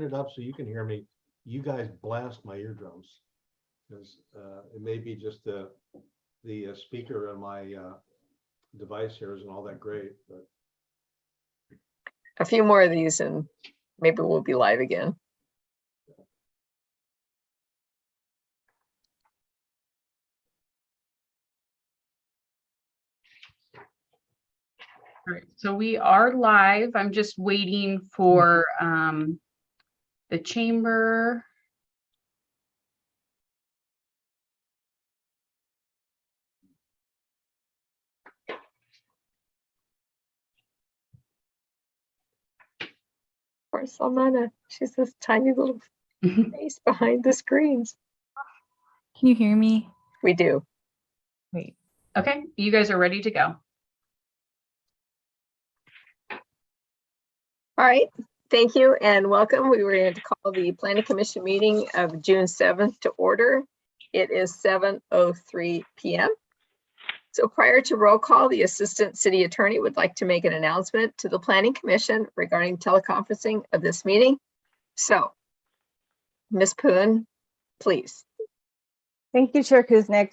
turn it up so you can hear me, you guys blast my eardrums. Because it may be just the speaker on my device here isn't all that great, but A few more of these and maybe we'll be live again. All right, so we are live. I'm just waiting for the chamber. Poor Salmana, she's this tiny little face behind the screens. Can you hear me? We do. Wait. Okay, you guys are ready to go. All right, thank you and welcome. We were going to call the Planning Commission meeting of June 7th to order. It is 7:03 p.m. So prior to roll call, the Assistant City Attorney would like to make an announcement to the Planning Commission regarding teleconferencing of this meeting. So, Ms. Poon, please. Thank you, Chair Kuznick.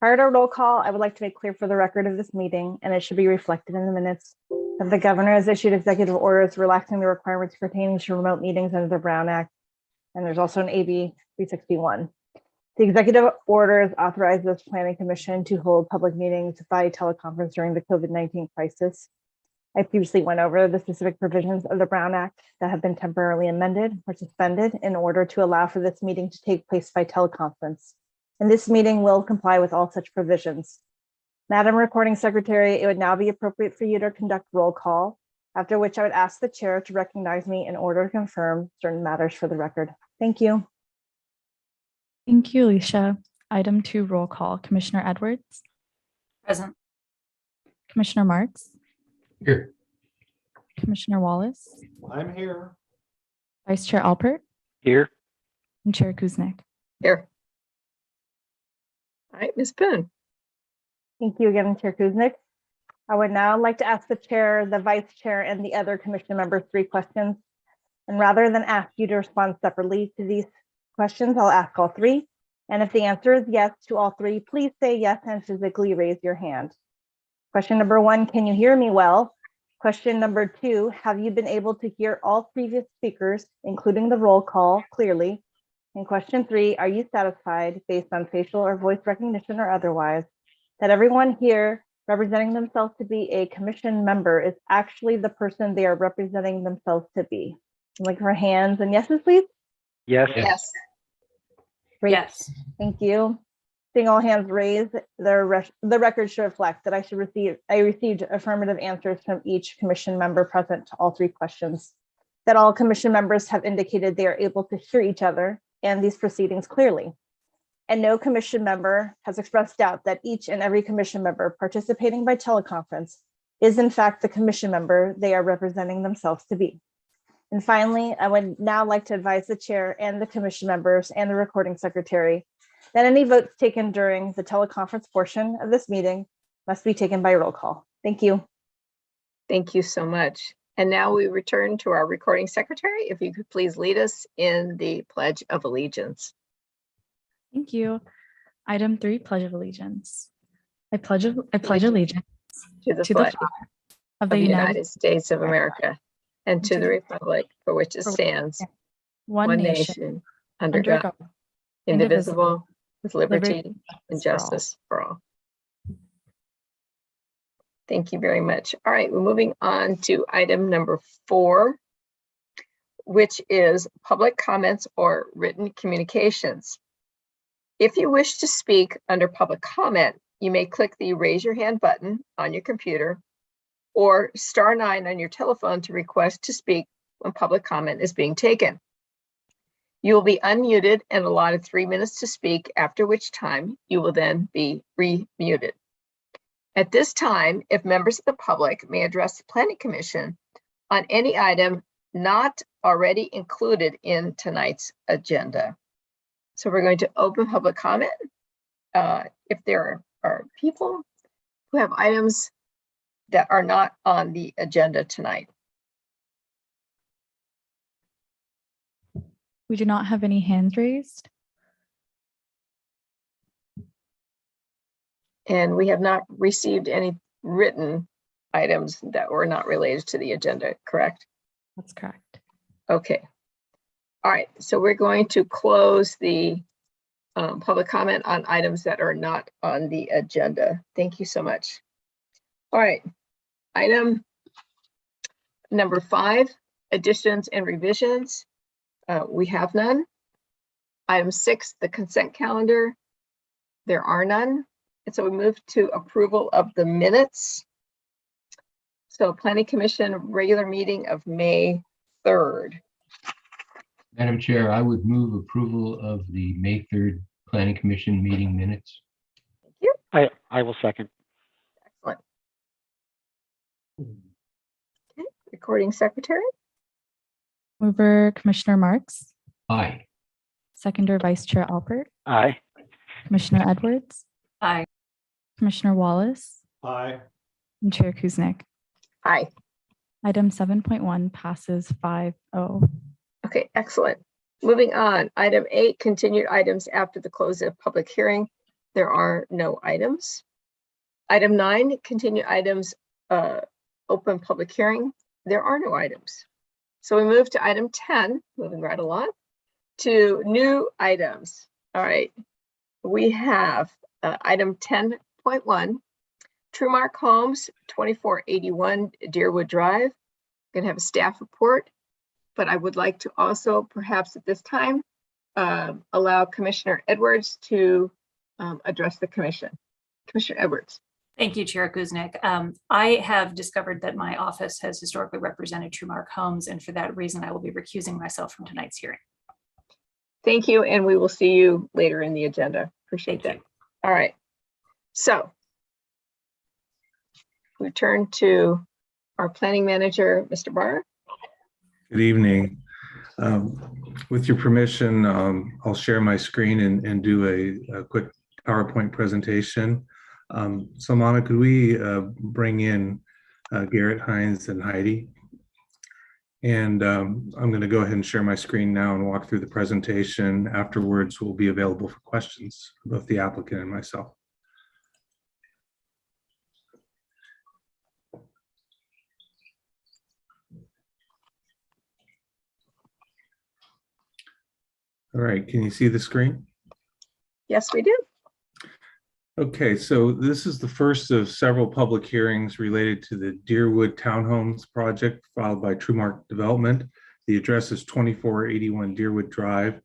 Prior to roll call, I would like to make clear for the record of this meeting, and it should be reflected in the minutes, that the governor has issued executive orders relaxing the requirements pertaining to remote meetings under the Brown Act, and there's also an AB 361. The executive orders authorize this Planning Commission to hold public meetings by teleconference during the COVID-19 crisis. I previously went over the specific provisions of the Brown Act that have been temporarily amended or suspended in order to allow for this meeting to take place by teleconference. And this meeting will comply with all such provisions. Madam Recording Secretary, it would now be appropriate for you to conduct roll call, after which I would ask the chair to recognize me in order to confirm certain matters for the record. Thank you. Thank you, Alicia. Item 2, roll call. Commissioner Edwards. Present. Commissioner Marks. here, Commissioner Wallace. I'm here. Vice Chair Alpert. Here. And Chair Kuznick. Here. All right, Ms. Poon. Thank you again, Chair Kuznick. I would now like to ask the chair, the vice chair, and the other commission members 3 questions. And rather than ask you to respond separately to these questions, I'll ask all 3. And if the answer is yes to all 3, please say yes and physically raise your hand. Question number 1, can you hear me well? Question number 2, have you been able to hear all previous speakers, including the roll call, clearly? And question 3, are you satisfied, based on facial or voice recognition or otherwise, that everyone here representing themselves to be a commission member is actually the person they are representing themselves to be? I'm looking for hands and yeses, please. Yes. Yes. Great. Yes. Thank you. Seeing all hands raised, the record should reflect that I received affirmative answers from each commission member present to all 3 questions, that all commission members have indicated they are able to hear each other and these proceedings clearly. And no commission member has expressed doubt that each and every commission member participating by teleconference is in fact the commission member they are representing themselves to be. And finally, I would now like to advise the chair and the commission members and the recording secretary that any votes taken during the teleconference portion of this meeting must be taken by roll call. Thank you. Thank you so much. And now we return to our recording secretary. If you could please lead us in the Pledge of Allegiance. Thank you. Item 3, Pledge of Allegiance. I pledge allegiance To the to the flag flag of of the the United United States of America and to the republic for which it stands, one nation, under under God, God, indivisible, with liberty liberty and for all. justice for all. Thank you very much. All right, we're moving on to item number 4, which is public comments or written communications. If you wish to speak under public comment, you may click the raise your hand button on your computer or *9 on your telephone to request to speak when public comment is being taken. You will be unmuted and allotted 3 minutes to speak, after which time you will then be re-muted. At this time, if members of the public may address the Planning Commission on any item not already included in tonight's agenda. So we're going to open public comment. If there are people who have items that are not on the agenda tonight. We do not have any hands raised. And we have not received any written items that were not related to the agenda, correct? That's correct. Okay. All right, so we're going to close the public comment on items that are not on the agenda. Thank you so much. All right, item number 5, additions and revisions. We have none. Item 6, the consent calendar. There are none. And so we move to approval of the minutes. So Planning Commission regular meeting of May 3rd. Madam Chair, I would move approval of the May 3rd Planning Commission meeting minutes. I will second. Excellent. Okay, recording secretary. Mover Commissioner Marks, Aye. seconder Vice Chair Alpert, Aye. Commissioner Edwards, Aye. Commissioner Wallace, Aye. and Chair Kuznick. Aye. Item 7.1 passes 5-0. Okay, excellent. Moving on, item 8, continued items after the close of public hearing. There are no items. Item 9, continued items, open public hearing. There are no items. So we move to item 10, moving right along to new items. All right, we have item 10.1, Trumark Homes, 2481 Deerwood Drive. Going to have a staff report, but I would like to also perhaps at this time allow Commissioner Edwards to address the commission. Commissioner Edwards. Thank you, Chair Kuznick. I have discovered that my office has historically represented Trumark Homes, and for that reason, I will be recusing myself from tonight's hearing. Thank you, and we will see you later in the agenda. Appreciate Thank that. All right. So we turn to our planning manager, Mr. Barr. Good evening. With your permission, I'll share my screen and do a quick PowerPoint presentation. So Mona, could we bring in Garrett, Hines, and Heidi? And I'm going to go ahead and share my screen now and walk through the presentation. Afterwards, we'll be available for questions, both the applicant and myself. All right, can you see the screen? Yes, we do. Okay, so this is the first of several public hearings related to the Deerwood Townhomes project filed by Trumark Development. The address is 2481 Deerwood Drive.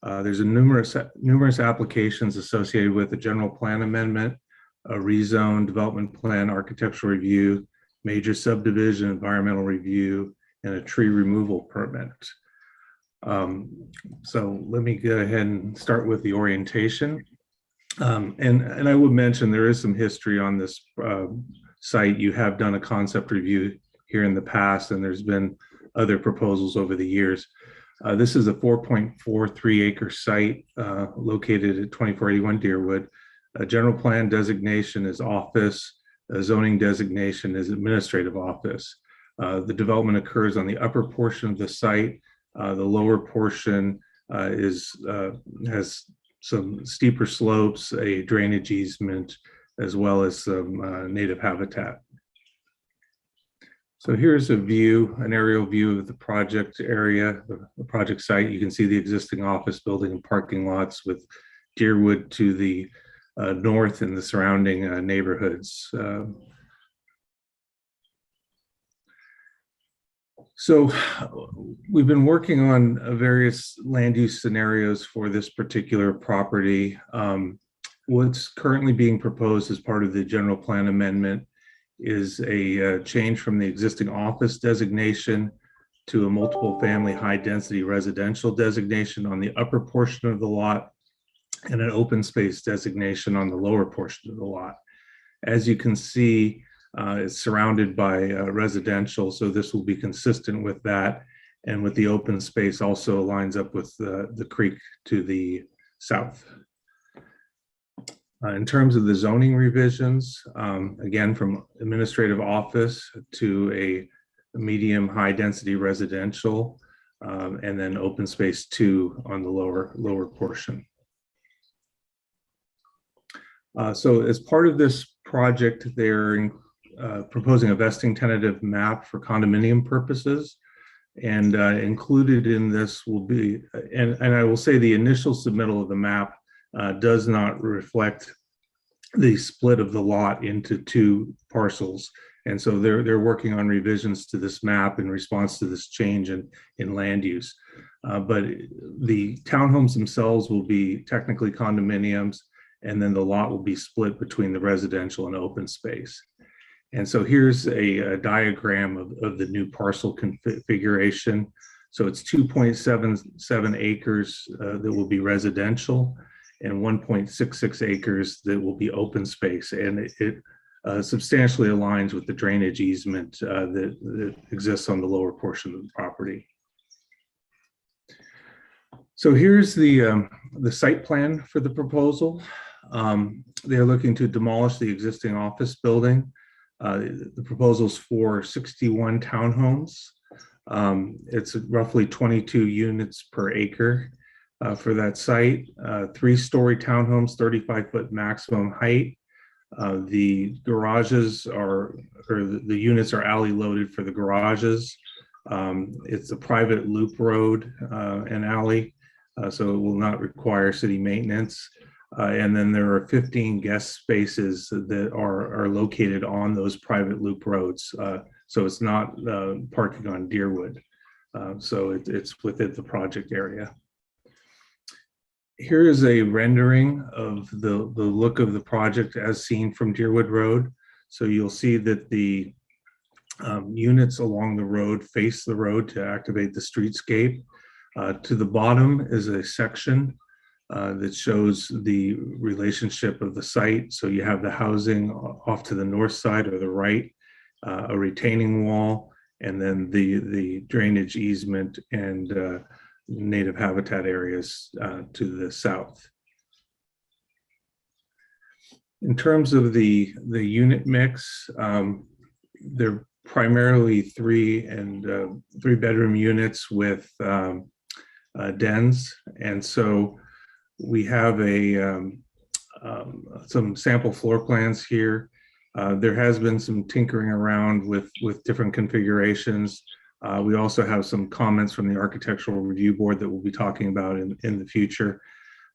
There's numerous applications associated with a general plan amendment, a rezone, development plan, architectural review, major subdivision, environmental review, and a tree removal permit. So let me go ahead and start with the orientation. And I would mention there is some history on this site. You have done a concept review here in the past, and there's been other proposals over the years. This is a 4.43 acre site located at 2481 Deerwood. A general plan designation is office, a zoning designation is administrative office. The development occurs on the upper portion of the site. The lower portion has some steeper slopes, a drainage easement, as well as some native habitat. So here's a view, an aerial view of the project area, the project site. You can see the existing office building and parking lots with Deerwood to the north and the surrounding neighborhoods. So we've been working on various land use scenarios for this particular property. What's currently being proposed as part of the general plan amendment is a change from the existing office designation to a multiple family high density residential designation on the upper portion of the lot and an open space designation on the lower portion of the lot. As you can see, it's surrounded by residential, so this will be consistent with that, and with the open space also lines up with the creek to the south. In terms of the zoning revisions, again, from administrative office to a medium high density residential, and then open space 2 on the lower portion. So as part of this project, they're proposing a vesting tentative map for condominium purposes. And included in this will be, and I will say the initial submittal of the map does not reflect the split of the lot into 2 parcels. And so they're working on revisions to this map in response to this change in land use. But the townhomes themselves will be technically condominiums, and then the lot will be split between the residential and open space. And so here's a diagram of the new parcel configuration. So it's 2.77 acres that will be residential and 1.66 acres that will be open space. And it substantially aligns with the drainage easement that exists on the lower portion of the property. So here's the site plan for the proposal. They're looking to demolish the existing office building. The proposals for 61 townhomes. It's roughly 22 units per acre for that site. 3-story townhomes, 35-foot maximum height. The garages or the units are alley loaded for the garages. It's a private loop road and alley, so it will not require city maintenance. And then there are 15 guest spaces that are located on those private loop roads. So it's not parking on Deerwood. So it's within the project area. Here is a rendering of the look of the project as seen from Deerwood Road. So you'll see that the units along the road face the road to activate the streetscape. To the bottom is a section that shows the relationship of the site. So you have the housing off to the north side or the right, a retaining wall, and then the drainage easement and native habitat areas to the south. In terms of the unit mix, they're primarily 3-bedroom units with dens, and so we have some sample floor plans here. There has been some tinkering around with different configurations. We also have some comments from the Architectural Review Board that we'll be talking about in the future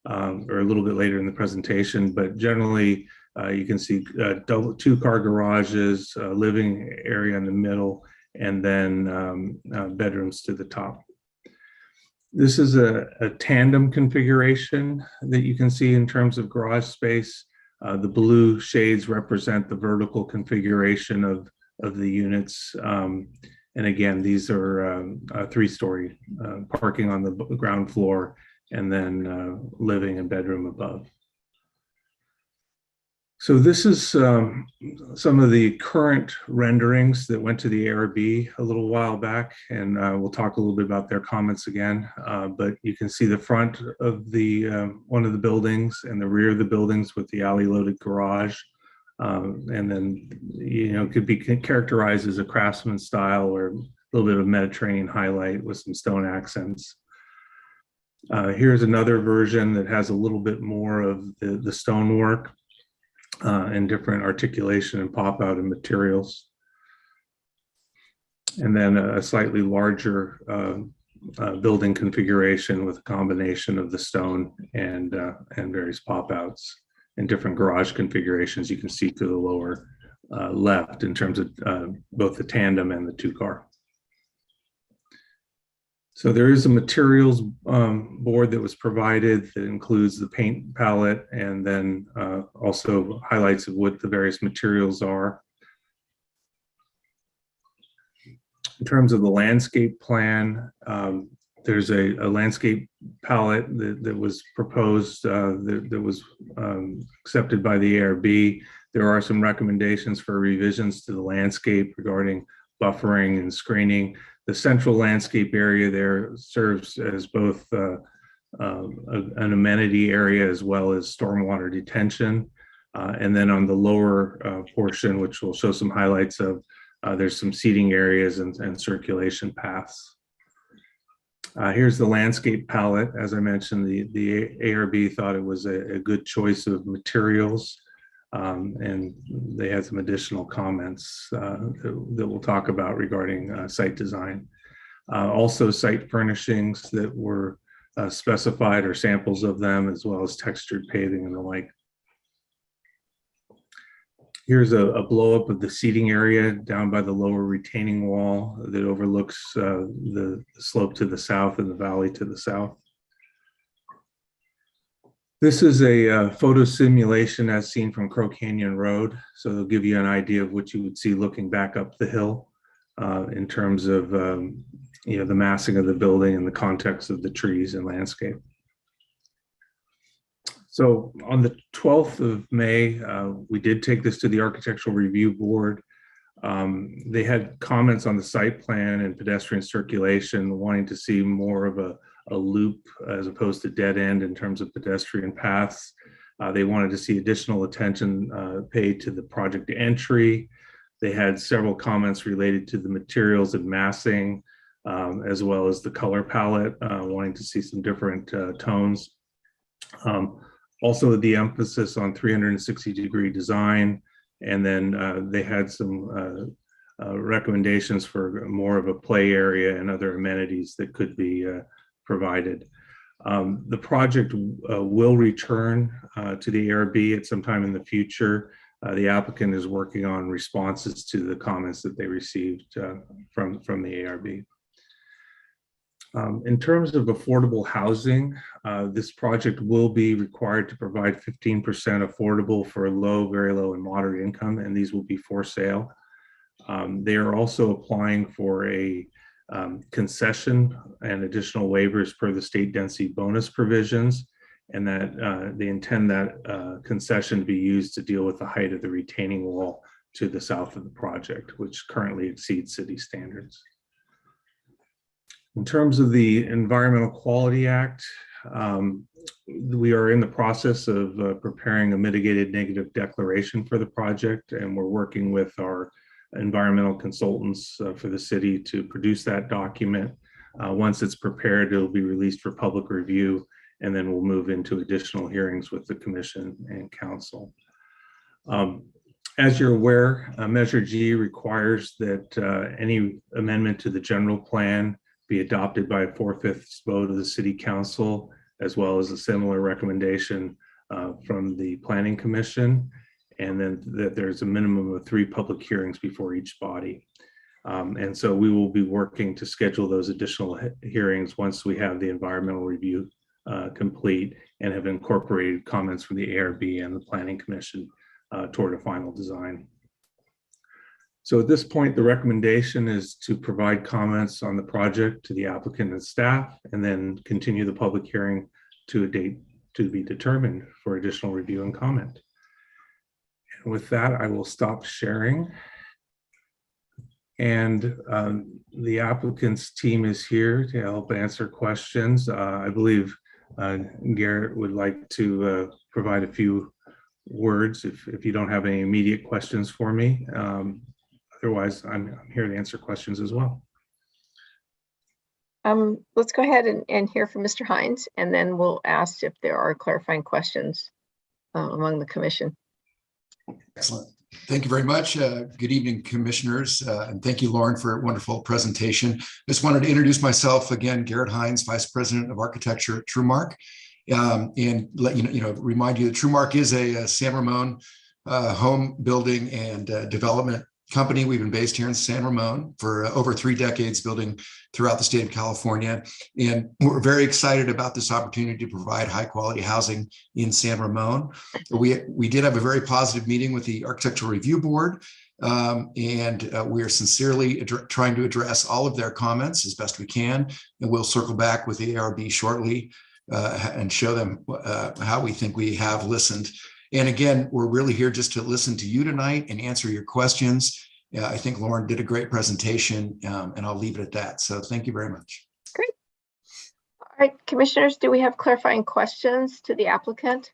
or a little bit later in the presentation. But generally, you can see 2-car garages, living area in the middle, and then bedrooms to the top. This is a tandem configuration that you can see in terms of garage space. The blue shades represent the vertical configuration of the units. And again, these are 3-story parking on the ground floor and then living and bedroom above. So this is some of the current renderings that went to the ARB a little while back, and we'll talk a little bit about their comments again. But you can see the front of the one of the buildings and the rear of the buildings with the alley-loaded garage, and then could be characterized as a craftsman style or a little bit of Mediterranean highlight with some stone accents. Here's another version that has a little bit more of the stonework. And different articulation and pop out in materials. And then a slightly larger building configuration with a combination of the stone and various pop outs and different garage configurations you can see to the lower left in terms of both the tandem and the 2-car. So there is a materials board that was provided that includes the paint palette and then also highlights of what the various materials are. In terms of the landscape plan, there's a landscape palette that was proposed that was accepted by the ARB. There are some recommendations for revisions to the landscape regarding buffering and screening. The central landscape area there serves as both an amenity area as well as stormwater detention. And then on the lower portion, which will show some highlights of, there's some seating areas and circulation paths. Here's the landscape palette. As I mentioned, the ARB thought it was a good choice of materials. And they had some additional comments that we'll talk about regarding site design. Also site furnishings that were specified or samples of them, as well as textured paving and the like. Here's a blow up of the seating area down by the lower retaining wall that overlooks the slope to the south and the valley to the south. This is a photo simulation as seen from Crow Canyon Road. So they'll give you an idea of what you would see looking back up the hill in terms of the massing of the building and the context of the trees and landscape. So on the 12th of May, we did take this to the Architectural Review Board. They had comments on the site plan and pedestrian circulation, wanting to see more of a loop as opposed to dead end in terms of pedestrian paths. They wanted to see additional attention paid to the project entry. They had several comments related to the materials and massing, as well as the color palette, wanting to see some different tones. Also the emphasis on 360-degree design. And then they had some recommendations for more of a play area and other amenities that could be provided. The project will return to the ARB at some time in the future. The applicant is working on responses to the comments that they received from the ARB. In terms of affordable housing, this project will be required to provide 15% affordable for low, very low, and moderate income, and these will be for sale. They are also applying for a concession and additional waivers per the state density bonus provisions, and that they intend that concession to be used to deal with the height of the retaining wall to the south of the project, which currently exceeds city standards. In terms of the Environmental Quality Act, we are in the process of preparing a mitigated negative declaration for the project, and we're working with our environmental consultants for the city to produce that document. Once it's prepared, it'll be released for public review, and then we'll move into additional hearings with the commission and council. As you're aware, Measure G requires that any amendment to the general plan be adopted by a 4/5 vote of the city council, as well as a similar recommendation from the planning commission, and then that there's a minimum of 3 public hearings before each body. And so we will be working to schedule those additional hearings once we have the environmental review complete and have incorporated comments from the ARB and the planning commission toward a final design. So at this point, the recommendation is to provide comments on the project to the applicant and staff, and then continue the public hearing to a date to be determined for additional review and comment. And with that, I will stop sharing. And the applicant's team is here to help answer questions. I believe Garrett would like to provide a few words if you don't have any immediate questions for me. Otherwise, I'm here to answer questions as well. Let's go ahead and hear from Mr. Hines, and then we'll ask if there are clarifying questions among the commission. Excellent. Thank you very much. Good evening, commissioners, and thank you, Lauren, for a wonderful presentation. Just wanted to introduce myself again, Garrett Hines, Vice President of Architecture at TrueMark, and let remind you that TrueMark is a San Ramon home building and development company. We've been based here in San Ramon for over 3 decades, building throughout the state of California. And we're very excited about this opportunity to provide high quality housing in San Ramon. We did have a very positive meeting with the Architectural Review Board, and we are sincerely trying to address all of their comments as best we can. And we'll circle back with the ARB shortly and show them how we think we have listened. And again, we're really here just to listen to you tonight and answer your questions. I think Lauren did a great presentation, and I'll leave it at that. So thank you very much. Great. All right, commissioners, do we have clarifying questions to the applicant?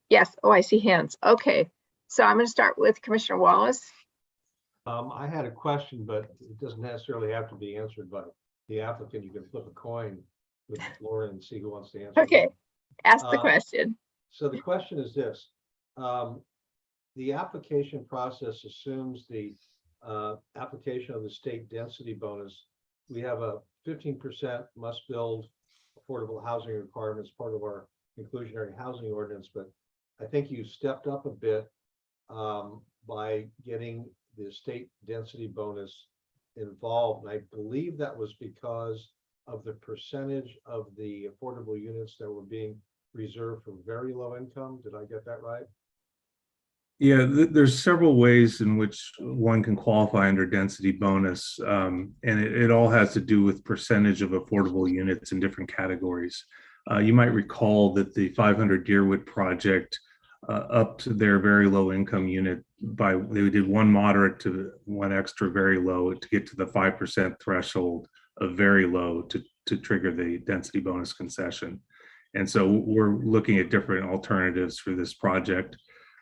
Yes. Oh, I see hands. Okay. So I'm going to start with Commissioner Wallace. I had a question, but it doesn't necessarily have to be answered by the applicant, you can flip a coin with Lauren and see who wants to answer. Okay, ask the Uh, question. So the question is this, the application process assumes the application of the state density bonus. We have a 15% must build affordable housing requirements, part of our inclusionary housing ordinance, but I think you stepped up a bit by getting the state density bonus involved. And I believe that was because of the percentage of the affordable units that were being reserved for very low income. Did I get that right? Yeah, there's several ways in which one can qualify under density bonus. And it all has to do with percentage of affordable units in different categories. You might recall that the 500 Deerwood project upped their very low income unit by, they did one moderate to one extra very low to get to the 5% threshold of very low to trigger the density bonus concession. And so we're looking at different alternatives for this project.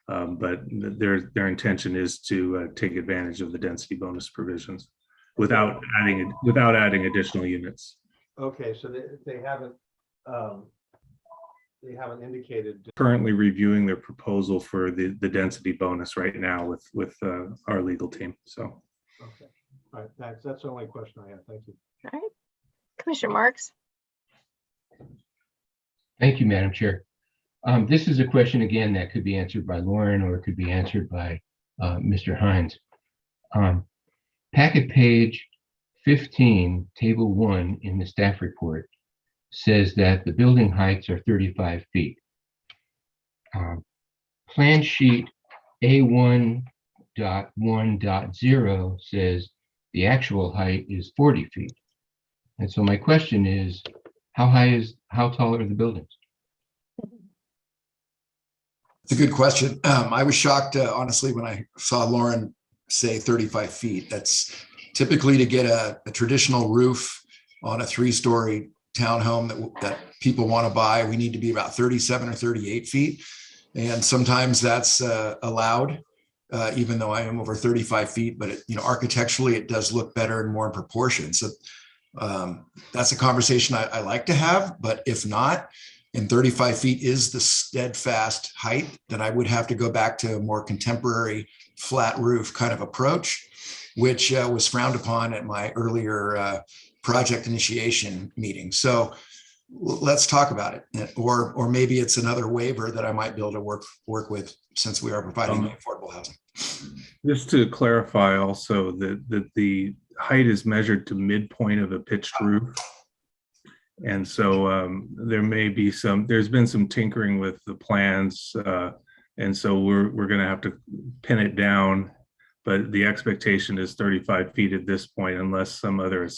But their intention is to take advantage of the density bonus provisions without adding additional units. Okay, so they haven't indicated. Currently reviewing their proposal for the density bonus right now with our legal team. So. Okay, all right, that's the only question I have. Thank you. All right, Commissioner Marks. Thank you, Madam Chair. This is a question, again, that could be answered by Lauren or it could be answered by Mr. Hines. Packet page 15, table 1 in the staff report says that the building heights are 35 feet. Plan sheet A1.1.0 says the actual height is 40 feet. And so my question is, how tall are the buildings? It's a good question. I was shocked, honestly, when I saw Lauren say 35 feet. That's typically to get a traditional roof on a 3-story townhome that people want to buy. We need to be about 37 or 38 feet. And sometimes that's allowed, even though I am over 35 feet, but architecturally, it does look better and more in proportion. So that's a conversation I like to have, but if not, and 35 feet is the steadfast height, then I would have to go back to a more contemporary flat roof kind of approach, which was frowned upon at my earlier project initiation meeting. So let's talk about it. Or maybe it's another waiver that I might be able to work with, since we are providing affordable housing. Just to clarify also that the height is measured to midpoint of a pitched roof. And so there's been some tinkering with the plans. And so we're going to have to pin it down, but the expectation is 35 feet at this point, unless some other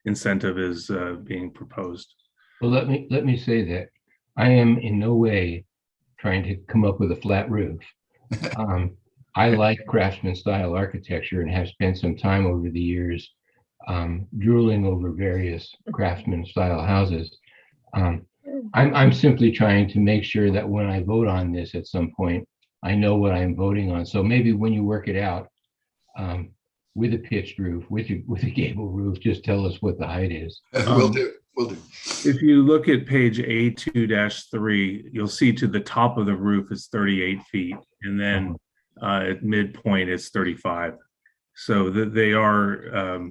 incentive is being proposed. Well, let me say that I am in no way trying to come up with a flat roof. I like craftsman style architecture and have spent some time over the years drooling over various craftsman style houses. I'm simply trying to make sure that when I vote on this at some point, I know what I'm voting on. So maybe when you work it out with a pitched roof, with a gable roof, just tell us what the height is. Will do. If you look at page A2-3, you'll see to the top of the roof is 38 feet, and then at midpoint it's 35. So that they are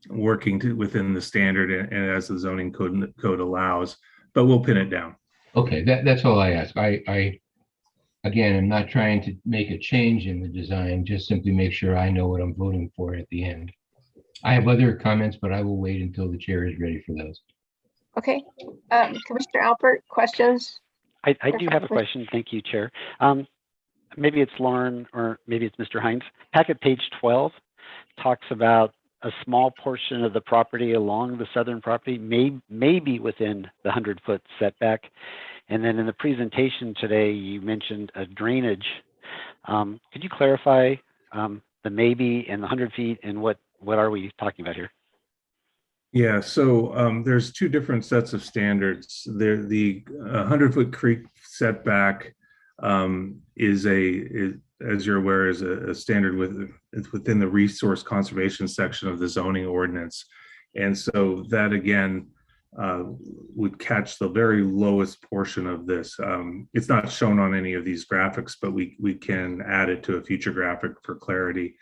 working within the standard and as the zoning code allows, but we'll pin it down. Okay, that's all I ask. I again, I'm not trying to make a change in the design, just simply make sure I know what I'm voting for at the end. I have other comments, but I will wait until the chair is ready for those. Okay, Commissioner Alpert, questions? I do have a question. Thank you, Chair. Maybe it's Lauren or maybe it's Mr. Hines. Packet page 12 talks about a small portion of the property along the southern property may be within the 100-foot setback. And then in the presentation today, you mentioned a drainage. Could you clarify the maybe and the 100 feet and what are we talking about here? Yeah, so there's two different sets of standards. The 100-foot creek setback is as you're aware, is a standard within the resource conservation section of the zoning ordinance. And so that again would catch the very lowest portion of this. It's not shown on any of these graphics, but we can add it to a future graphic for clarity.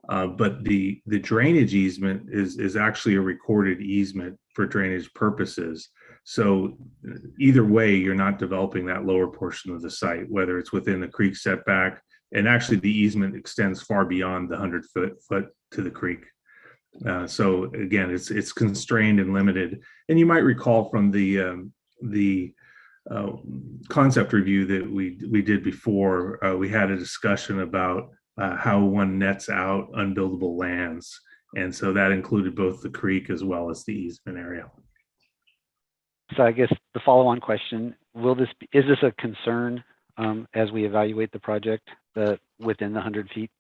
But the drainage easement is actually a recorded easement for drainage purposes. So either way, you're not developing that lower portion of the site, whether it's within the creek setback, and actually the easement extends far beyond the 100 foot to the creek. So again, it's constrained and limited. And you might recall from the concept review that we did before, we had a discussion about how one nets out unbuildable lands. And so that included both the creek as well as the easement area. So I guess the follow-on question, is this a concern as we evaluate the project within the 100 feet?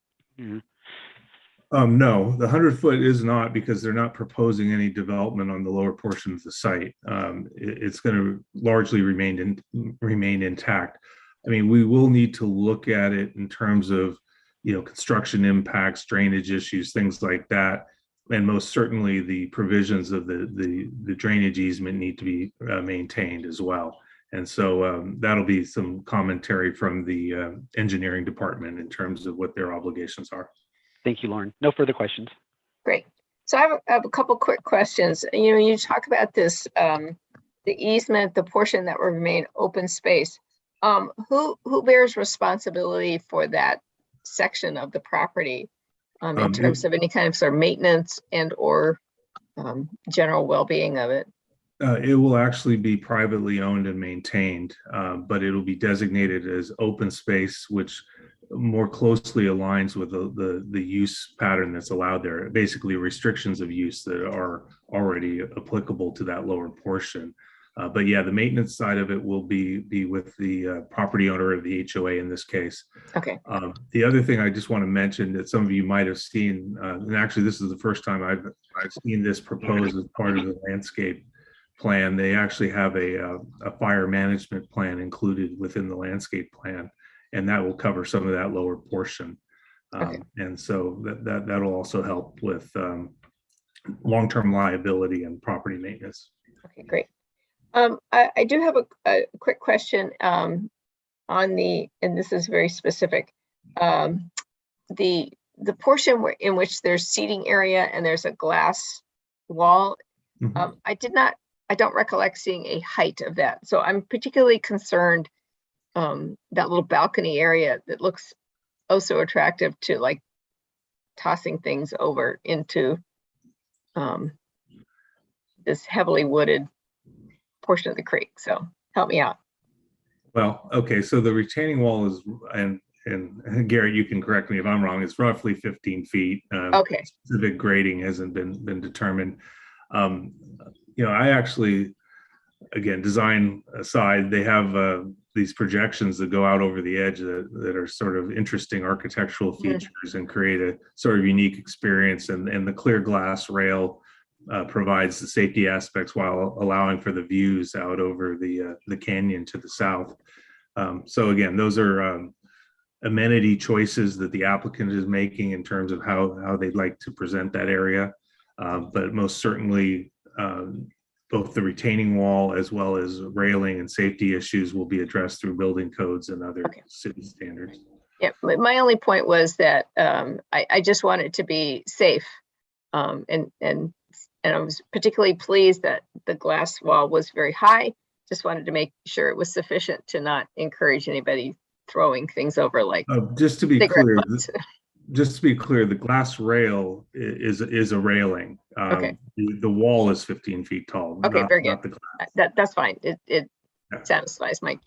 Mm-hmm. No, the 100 foot is not, because they're not proposing any development on the lower portion of the site. It's going to largely remain intact. I mean, we will need to look at it in terms of, construction impacts, drainage issues, things like that. And most certainly the provisions of the drainage easement need to be maintained as well. And so that'll be some commentary from the engineering department in terms of what their obligations are. Thank you, Lauren. No further questions. Great. So I have a couple quick questions. You talk about this, the easement, the portion that will remain open space. Who bears responsibility for that section of the property in terms of any kind of sort of maintenance and or general well-being of it? It will actually be privately owned and maintained, but it'll be designated as open space, which more closely aligns with the use pattern that's allowed there. Basically, restrictions of use that are already applicable to that lower portion. But yeah, the maintenance side of it will be with the property owner of the HOA in this case. Okay. The other thing I just want to mention that some of you might have seen, and actually this is the first time I've seen this proposed as part of the landscape plan. They actually have a fire management plan included within the landscape plan, and that will cover some of that lower portion. Okay. And so that'll also help with long-term liability and property maintenance. Okay, great. I do have a quick question on and this is very specific, the portion in which there's seating area and there's a glass wall. Mhm. I don't recollect seeing a height of that. So I'm particularly concerned that little balcony area that looks oh so attractive to like tossing things over into this heavily wooded portion of the creek. So help me out. Well, okay, so the retaining wall is, and Garrett, you can correct me if I'm wrong, it's roughly 15 feet. Okay. Specific grading hasn't been determined. I actually, again, design aside, they have these projections that go out over the edge that are sort of interesting architectural features and create a sort of unique experience. And the clear glass rail provides the safety aspects while allowing for the views out over the canyon to the south. So again, those are amenity choices that the applicant is making in terms of how they'd like to present that area. But most certainly, both the retaining wall as well as railing and safety issues will be addressed through building codes and other city standards. Yeah, my only point was that I just wanted to be safe, and I was particularly pleased that the glass wall was very high. Just wanted to make sure it was sufficient to not encourage anybody throwing things over like just to be cigarette clear, butts. just to be clear, the glass rail is a railing. Okay. The wall is 15 feet tall. Okay, very good. The glass. That's fine. It Yeah. satisfies my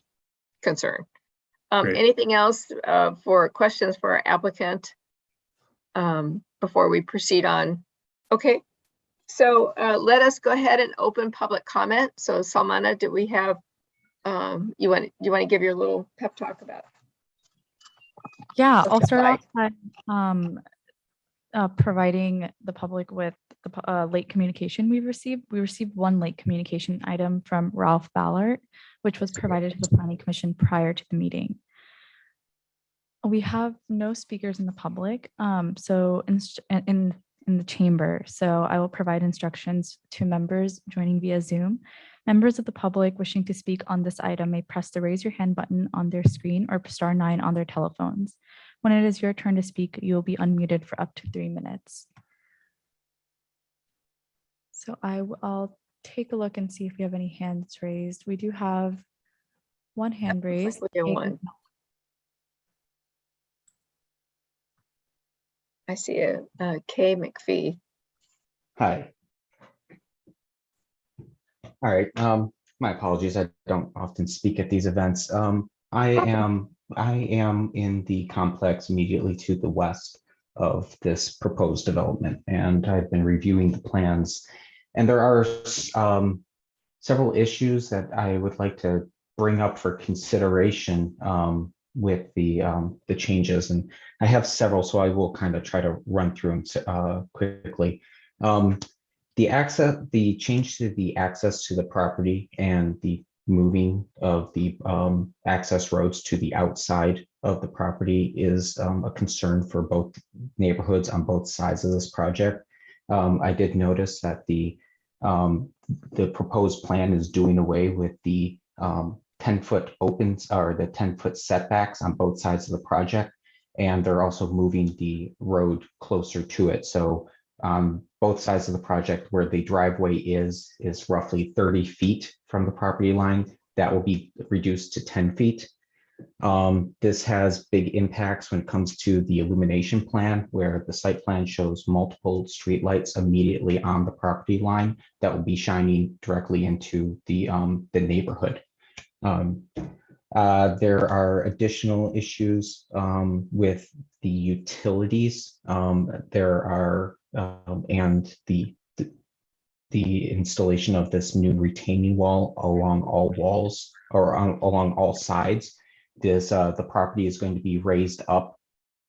concern. Great. Anything else for questions for our applicant before we proceed on? Okay, so let us go ahead and open public comment. So Salmana, do we have, you want to give your little pep talk about? Yeah, I'll Okay, start bye. off by providing the public with the late communication we've received. We received one late communication item from Ralph Ballard, which was provided to the Planning Commission prior to the meeting. We have no speakers in the public. So in the chamber. So I will provide instructions to members joining via Zoom. Members of the public wishing to speak on this item may press the raise your hand button on their screen or *9 on their telephones. When it is your turn to speak, you will be unmuted for up to 3 minutes. So I'll take a look and see if we have any hands raised. We do have one hand raised. We do one. I see a Kay McPhee. Hi. All right. My apologies. I don't often speak at these events. I am in the complex immediately to the west of this proposed development, and I've been reviewing the plans. And there are several issues that I would like to bring up for consideration with the changes, and I have several, so I will kind of try to run through them quickly. The change to the access to the property and the moving of the access roads to the outside of the property is a concern for both neighborhoods on both sides of this project. I did notice that the proposed plan is doing away with the 10-foot opens or the 10-foot setbacks on both sides of the project, and they're also moving the road closer to it. So both sides of the project where the driveway is roughly 30 feet from the property line. That will be reduced to 10 feet. This has big impacts when it comes to the illumination plan, where the site plan shows multiple streetlights immediately on the property line that will be shining directly into the neighborhood. There are additional issues with the utilities. There are and the installation of this new retaining wall along all walls or along all sides. The property is going to be raised up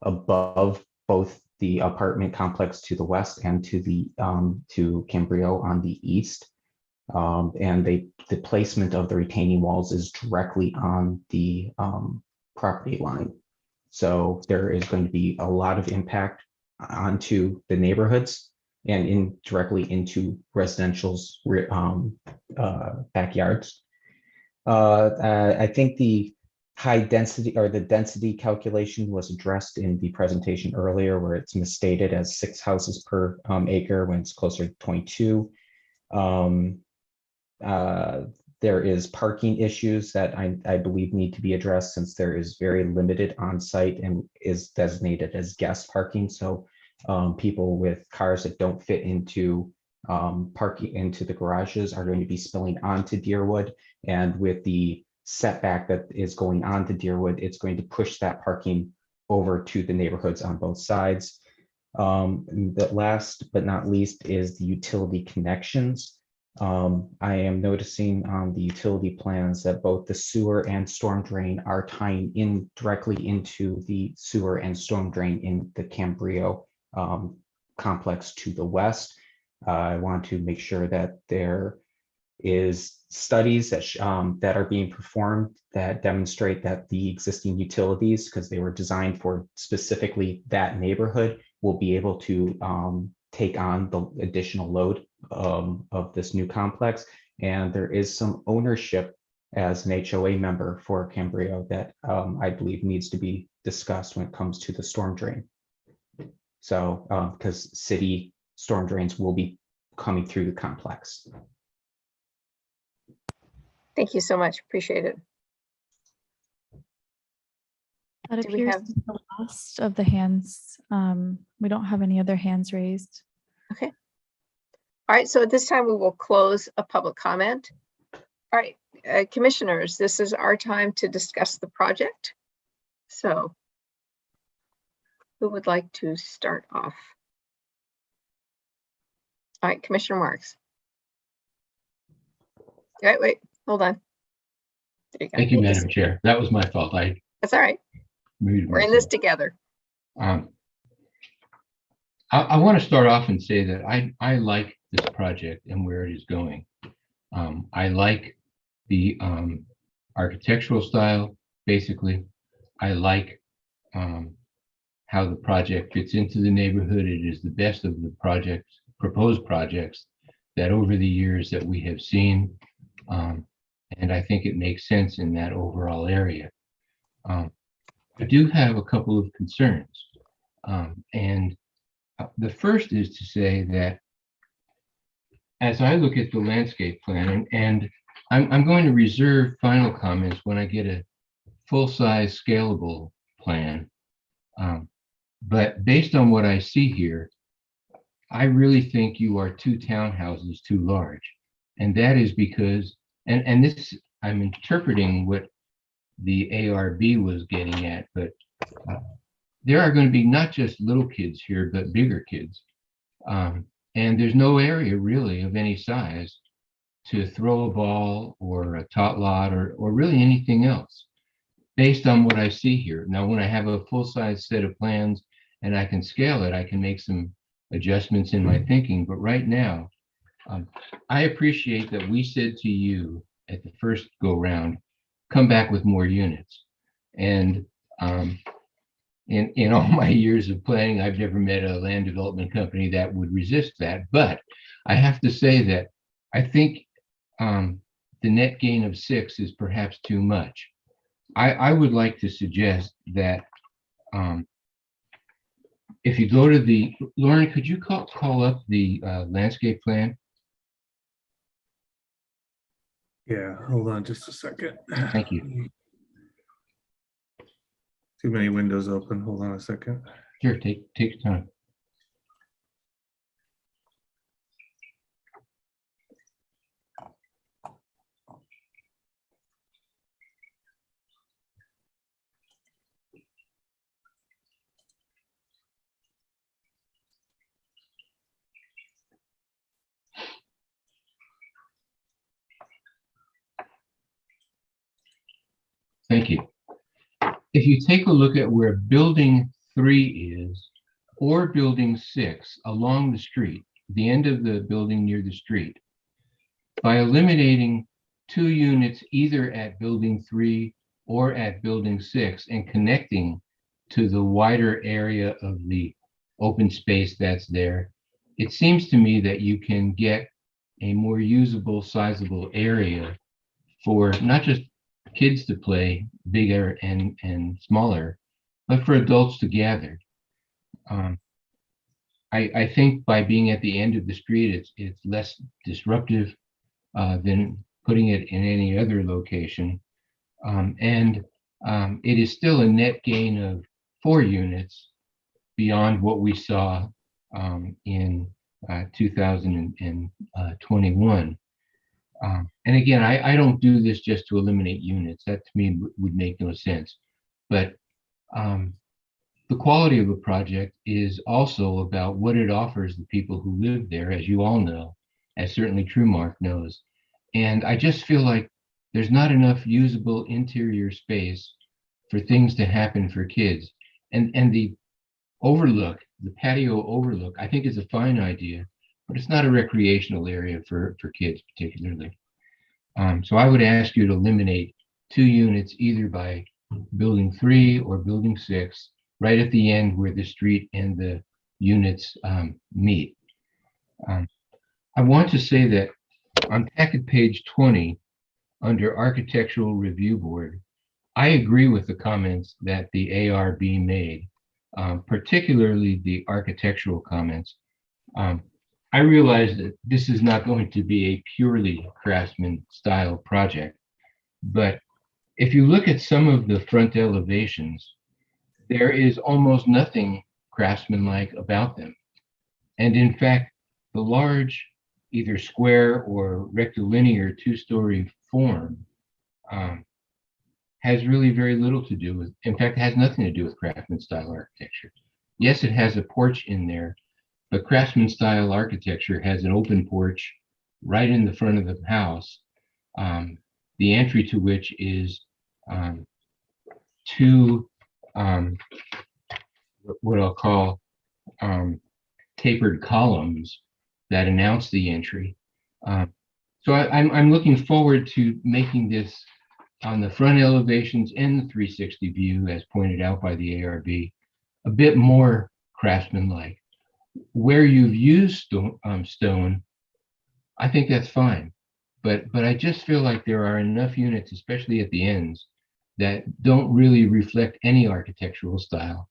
above both the apartment complex to the west and to Cambrio on the east. And the placement of the retaining walls is directly on the property line. So there is going to be a lot of impact onto the neighborhoods and directly into residential's backyards. I think the high density or the density calculation was addressed in the presentation earlier, where it's misstated as 6 houses per acre when it's closer to 22. There is parking issues that I believe need to be addressed, since there is very limited on-site and is designated as guest parking. So people with cars that don't fit into parking into the garages are going to be spilling onto Deerwood. And with the setback that is going on to Deerwood, it's going to push that parking over to the neighborhoods on both sides. The last but not least is the utility connections. I am noticing on the utility plans that both the sewer and storm drain are tying in directly into the sewer and storm drain in the Cambrio complex to the west. I want to make sure that there is studies that are being performed that demonstrate that the existing utilities, because they were designed for specifically that neighborhood, will be able to take on the additional load of this new complex. And there is some ownership as an HOA member for Cambrio that I believe needs to be discussed when it comes to the storm drain. So because city storm drains will be coming through the complex. Thank you so much. Appreciate it. That Do we appears have- to be the last of the hands. We don't have any other hands raised. Okay. All right, so at this time we will close a public comment. All right, commissioners, this is our time to discuss the project. So who would like to start off? All right, Commissioner Marks. Wait, hold on. There you go. Thank you, Madam Chair. That was my fault. That's all right. Muted We're in this myself. together. I want to start off and say that I like this project and where it is going. I like the architectural style, basically. I like how the project fits into the neighborhood. It is the best of the proposed projects that over the years that we have seen. And I think it makes sense in that overall area. I do have a couple of concerns. And the first is to say that as I look at the landscape plan, and I'm going to reserve final comments when I get a full-size scalable plan. But based on what I see here, I really think you are 2 townhouses too large. And that is because, and this, I'm interpreting what the ARB was getting at, but there are going to be not just little kids here, but bigger kids. And there's no area really of any size to throw a ball or a tot lot or really anything else based on what I see here. Now, when I have a full-size set of plans and I can scale it, I can make some adjustments in my thinking. But right now, I appreciate that we said to you at the first go round, come back with more units. And in all my years of planning, I've never met a land development company that would resist that. But I have to say that I think the net gain of 6 is perhaps too much. I would like to suggest that if you go to the, Lauren, could you call up the landscape plan? Yeah, hold on just a second. Thank you. Too many windows open. Hold on a second. Sure, take your time. Thank you. If you take a look at where building 3 is, or building 6 along the street, the end of the building near the street, by eliminating 2 units either at building 3 or at building 6 and connecting to the wider area of the open space that's there, it seems to me that you can get a more usable, sizable area for not just kids to play, bigger and smaller, but for adults to gather. I think by being at the end of the street, it's less disruptive than putting it in any other location. And it is still a net gain of 4 units beyond what we saw in 2021. And again, I don't do this just to eliminate units. That to me would make no sense. But the quality of a project is also about what it offers the people who live there, as you all know, as certainly TrueMark knows. And I just feel like there's not enough usable interior space for things to happen for kids. And the overlook, the patio overlook, I think is a fine idea, but it's not a recreational area for kids particularly. So I would ask you to eliminate 2 units either by building 3 or building 6, right at the end where the street and the units meet. I want to say that on packet page 20, under Architectural Review Board, I agree with the comments that the ARB made, particularly the architectural comments. I realize that this is not going to be a purely Craftsman style project, but if you look at some of the front elevations, there is almost nothing Craftsman-like about them. And in fact, the large, either square or rectilinear 2-story form has really very little to do with, in fact, it has nothing to do with Craftsman style architecture. Yes, it has a porch in there, but Craftsman style architecture has an open porch right in the front of the house, the entry to which is 2 what I'll call tapered columns that announce the entry. So I'm looking forward to making this on the front elevations and the 360 view, as pointed out by the ARB, a bit more craftsman-like. Where you've used stone, I think that's fine. But I just feel like there are enough units, especially at the ends, that don't really reflect any architectural style.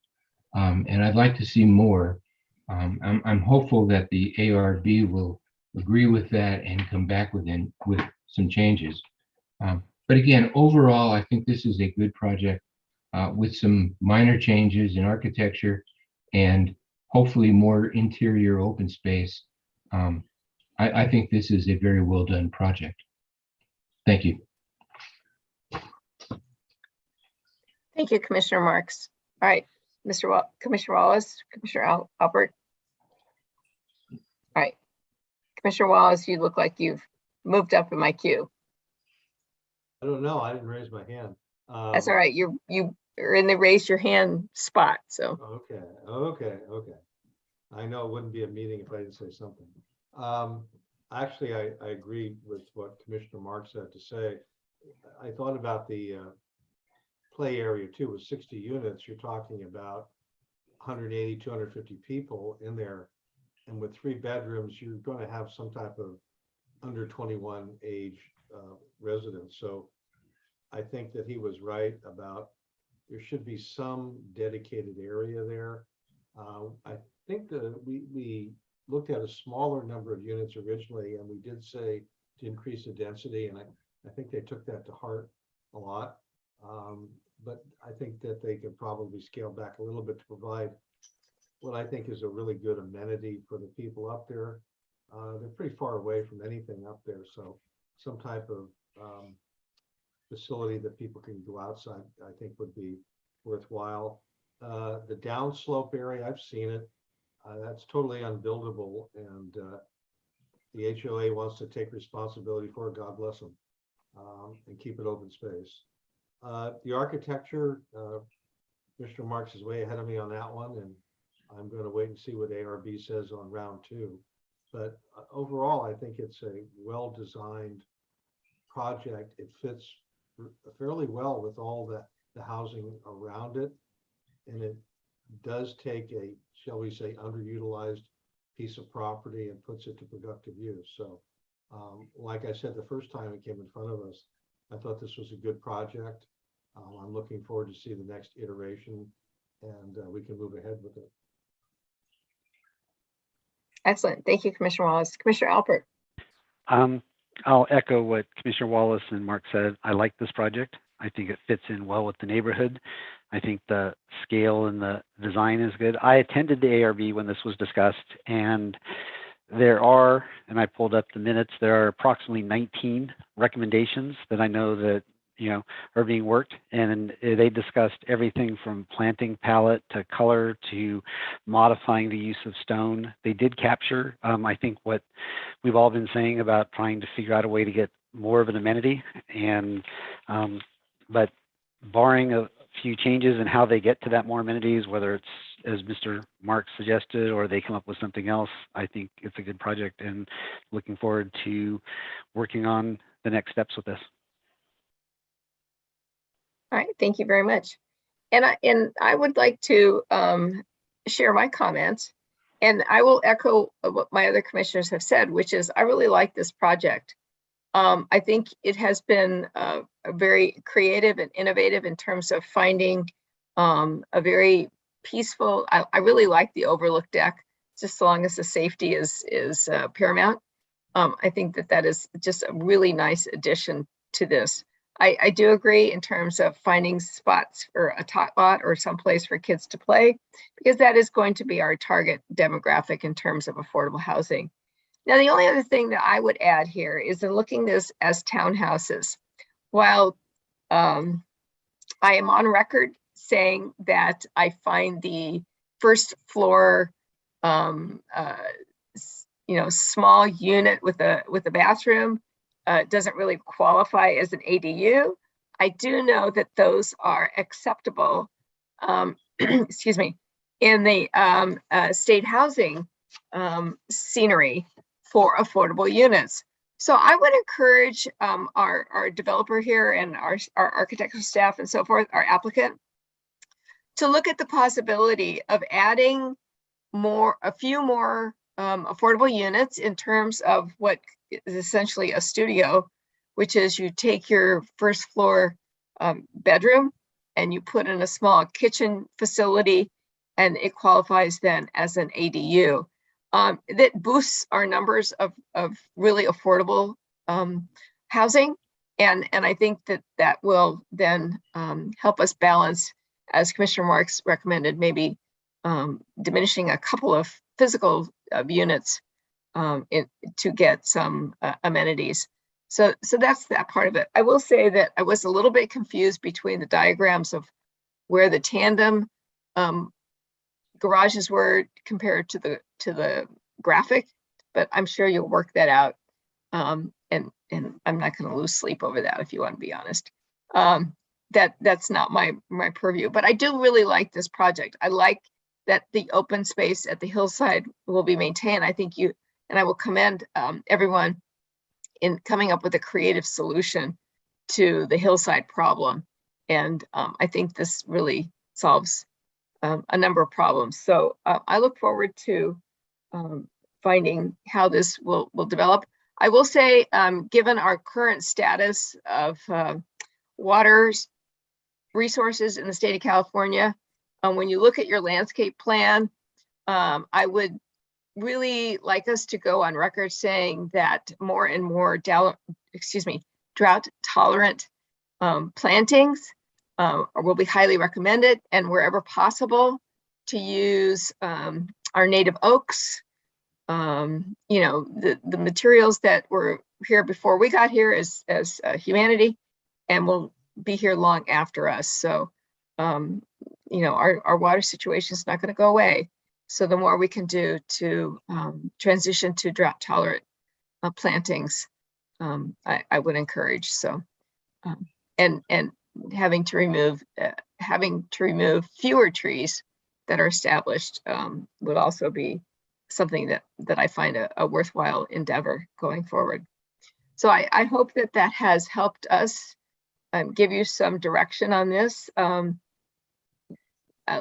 And I'd like to see more. I'm hopeful that the ARB will agree with that and come back with some changes. But again, overall, I think this is a good project with some minor changes in architecture and hopefully more interior open space. I think this is a very well done project. Thank you. Thank you, Commissioner Marks. All right, Commissioner Wallace, Commissioner Albert. All right, Commissioner Wallace, you look like you've moved up in my queue. I don't know. I didn't raise my hand. That's all right. You are in the raise your hand spot. So Okay. I know it wouldn't be a meeting if I didn't say something. Actually, I agree with what Commissioner Marks had to say. I thought about the play area too. With 60 units, you're talking about 180, 250 people in there. And with 3 bedrooms, you're going to have some type of under 21 age residents. So I think that he was right about there should be some dedicated area there. I think that we looked at a smaller number of units originally, and we did say to increase the density, and I think they took that to heart a lot. But I think that they could probably scale back a little bit to provide what I think is a really good amenity for the people up there. They're pretty far away from anything up there, so some type of facility that people can go outside, I think would be worthwhile. The downslope area, I've seen it. That's totally unbuildable, and the HOA wants to take responsibility for it. God bless them, and keep it open space. The architecture, Mr. Marks is way ahead of me on that one, and I'm going to wait and see what ARB says on round 2. But overall, I think it's a well-designed project. It fits fairly well with all the housing around it, and it does take a, shall we say, underutilized piece of property and puts it to productive use. So like I said, the first time it came in front of us, I thought this was a good project. I'm looking forward to see the next iteration, and we can move ahead with it. excellent. Thank you, Commissioner Wallace. Commissioner Albert. I'll echo what Commissioner Wallace and Mark said. I like this project. I think it fits in well with the neighborhood. I think the scale and the design is good. I attended the ARB when this was discussed, and there are, and I pulled up the minutes, there are approximately 19 recommendations that I know that, you know, are being worked, and they discussed everything from planting palette to color to modifying the use of stone. They did capture, I think, what we've all been saying about trying to figure out a way to get more of an amenity, and but barring a few changes in how they get to that more amenities, whether it's as Mr. Marks suggested or they come up with something else, I think it's a good project, and looking forward to working on the next steps with this. All right, thank you very much. And I would like to share my comments, and I will echo what my other commissioners have said, which is I really like this project. I think it has been a very creative and innovative in terms of finding a very peaceful. I really like the overlook deck, just so long as the safety is paramount. I think that is just a really nice addition to this. I do agree in terms of finding spots for a tot lot or someplace for kids to play, because that is going to be our target demographic in terms of affordable housing. Now, the only other thing that I would add here is in looking this as townhouses. While I am on record saying that I find the first floor, small unit with a bathroom doesn't really qualify as an ADU. I do know that those are acceptable, excuse me, in the state housing scenery for affordable units. So I would encourage our developer here and our architectural staff and so forth, our applicant, to look at the possibility of adding a few more affordable units in terms of what is essentially a studio, which is you take your first floor bedroom and you put in a small kitchen facility, and it qualifies then as an ADU. That boosts our numbers of really affordable housing. And I think that will then help us balance, as Commissioner Marks recommended, maybe diminishing a couple of physical units to get some amenities. So that's that part of it. I will say that I was a little bit confused between the diagrams of where the tandem garages were compared to the graphic, but I'm sure you'll work that out. And I'm not going to lose sleep over that, if you want to be honest. That's not my purview, but I do really like this project. I like that the open space at the hillside will be maintained. I think and I will commend everyone in coming up with a creative solution to the hillside problem. And I think this really solves a number of problems. So I look forward to finding how this will develop. I will say, given our current status of water resources in the state of California, when you look at your landscape plan, I would really like us to go on record saying that more and more drought tolerant plantings will be highly recommended, and wherever possible to use our native oaks. The materials that were here before we got here as humanity, and will be here long after us. So, our water situation is not going to go away. So the more we can do to transition to drought tolerant plantings, I would encourage. So, and having to remove fewer trees that are established would also be something that I find a worthwhile endeavor going forward. So I hope that has helped us give you some direction on this.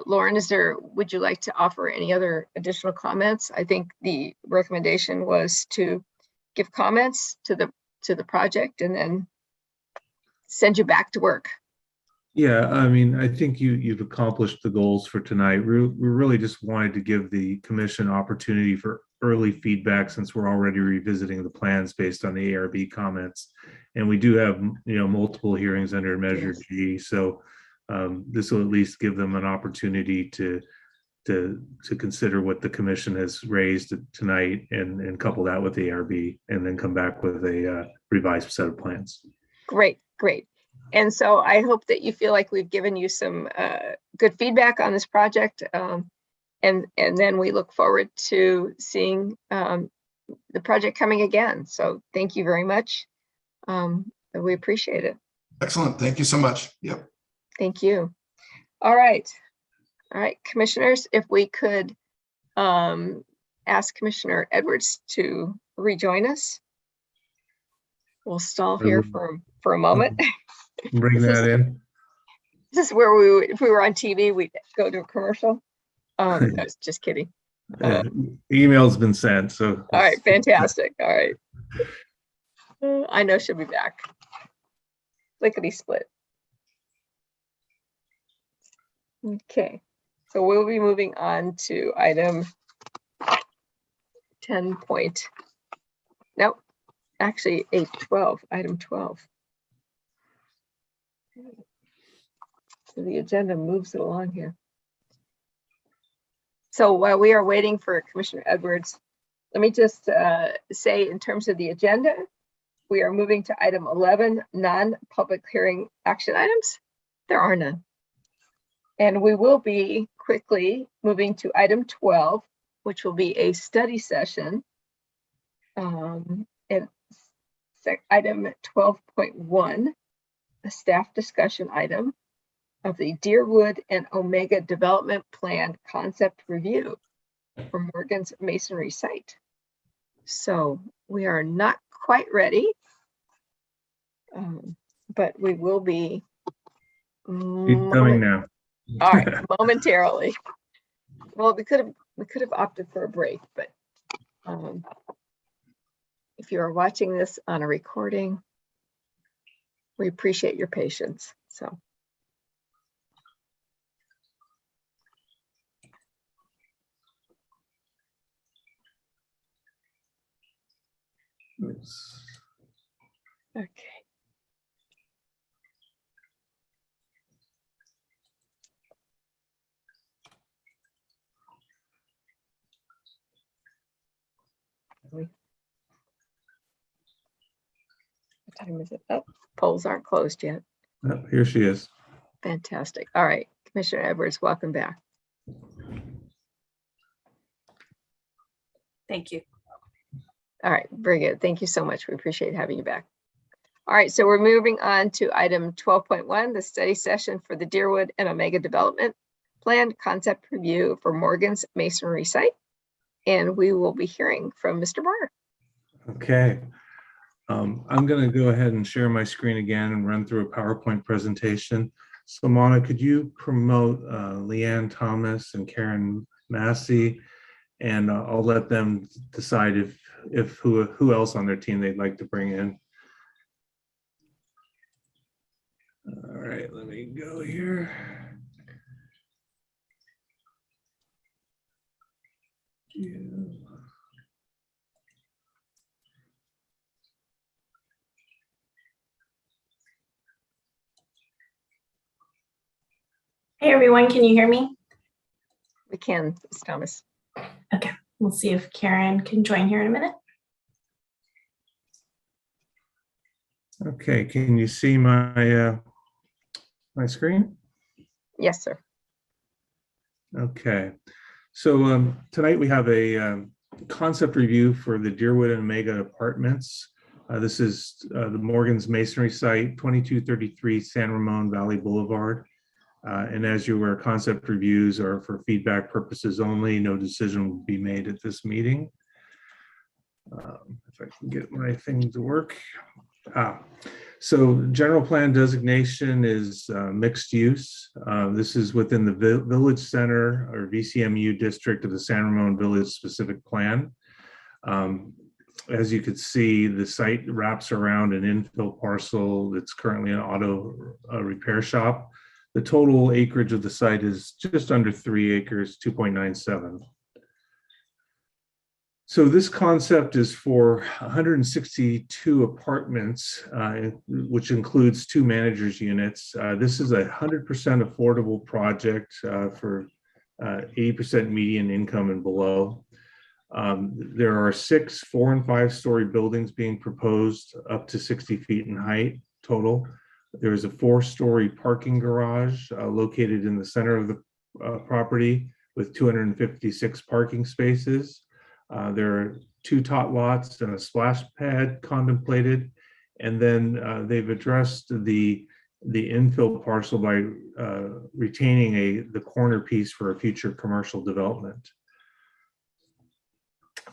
Lauren, would you like to offer any other additional comments? I think the recommendation was to give comments to the project and then send you back to work. Yeah, I mean, I think you've accomplished the goals for tonight. We really just wanted to give the commission opportunity for early feedback, since we're already revisiting the plans based on the ARB comments. And we do have, multiple hearings under Measure G. So this will at least give them an opportunity to consider what the commission has raised tonight and couple that with the ARB, and then come back with a revised set of plans. Great. And so I hope that you feel like we've given you some good feedback on this project. And then we look forward to seeing the project coming again. So thank you very much. We appreciate it. Excellent. Thank you so much. Yep. Thank you. All right, commissioners, if we could ask Commissioner Edwards to rejoin us. We'll stall here for a moment. Bring that in. This is where if we were on TV, we'd go to a commercial. I was just kidding. Email's been sent, so. All right, fantastic. All right. I know she'll be back. Lickety split. Okay, so we'll be moving on to item 10 point. Nope, actually 812, item 12. So the agenda moves it along here. So while we are waiting for Commissioner Edwards, let me just say, in terms of the agenda, we are moving to item 11, non-public hearing action items. There are none. And we will be quickly moving to item 12, which will be a study session. And item 12.1, a staff discussion item of the Deerwood and Omega Development Plan Concept Review for Morgan's Masonry site. So we are not quite ready, but we will be. It's coming now. All right, momentarily. Well, we could have opted for a break, but if you are watching this on a recording, we appreciate your patience. So. Okay. What time is it? Oh, polls aren't closed yet. Oh, here she is. Fantastic. All right, Commissioner Edwards, welcome back. Thank you. All right, very good. Thank you so much. We appreciate having you back. All right, so we're moving on to item 12.1, the study session for the Deerwood and Omega Development Plan Concept Review for Morgan's Masonry Site. And we will be hearing from Mr. Barr. Okay. I'm going to go ahead and share my screen again and run through a PowerPoint presentation. So Mona, could you promote Leanne Thomas and Karen Massey, and I'll let them decide if who else on their team they'd like to bring in. All right, let me go here. Yeah. Hey everyone, can you hear me? We can, Ms. Thomas. Okay, we'll see if Karen can join here in a minute. Okay, can you see my my screen? Yes, sir. Okay, so tonight we have a concept review for the Deerwood and Omega Apartments. This is the Morgan's Masonry Site, 2233 San Ramon Valley Boulevard. And as you were, concept reviews are for feedback purposes only. No decision will be made at this meeting. If I can get my thing to work. So general plan designation is mixed use. This is within the Village Center or VCMU district of the San Ramon Village Specific Plan. As you could see, the site wraps around an infill parcel that's currently an auto repair shop. The total acreage of the site is just under 3 acres, 2.97. So this concept is for 162 apartments, which includes 2 managers units. This is a 100% affordable project for 80% median income and below. There are 6 4- and 5-story buildings being proposed up to 60 feet in height total. There is a 4-story parking garage located in the center of the property with 256 parking spaces. There are 2 tot lots and a splash pad contemplated. And then they've addressed the infill parcel by retaining the corner piece for a future commercial development.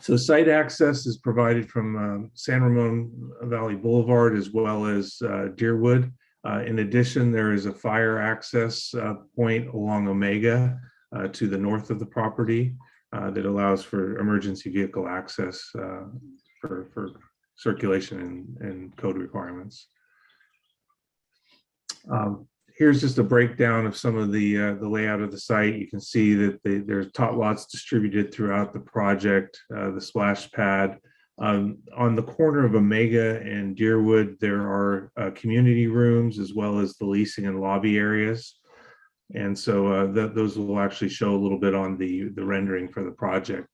So site access is provided from San Ramon Valley Boulevard as well as Deerwood. In addition, there is a fire access point along Omega to the north of the property that allows for emergency vehicle access for circulation and code requirements. Here's just a breakdown of some of the layout of the site. You can see that there's tot lots distributed throughout the project, the splash pad. On the corner of Omega and Deerwood, there are community rooms as well as the leasing and lobby areas. And so those will actually show a little bit on the rendering for the project.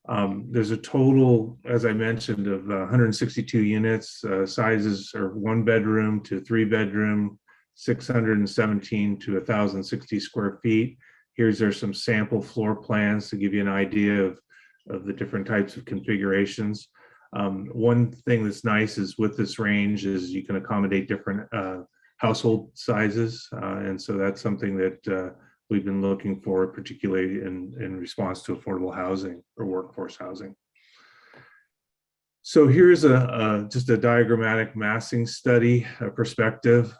There's a total, as I mentioned, of 162 units. Sizes are 1 bedroom to 3 bedroom, 617 to 1,060 square feet. There's some sample floor plans to give you an idea of the different types of configurations. One thing that's nice is with this range is you can accommodate different household sizes. And so that's something that we've been looking for, particularly in response to affordable housing or workforce housing. So here's just a diagrammatic massing study perspective.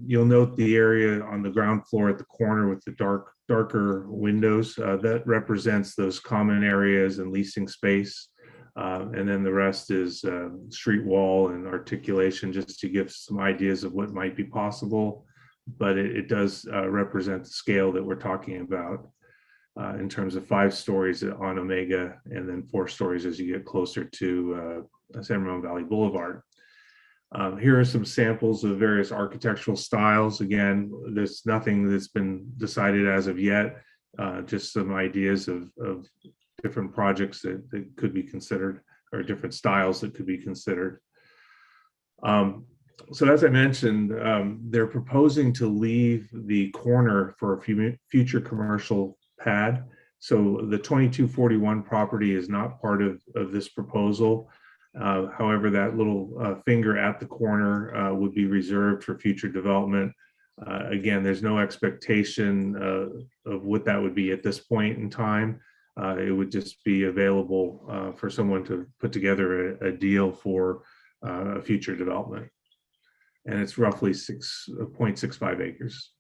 You'll note the area on the ground floor at the corner with the darker windows. That represents those common areas and leasing space. And then the rest is street wall and articulation, just to give some ideas of what might be possible. But it does represent the scale that we're talking about in terms of 5 stories on Omega, and then 4 stories as you get closer to San Ramon Valley Boulevard. Here are some samples of various architectural styles. Again, there's nothing that's been decided as of yet, just some ideas of different projects that could be considered, or different styles that could be considered. So as I mentioned, they're proposing to leave the corner for a future commercial pad. So the 2241 property is not part of this proposal. However, that little finger at the corner would be reserved for future development. Again, there's no expectation of what that would be at this point in time. It would just be available for someone to put together a deal for a future development. And it's roughly 6.65 acres.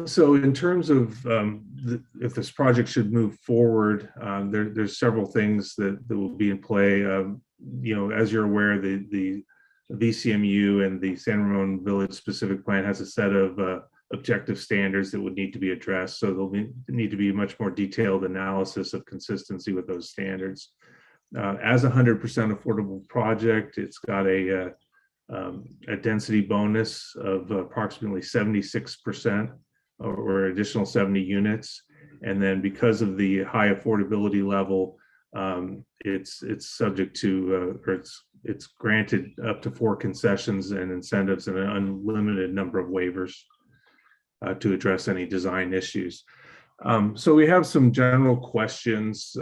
So in terms of if this project should move forward, there's several things that will be in play. You know, as you're aware, the VCMU and the San Ramon Village specific plan has a set of objective standards that would need to be addressed. So there'll need to be a much more detailed analysis of consistency with those standards. As a 100% affordable project, it's got a density bonus of approximately 76%, or additional 70 units. And then because of the high affordability level, it's subject to, or it's granted up to 4 concessions and incentives and an unlimited number of waivers to address any design issues. So we have some general questions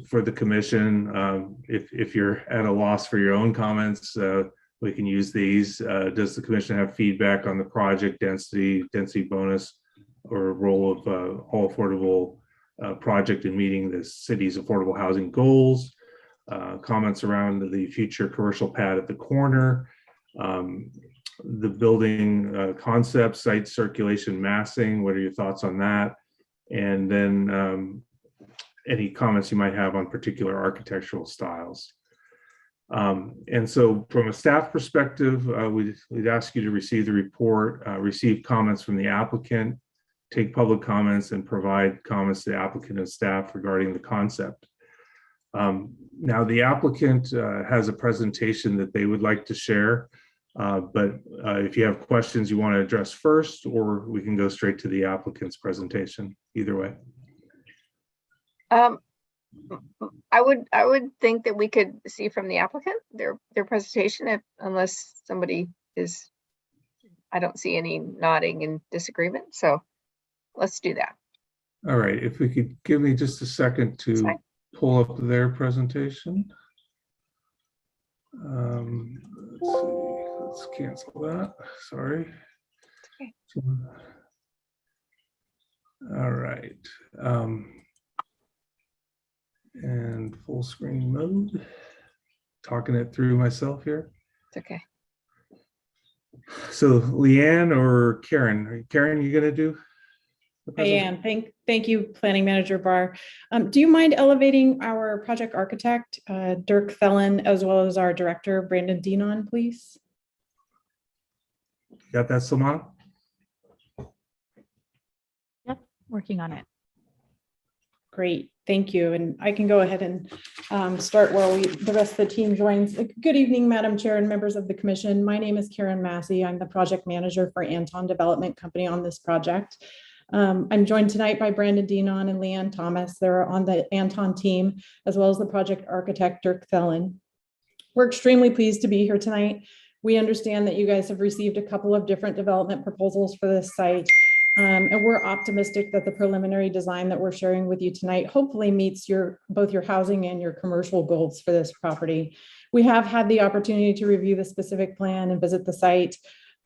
for the commission. If you're at a loss for your own comments, we can use these. Does the commission have feedback on the project density bonus, or role of all affordable project in meeting the city's affordable housing goals? Comments around the future commercial pad at the corner, the building concept, site circulation massing. What are your thoughts on that? And then any comments you might have on particular architectural styles. And so from a staff perspective, we'd ask you to receive the report, receive comments from the applicant, take public comments, and provide comments to the applicant and staff regarding the concept. Now, the applicant has a presentation that they would like to share, but if you have questions you want to address first, or we can go straight to the applicant's presentation, either way. I would think that we could see from the applicant their presentation, unless somebody is, I don't see any nodding in disagreement. So let's do that. All right, if we could give me just a second to pull up their presentation. Let's see, let's cancel that, sorry. Okay. All right. And full screen mode. Talking it through myself here. It's okay. So Leanne or Karen? Karen, you gonna do? I am. Thank you, Planning Manager Barr. Do you mind elevating our project architect, Dirk Thelen, as well as our director, Brandon Denon, please? Got that, Silmana? Yep, working on it. Great, thank you. And I can go ahead and start while the rest of the team joins. Good evening, Madam Chair and members of the commission. My name is Karen Massey. I'm the project manager for Anton Development Company on this project. I'm joined tonight by Brandon Denon and Leanne Thomas. They're on the Anton team, as well as the project architect, Dirk Thelen. We're extremely pleased to be here tonight. We understand that you guys have received a couple of different development proposals for this site. And we're optimistic that the preliminary design that we're sharing with you tonight hopefully meets both your housing and your commercial goals for this property. We have had the opportunity to review the specific plan and visit the site.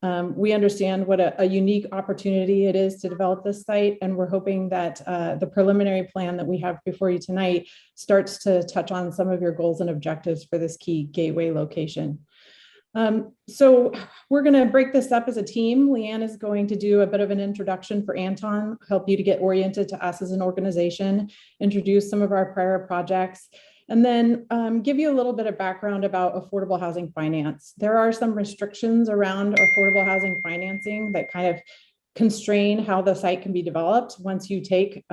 We understand what a unique opportunity it is to develop this site, and we're hoping that the preliminary plan that we have before you tonight starts to touch on some of your goals and objectives for this key gateway location. So we're going to break this up as a team. Leanne is going to do a bit of an introduction for Anton, help you to get oriented to us as an organization, introduce some of our prior projects, and then give you a little bit of background about affordable housing finance. There are some restrictions around affordable housing financing that kind of constrain how the site can be developed once you take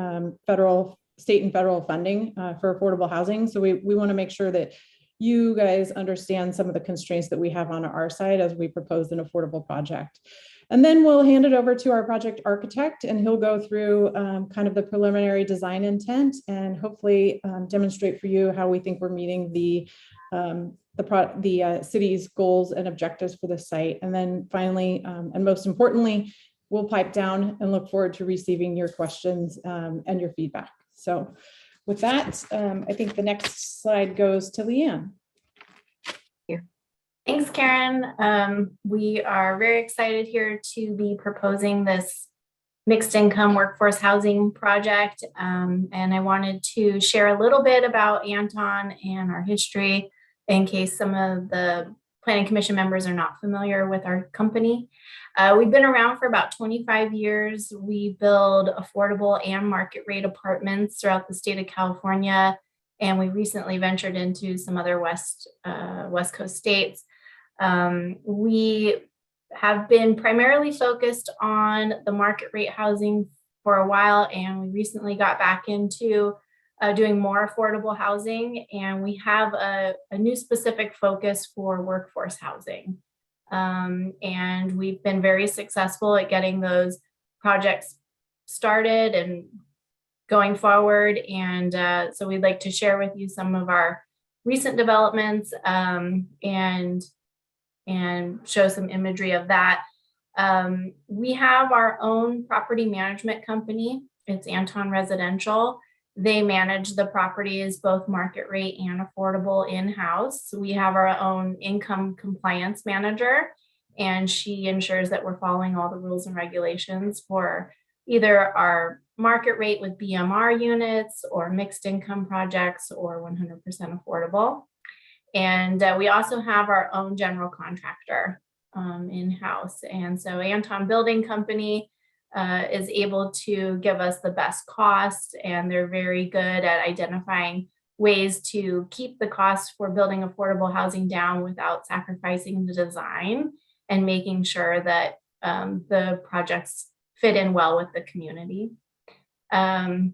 state and federal funding for affordable housing. So we want to make sure that you guys understand some of the constraints that we have on our side as we propose an affordable project. And then we'll hand it over to our project architect, and he'll go through kind of the preliminary design intent and hopefully demonstrate for you how we think we're meeting the city's goals and objectives for the site. And then finally, and most importantly, we'll pipe down and look forward to receiving your questions and your feedback. So with that, I think the next slide goes to Leanne. Thanks, Karen. We are very excited here to be proposing this mixed income workforce housing project. And I wanted to share a little bit about Anton and our history in case some of the Planning Commission members are not familiar with our company. We've been around for about 25 years. We build affordable and market rate apartments throughout the state of California. And we recently ventured into some other West Coast states. We have been primarily focused on the market rate housing for a while, and we recently got back into doing more affordable housing, and we have a new specific focus for workforce housing. And we've been very successful at getting those projects started and going forward. And so we'd like to share with you some of our recent developments and show some imagery of that. We have our own property management company. It's Anton Residential. They manage the properties, both market rate and affordable in-house. We have our own income compliance manager, and she ensures that we're following all the rules and regulations for either our market rate with BMR units or mixed income projects or 100% affordable. And we also have our own general contractor in-house. And so Anton Building Company is able to give us the best cost, and they're very good at identifying ways to keep the cost for building affordable housing down without sacrificing the design and making sure that the projects fit in well with the community.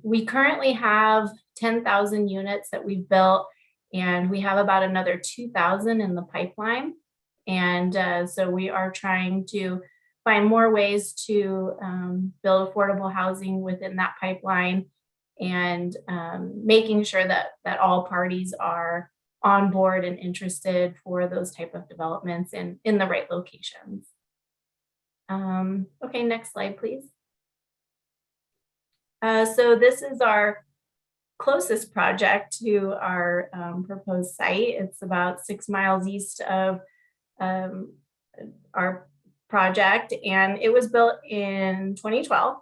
We currently have 10,000 units that we've built, and we have about another 2,000 in the pipeline. And so we are trying to find more ways to build affordable housing within that pipeline, and making sure that all parties are on board and interested for those type of developments and in the right locations. Okay, next slide, please. So this is our closest project to our proposed site. It's about 6 miles east of our project, and it was built in 2012.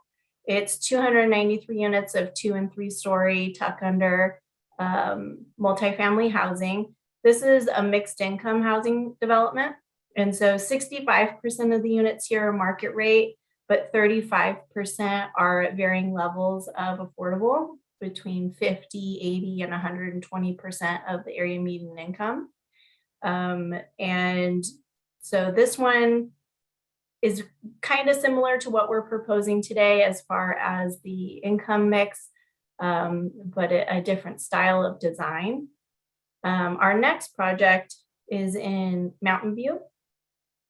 It's 293 units of 2- and 3-story tuck under multifamily housing. This is a mixed income housing development. And so 65% of the units here are market rate, but 35% are at varying levels of affordable, between 50, 80, and 120% of the area median income. And so this one is kind of similar to what we're proposing today as far as the income mix, but a different style of design. Our next project is in Mountain View,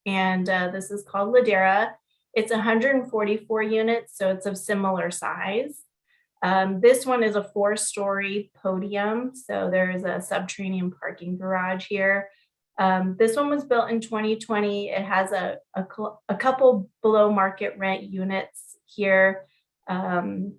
and this is called Ladera. It's 144 units, so it's of similar size. This one is a 4-story podium, so there's a subterranean parking garage here. This one was built in 2020. It has a couple below market rent units here. And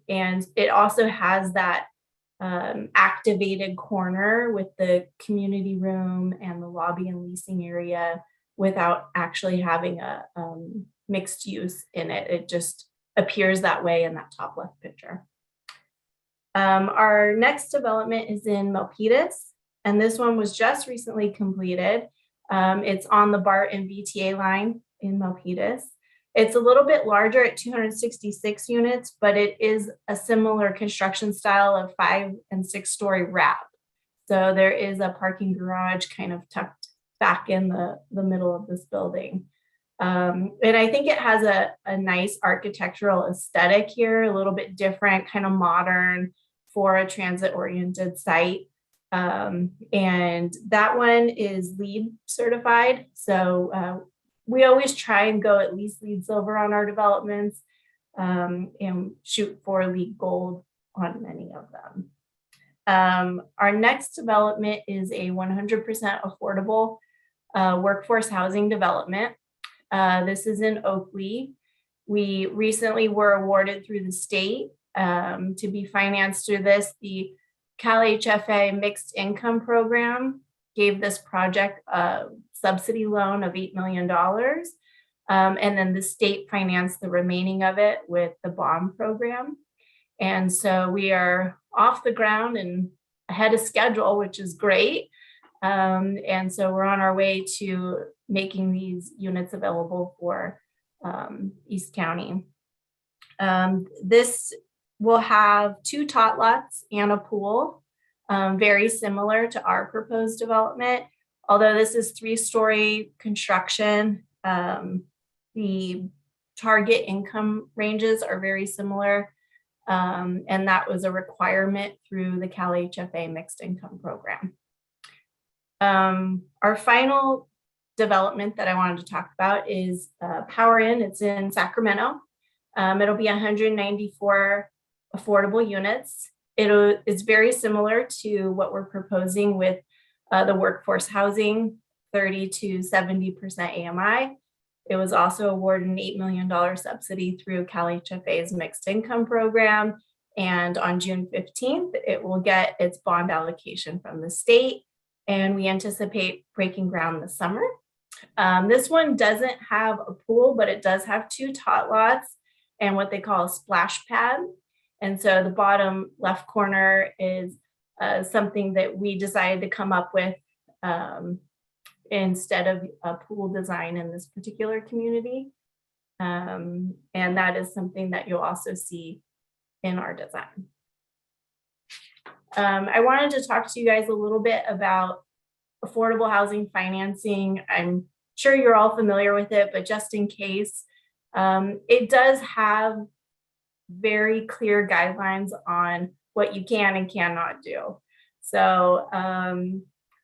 it also has that activated corner with the community room and the lobby and leasing area without actually having a mixed use in it. It just appears that way in that top left picture. Our next development is in Milpitas, and this one was just recently completed. It's on the BART and VTA line in Milpitas. It's a little bit larger at 266 units, but it is a similar construction style of 5- and 6-story wrap. So there is a parking garage kind of tucked back in the middle of this building. And I think it has a nice architectural aesthetic here, a little bit different, kind of modern for a transit-oriented site. And that one is LEED certified. So we always try and go at least LEED silver on our developments, and shoot for LEED gold on many of them. Our next development is a 100% affordable workforce housing development. This is in Oakley. We recently were awarded through the state to be financed through this. The Cal HFA Mixed Income Program gave this project a subsidy loan of $8 million. And then the state financed the remaining of it with the bond program. And so we are off the ground and ahead of schedule, which is great. And so we're on our way to making these units available for East County. This will have 2 tot lots and a pool, very similar to our proposed development. Although this is 3-story construction, the target income ranges are very similar. And that was a requirement through the Cal HFA Mixed Income Program. Our final development that I wanted to talk about is Power Inn. It's in Sacramento. It'll be 194 affordable units. It's very similar to what we're proposing with the workforce housing, 30 to 70% AMI. It was also awarded an $8 million subsidy through Cal HFA's Mixed Income Program. And on June 15th, it will get its bond allocation from the state. And we anticipate breaking ground this summer. This one doesn't have a pool, but it does have 2 tot lots and what they call a splash pad. And so the bottom left corner is something that we decided to come up with instead of a pool design in this particular community. And that is something that you'll also see in our design. I wanted to talk to you guys a little bit about affordable housing financing. I'm sure you're all familiar with it, but just in case, it does have very clear guidelines on what you can and cannot do. So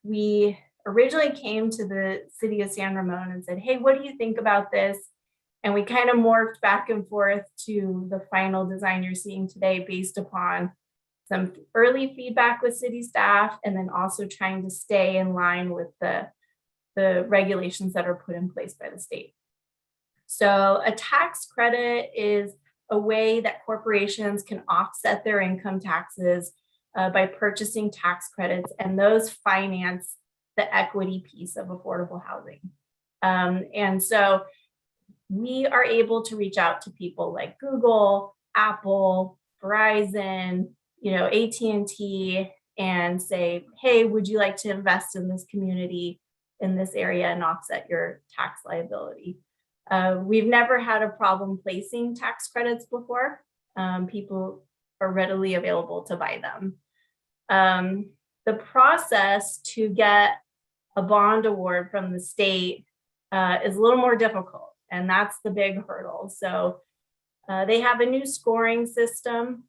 we originally came to the city of San Ramon and said, hey, what do you think about this? And we kind of morphed back and forth to the final design you're seeing today based upon some early feedback with city staff, and then also trying to stay in line with the regulations that are put in place by the state. So a tax credit is a way that corporations can offset their income taxes by purchasing tax credits, and those finance the equity piece of affordable housing. And so we are able to reach out to people like Google, Apple, Verizon, AT&T, and say, hey, would you like to invest in this community in this area and offset your tax liability? We've never had a problem placing tax credits before. People are readily available to buy them. The process to get a bond award from the state is a little more difficult, and that's the big hurdle. So they have a new scoring system,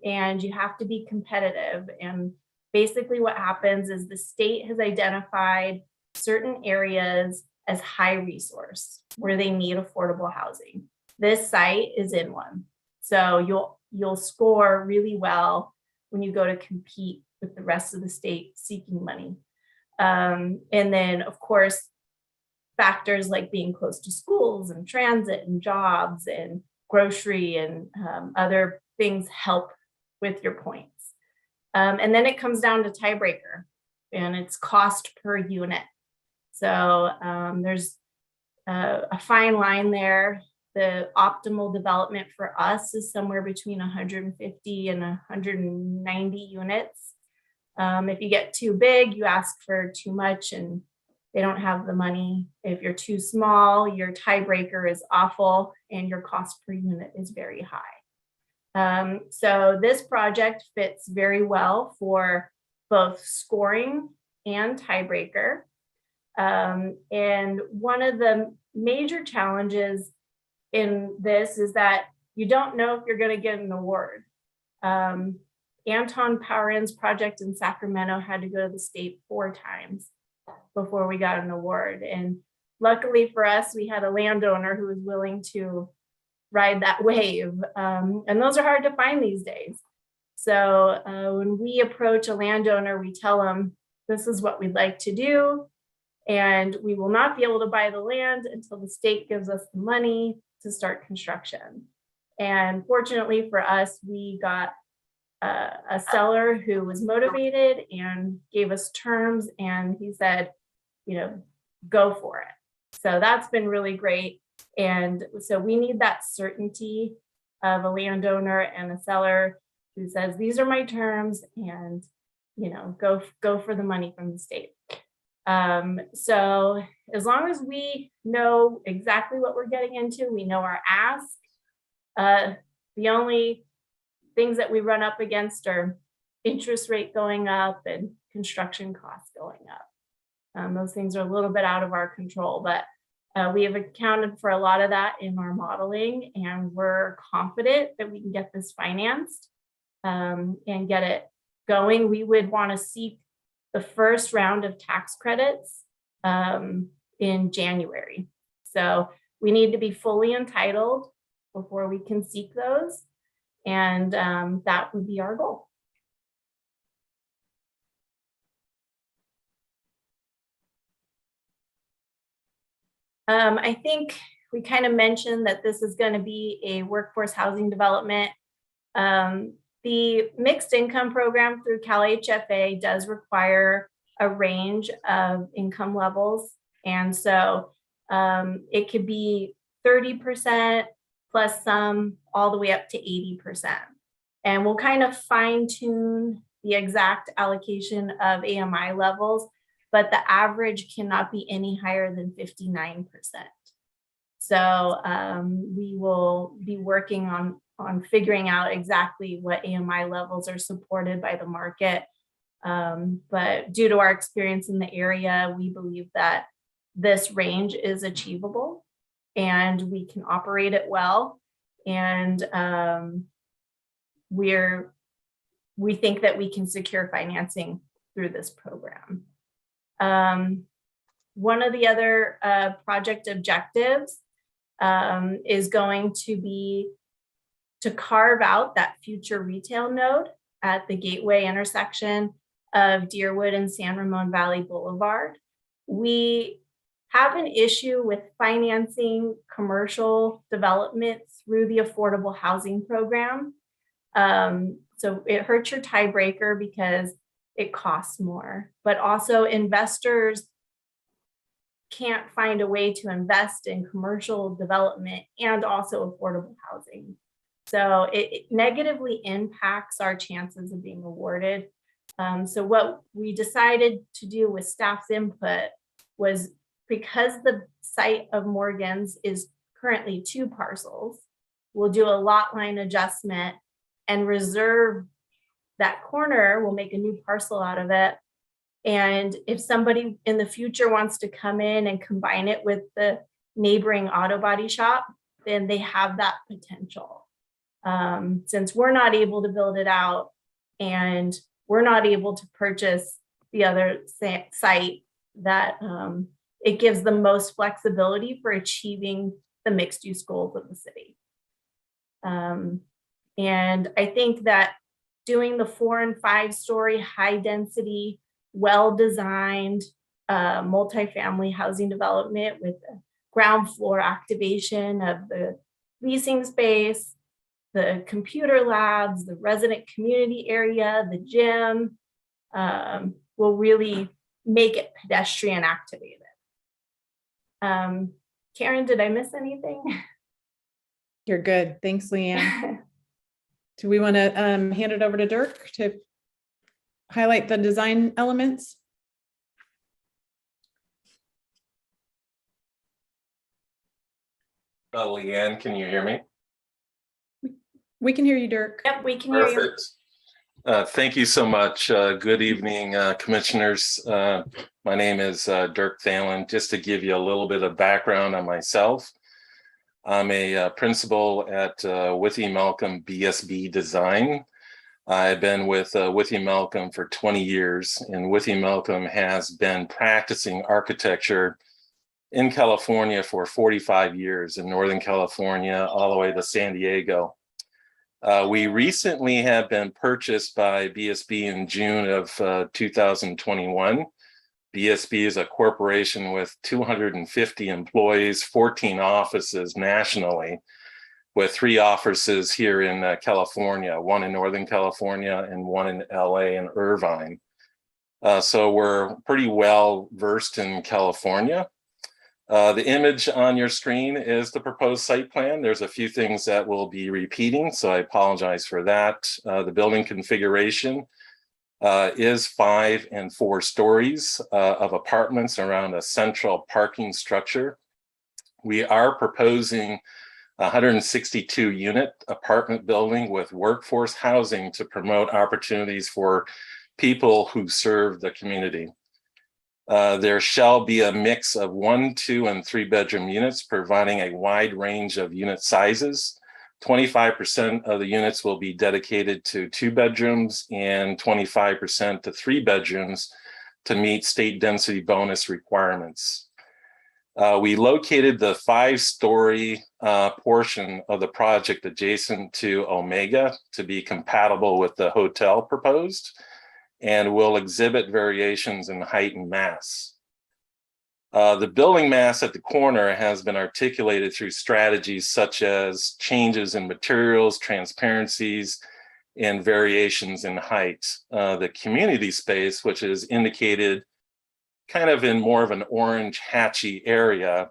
and you have to be competitive. And basically what happens is the state has identified certain areas as high resource where they need affordable housing. This site is in one. So you'll score really well when you go to compete with the rest of the state seeking money. And then of course, factors like being close to schools and transit and jobs and grocery and other things help with your points. And then it comes down to tiebreaker, and it's cost per unit. So there's a fine line there. The optimal development for us is somewhere between 150 and 190 units. If you get too big, you ask for too much and they don't have the money. If you're too small, your tiebreaker is awful and your cost per unit is very high. So this project fits very well for both scoring and tiebreaker. And one of the major challenges in this is that you don't know if you're going to get an award. Anton Power-In's project in Sacramento had to go to the state 4 times before we got an award. And luckily for us, we had a landowner who was willing to ride that wave. And those are hard to find these days. So when we approach a landowner, we tell them, this is what we'd like to do. And we will not be able to buy the land until the state gives us the money to start construction. And fortunately for us, we got a seller who was motivated and gave us terms, and he said, you know, go for it. So that's been really great. And so we need that certainty of a landowner and a seller who says, these are my terms, and, you know, go for the money from the state. So as long as we know exactly what we're getting into, we know our ask, the only things that we run up against are interest rate going up and construction costs going up. Those things are a little bit out of our control, but we have accounted for a lot of that in our modeling, and we're confident that we can get this financed and get it going. We would want to seek the first round of tax credits in January. So we need to be fully entitled before we can seek those. And that would be our goal. I think we kind of mentioned that this is going to be a workforce housing development. The mixed income program through CalHFA does require a range of income levels. And so it could be 30% plus some, all the way up to 80%. And we'll kind of fine tune the exact allocation of AMI levels, but the average cannot be any higher than 59%. So we will be working on figuring out exactly what AMI levels are supported by the market. But due to our experience in the area, we believe that this range is achievable and we can operate it well. And we think that we can secure financing through this program. One of the other project objectives is going to be to carve out that future retail node at the gateway intersection of Deerwood and San Ramon Valley Boulevard. We have an issue with financing commercial development through the affordable housing program. So it hurts your tiebreaker because it costs more, but also investors can't find a way to invest in commercial development and also affordable housing. So it negatively impacts our chances of being awarded. So what we decided to do with staff's input was, because the site of Morgan's is currently 2 parcels, we'll do a lot line adjustment and reserve that corner. We'll make a new parcel out of it. And if somebody in the future wants to come in and combine it with the neighboring auto body shop, then they have that potential. Since we're not able to build it out and we're not able to purchase the other site, that it gives the most flexibility for achieving the mixed use goals of the city. And I think that doing the 4 and 5 story high density, well-designed multifamily housing development with the ground floor activation of the leasing space, the computer labs, the resident community area, the gym, will really make it pedestrian activated. Karen, did I miss anything? You're good. Thanks, Leanne. Do we want to hand it over to Dirk to highlight the design elements? Leanne, can you hear me? We can hear you, Dirk. Yep, we can hear you. Perfect. Thank you so much. Good evening, commissioners. My name is Dirk Thalen. Just to give you a little bit of background on myself, I'm a principal at Withey Malcolm BSB Design. I've been with Withey Malcolm for 20 years, and Withey Malcolm has been practicing architecture in California for 45 years, in Northern California, all the way to San Diego. We recently have been purchased by BSB in June of 2021. BSB is a corporation with 250 employees, 14 offices nationally, with 3 offices here in California, one in Northern California and one in LA and Irvine. So we're pretty well versed in California. The image on your screen is the proposed site plan. There's a few things that will be repeating, so I apologize for that. The building configuration is 5 and 4 stories of apartments around a central parking structure. We are proposing a 162 unit apartment building with workforce housing to promote opportunities for people who serve the community. There shall be a mix of 1, 2, and 3 bedroom units, providing a wide range of unit sizes. 25% of the units will be dedicated to 2 bedrooms and 25% to 3 bedrooms to meet state density bonus requirements. We located the 5-story portion of the project adjacent to Omega to be compatible with the hotel proposed, and will exhibit variations in height and mass. The building mass at the corner has been articulated through strategies such as changes in materials, transparencies, and variations in height. The community space, which is indicated kind of in more of an orange hatchy area,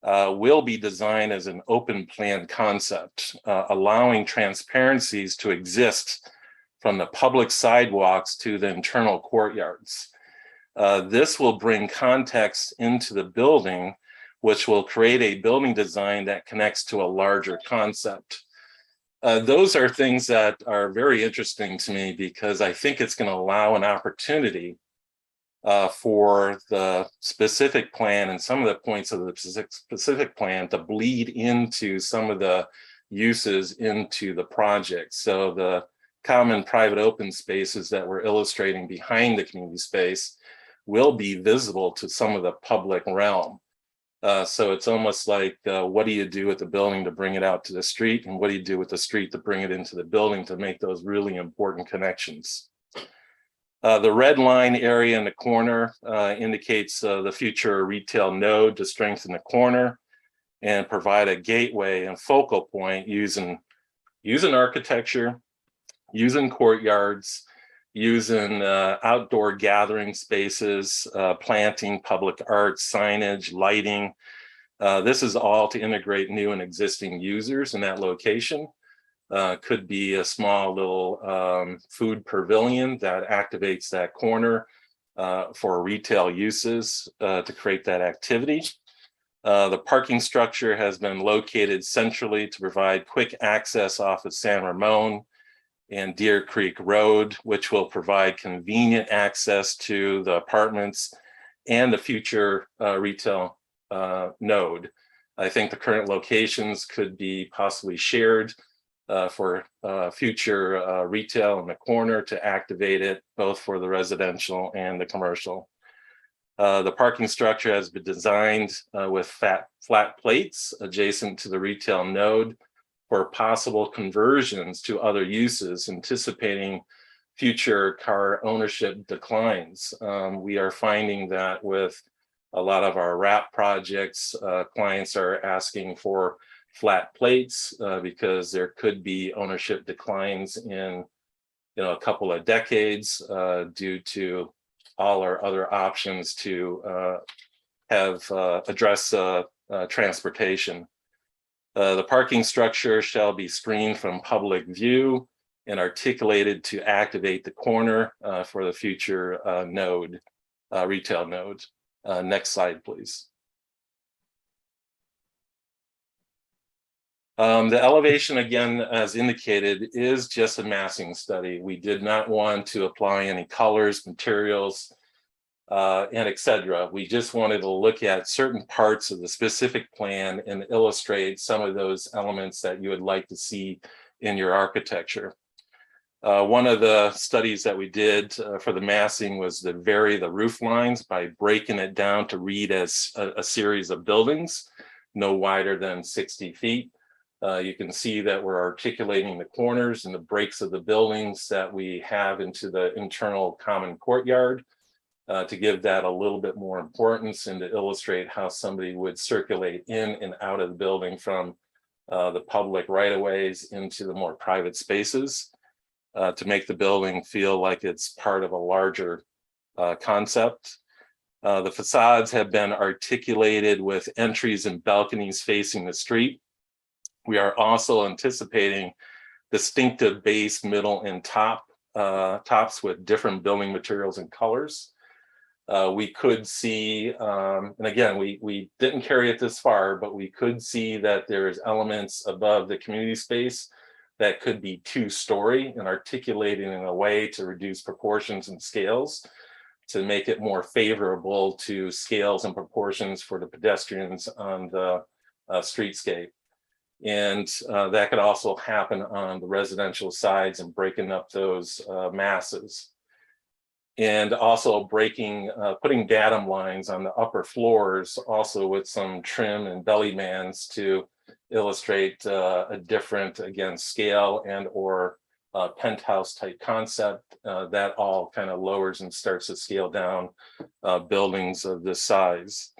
will be designed as an open plan concept, allowing transparencies to exist from the public sidewalks to the internal courtyards. This will bring context into the building, which will create a building design that connects to a larger concept. Those are things that are very interesting to me because I think it's going to allow an opportunity for the specific plan and some of the points of the specific plan to bleed into some of the uses into the project. So the common private open spaces that we're illustrating behind the community space will be visible to some of the public realm. So it's almost like, what do you do with the building to bring it out to the street? And what do you do with the street to bring it into the building to make those really important connections? The red line area in the corner indicates the future retail node to strengthen the corner and provide a gateway and focal point using architecture, using courtyards, using outdoor gathering spaces, planting, public art, signage, lighting. This is all to integrate new and existing users in that location. Could be a small little food pavilion that activates that corner for retail uses to create that activity. The parking structure has been located centrally to provide quick access off of San Ramon and Deer Creek Road, which will provide convenient access to the apartments and the future retail node. I think the current locations could be possibly shared for future retail in the corner to activate it, both for the residential and the commercial. The parking structure has been designed with flat plates adjacent to the retail node for possible conversions to other uses, anticipating future car ownership declines. We are finding that with a lot of our wrap projects, clients are asking for flat plates because there could be ownership declines in a couple of decades due to all our other options to address transportation. The parking structure shall be screened from public view and articulated to activate the corner for the future retail node. Next slide, please. The elevation, again, as indicated, is just a massing study. We did not want to apply any colors, materials, and etc. We just wanted to look at certain parts of the specific plan and illustrate some of those elements that you would like to see in your architecture. One of the studies that we did for the massing was to vary the roof lines by breaking it down to read as a series of buildings, no wider than 60 feet. You can see that we're articulating the corners and the breaks of the buildings that we have into the internal common courtyard to give that a little bit more importance and to illustrate how somebody would circulate in and out of the building from the public right-of-ways into the more private spaces to make the building feel like it's part of a larger concept. The facades have been articulated with entries and balconies facing the street. We are also anticipating distinctive base, middle, and tops with different building materials and colors. We could see, and again, we didn't carry it this far, but we could see that there's elements above the community space that could be 2-story and articulated in a way to reduce proportions and scales to make it more favorable to scales and proportions for the pedestrians on the streetscape. And that could also happen on the residential sides and breaking up those masses. And also putting datum lines on the upper floors, also with some trim and belly bands to illustrate a different, again, scale and or penthouse type concept. That all kind of lowers and starts to scale down buildings of this size.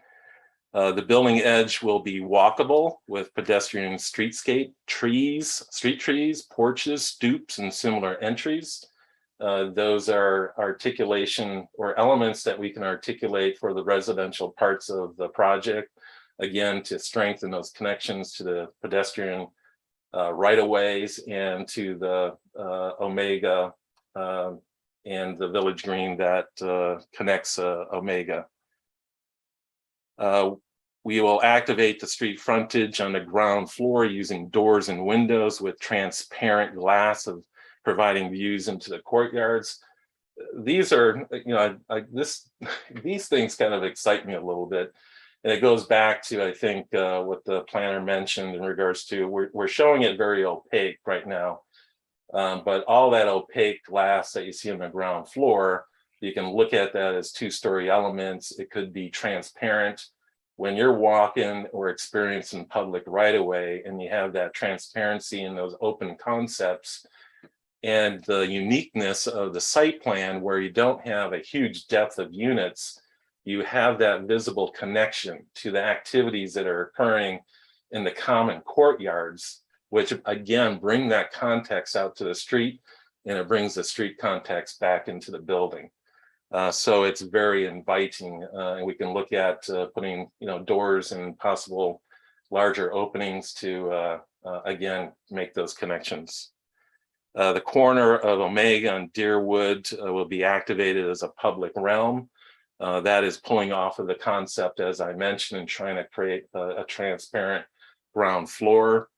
The building edge will be walkable with pedestrian streetscape, street trees, porches, stoops, and similar entries. Those are articulation or elements that we can articulate for the residential parts of the project, again, to strengthen those connections to the pedestrian right-of-ways and to the Omega and the Village Green that connects Omega. We will activate the street frontage on the ground floor using doors and windows with transparent glass of providing views into the courtyards. These are, these things kind of excite me a little bit. And it goes back to, I think, what the planner mentioned in regards to, we're showing it very opaque right now. But all that opaque glass that you see on the ground floor, you can look at that as 2-story elements. It could be transparent. When you're walking or experiencing public right-of-way and you have that transparency in those open concepts and the uniqueness of the site plan where you don't have a huge depth of units, you have that visible connection to the activities that are occurring in the common courtyards, which again, bring that context out to the street, and it brings the street context back into the building. So it's very inviting, and we can look at putting, doors and possible larger openings to, again, make those connections. The corner of Omega and Deerwood will be activated as a public realm. That is pulling off of the concept, as I mentioned, and trying to create a transparent ground floor.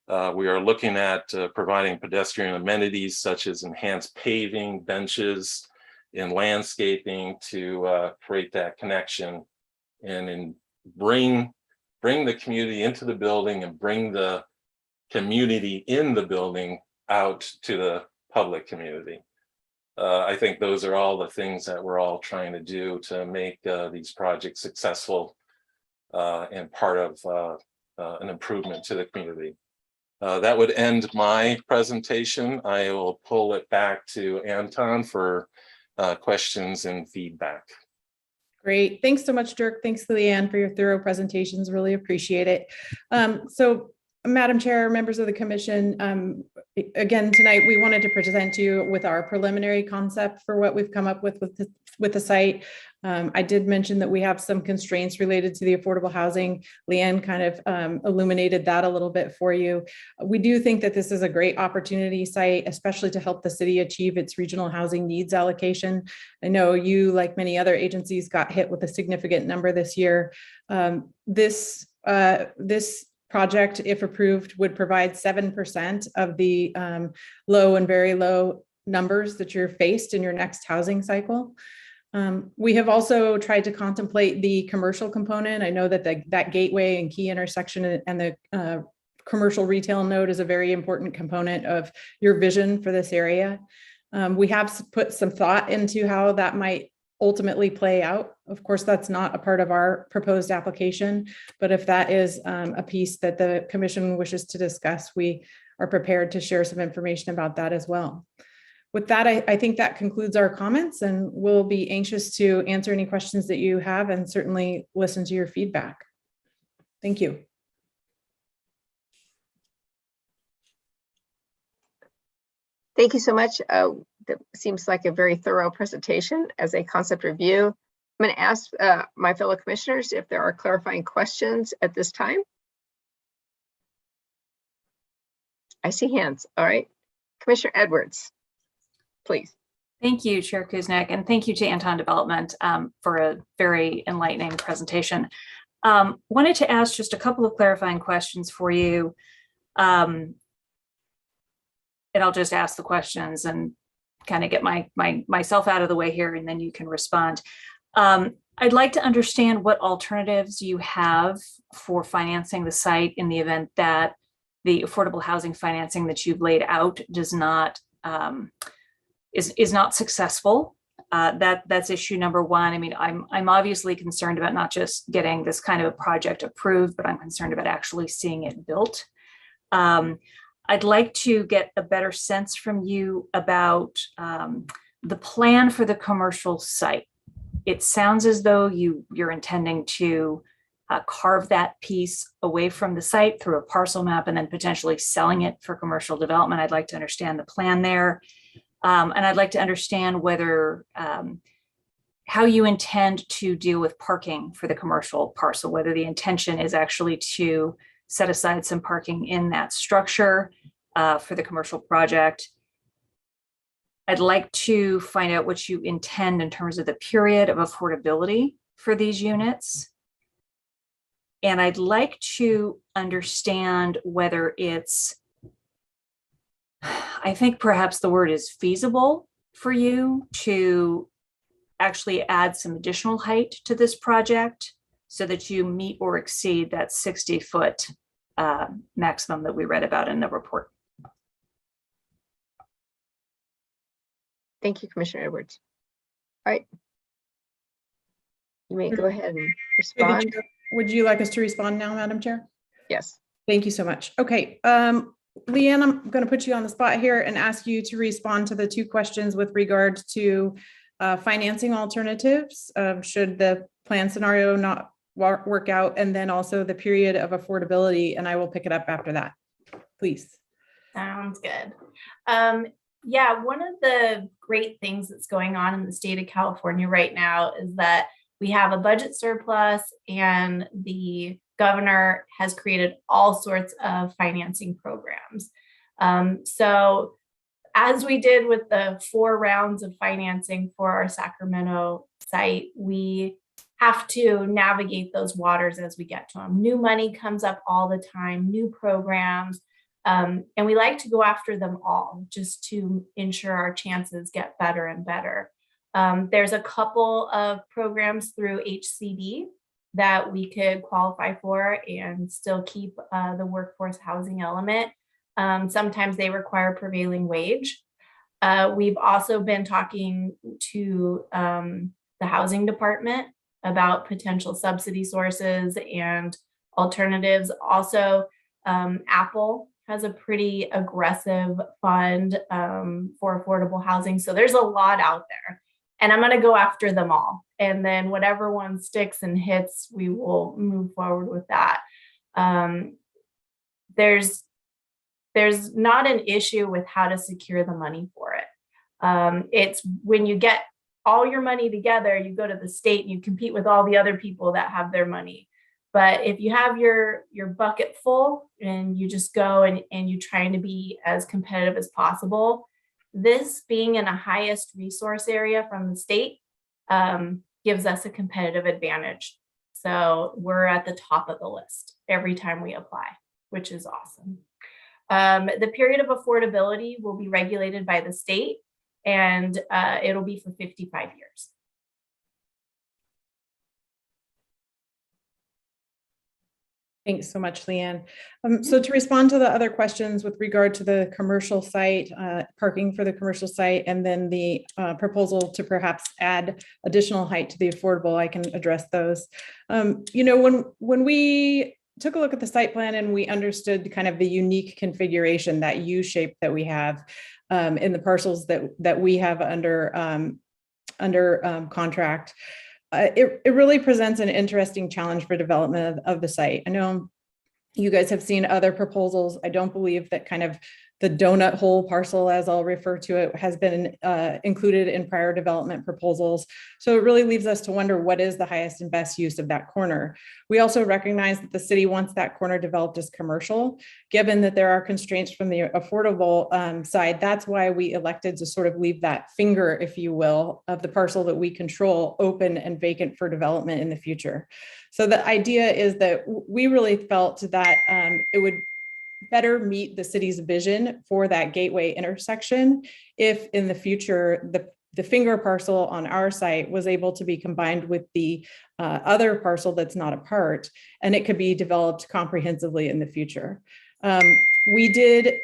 We are looking at providing pedestrian amenities such as enhanced paving, benches, and landscaping to create that connection and bring the community into the building and bring the community in the building out to the public community. I think those are all the things that we're all trying to do to make these projects successful and part of an improvement to the community. That would end my presentation. I will pull it back to Anton for questions and feedback. Great. Thanks so much, Dirk. Thanks, Leanne, for your thorough presentations. Really appreciate it. So Madam Chair, members of the commission, again, tonight, we wanted to present you with our preliminary concept for what we've come up with the site. I did mention that we have some constraints related to the affordable housing. Leanne kind of illuminated that a little bit for you. We do think that this is a great opportunity site, especially to help the city achieve its regional housing needs allocation. I know you, like many other agencies, got hit with a significant number this year. This project, if approved, would provide 7% of the low and very low numbers that you're faced in your next housing cycle. We have also tried to contemplate the commercial component. I know that that gateway and key intersection and the commercial retail node is a very important component of your vision for this area. We have put some thought into how that might ultimately play out. Of course, that's not a part of our proposed application, but if that is a piece that the commission wishes to discuss, we are prepared to share some information about that as well. With that, I think that concludes our comments, and we'll be anxious to answer any questions that you have and certainly listen to your feedback. Thank you. Thank you so much. That seems like a very thorough presentation as a concept review. I'm going to ask my fellow commissioners if there are clarifying questions at this time. I see hands. All right. Commissioner Edwards, please. Thank you, Chair Kuznick, and thank you to Anton Development for a very enlightening presentation. Wanted to ask just a couple of clarifying questions for you. And I'll just ask the questions and kind of get myself out of the way here, and then you can respond. I'd like to understand what alternatives you have for financing the site in the event that the affordable housing financing that you've laid out does not is not successful. That's issue number one. I mean, I'm obviously concerned about not just getting this kind of a project approved, but I'm concerned about actually seeing it built. I'd like to get a better sense from you about the plan for the commercial site. It sounds as though you're intending to carve that piece away from the site through a parcel map and then potentially selling it for commercial development. I'd like to understand the plan there. And I'd like to understand whether how you intend to deal with parking for the commercial parcel, whether the intention is actually to set aside some parking in that structure for the commercial project. I'd like to find out what you intend in terms of the period of affordability for these units. And I'd like to understand whether it's, I think perhaps the word is feasible for you to actually add some additional height to this project so that you meet or exceed that 60-foot maximum that we read about in the report. Thank you, Commissioner Edwards. All right. You may go ahead and respond. Would you like us to respond now, Madam Chair? Yes. Thank you so much. Okay. Leanne, I'm going to put you on the spot here and ask you to respond to the two questions with regard to financing alternatives should the plan scenario not work out, and then also the period of affordability, and I will pick it up after that. Please. Sounds good. Yeah, one of the great things that's going on in the state of California right now is that we have a budget surplus, and the governor has created all sorts of financing programs. So as we did with the 4 rounds of financing for our Sacramento site, we have to navigate those waters as we get to them. New money comes up all the time, new programs, and we like to go after them all just to ensure our chances get better and better. There's a couple of programs through HCD that we could qualify for and still keep the workforce housing element. Sometimes they require prevailing wage. We've also been talking to the housing department about potential subsidy sources and alternatives. Also, Apple has a pretty aggressive fund for affordable housing. So there's a lot out there, and I'm going to go after them all. And then whatever one sticks and hits, we will move forward with that. there's not an issue with how to secure the money for it. It's when you get all your money together, you go to the state and you compete with all the other people that have their money. But if you have your bucket full and you just go and you're trying to be as competitive as possible, this being in a highest resource area from the state gives us a competitive advantage. So we're at the top of the list every time we apply, which is awesome. The period of affordability will be regulated by the state, and it'll be for 55 years. Thanks so much, Leanne. So to respond to the other questions with regard to the commercial site, parking for the commercial site, and then the proposal to perhaps add additional height to the affordable, I can address those. You know, when we took a look at the site plan and we understood kind of the unique configuration, that U shape that we have in the parcels that we have under contract, it really presents an interesting challenge for development of the site. I know you guys have seen other proposals. I don't believe that kind of the donut hole parcel, as I'll refer to it, has been included in prior development proposals. So it really leaves us to wonder what is the highest and best use of that corner. We also recognize that the city wants that corner developed as commercial. Given that there are constraints from the affordable side, that's why we elected to sort of leave that finger, if you will, of the parcel that we control open and vacant for development in the future. So the idea is that we really felt that it would better meet the city's vision for that gateway intersection if in the future the finger parcel on our site was able to be combined with the other parcel that's not a part, and it could be developed comprehensively in the future. We did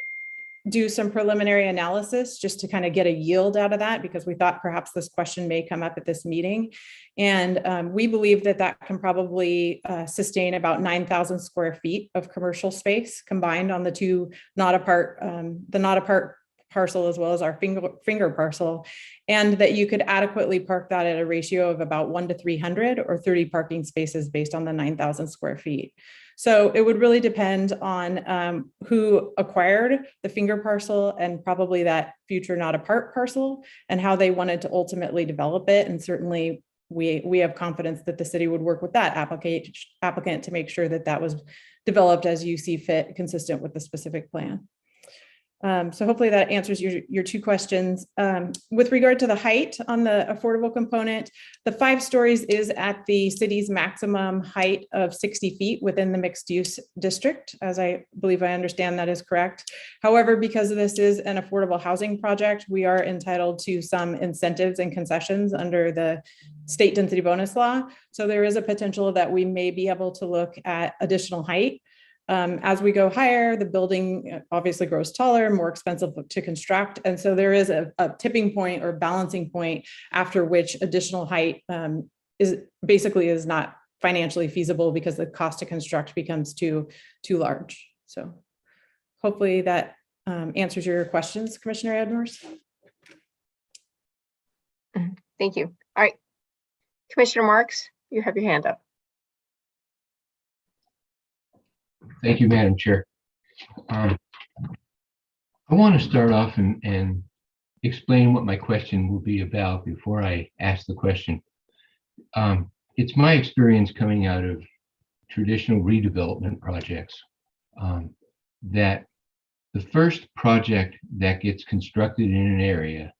do some preliminary analysis just to kind of get a yield out of that, because we thought perhaps this question may come up at this meeting. And we believe that that can probably sustain about 9,000 square feet of commercial space combined on the two not apart, the not apart parcel as well as our finger parcel, and that you could adequately park that at a ratio of about 1 to 300 or 30 parking spaces based on the 9,000 square feet. So it would really depend on who acquired the finger parcel and probably that future not apart parcel and how they wanted to ultimately develop it. And certainly we have confidence that the city would work with that applicant to make sure that that was developed as you see fit, consistent with the specific plan. So hopefully that answers your two questions. With regard to the height on the affordable component, the 5 stories is at the city's maximum height of 60 feet within the mixed use district, as I believe I understand that is correct. However, because this is an affordable housing project, we are entitled to some incentives and concessions under the state density bonus law. So there is a potential that we may be able to look at additional height. As we go higher, the building obviously grows taller, more expensive to construct. And so there is a tipping point or balancing point after which additional height is not financially feasible because the cost to construct becomes too large. So hopefully that answers your questions, Commissioner Edwards. Thank you. All right. Commissioner Marks, you have your hand up. Thank you, Madam Chair. I want to start off and explain what my question will be about before I ask the question. It's my experience coming out of traditional redevelopment projects that the first project that gets constructed in an area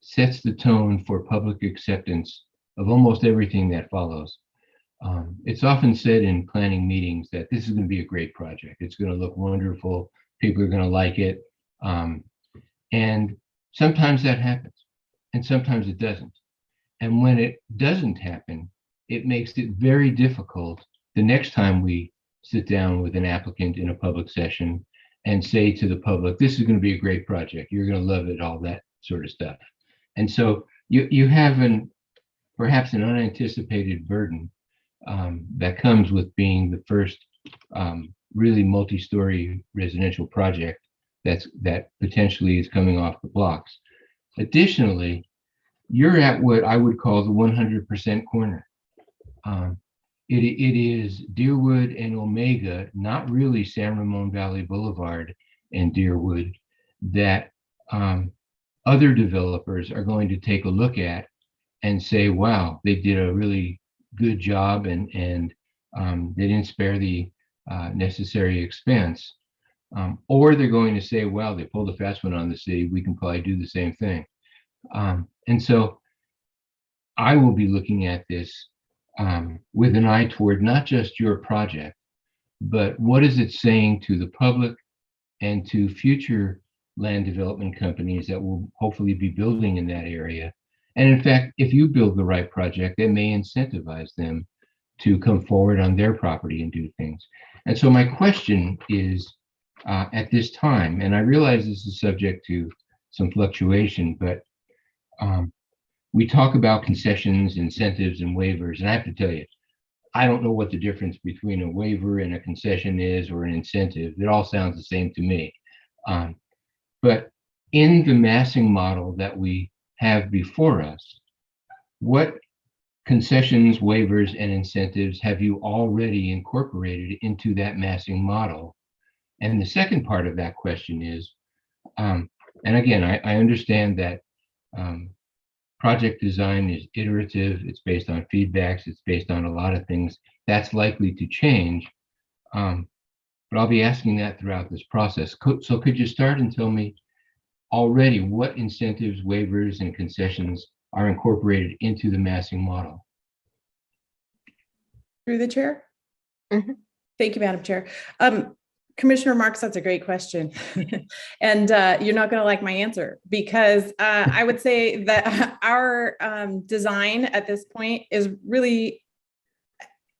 sets the tone for public acceptance of almost everything that follows. It's often said in planning meetings that this is going to be a great project. It's going to look wonderful. People are going to like it. And sometimes that happens and sometimes it doesn't. And when it doesn't happen, it makes it very difficult the next time we sit down with an applicant in a public session and say to the public, this is going to be a great project. You're going to love it, all that sort of stuff. And so you have perhaps an unanticipated burden that comes with being the first really multi-story residential project that potentially is coming off the blocks. Additionally, you're at what I would call the 100% corner. it is Deerwood and Omega, not really San Ramon Valley Boulevard and Deerwood, that other developers are going to take a look at and say, wow, they did a really good job, and they didn't spare the necessary expense. Or they're going to say, wow, they pulled a fast one on the city. We can probably do the same thing. And so I will be looking at this with an eye toward not just your project, but what is it saying to the public and to future land development companies that will hopefully be building in that area. And in fact, if you build the right project, that may incentivize them to come forward on their property and do things. And so my question is, at this time, and I realize this is subject to some fluctuation, but we talk about concessions, incentives, and waivers. And I have to tell you, I don't know what the difference between a waiver and a concession is, or an incentive. It all sounds the same to me. But in the massing model that we have before us, what concessions, waivers, and incentives have you already incorporated into that massing model? And the second part of that question is, and again, I understand that project design is iterative, it's based on feedbacks, it's based on a lot of things. That's likely to change, but I'll be asking that throughout this process. So could you start and tell me already what incentives, waivers, and concessions are incorporated into the massing model? Through the chair? Mm-hmm. Thank you, Madam Chair. Commissioner Marks, that's a great question. And you're not going to like my answer, because I would say that our design at this point is really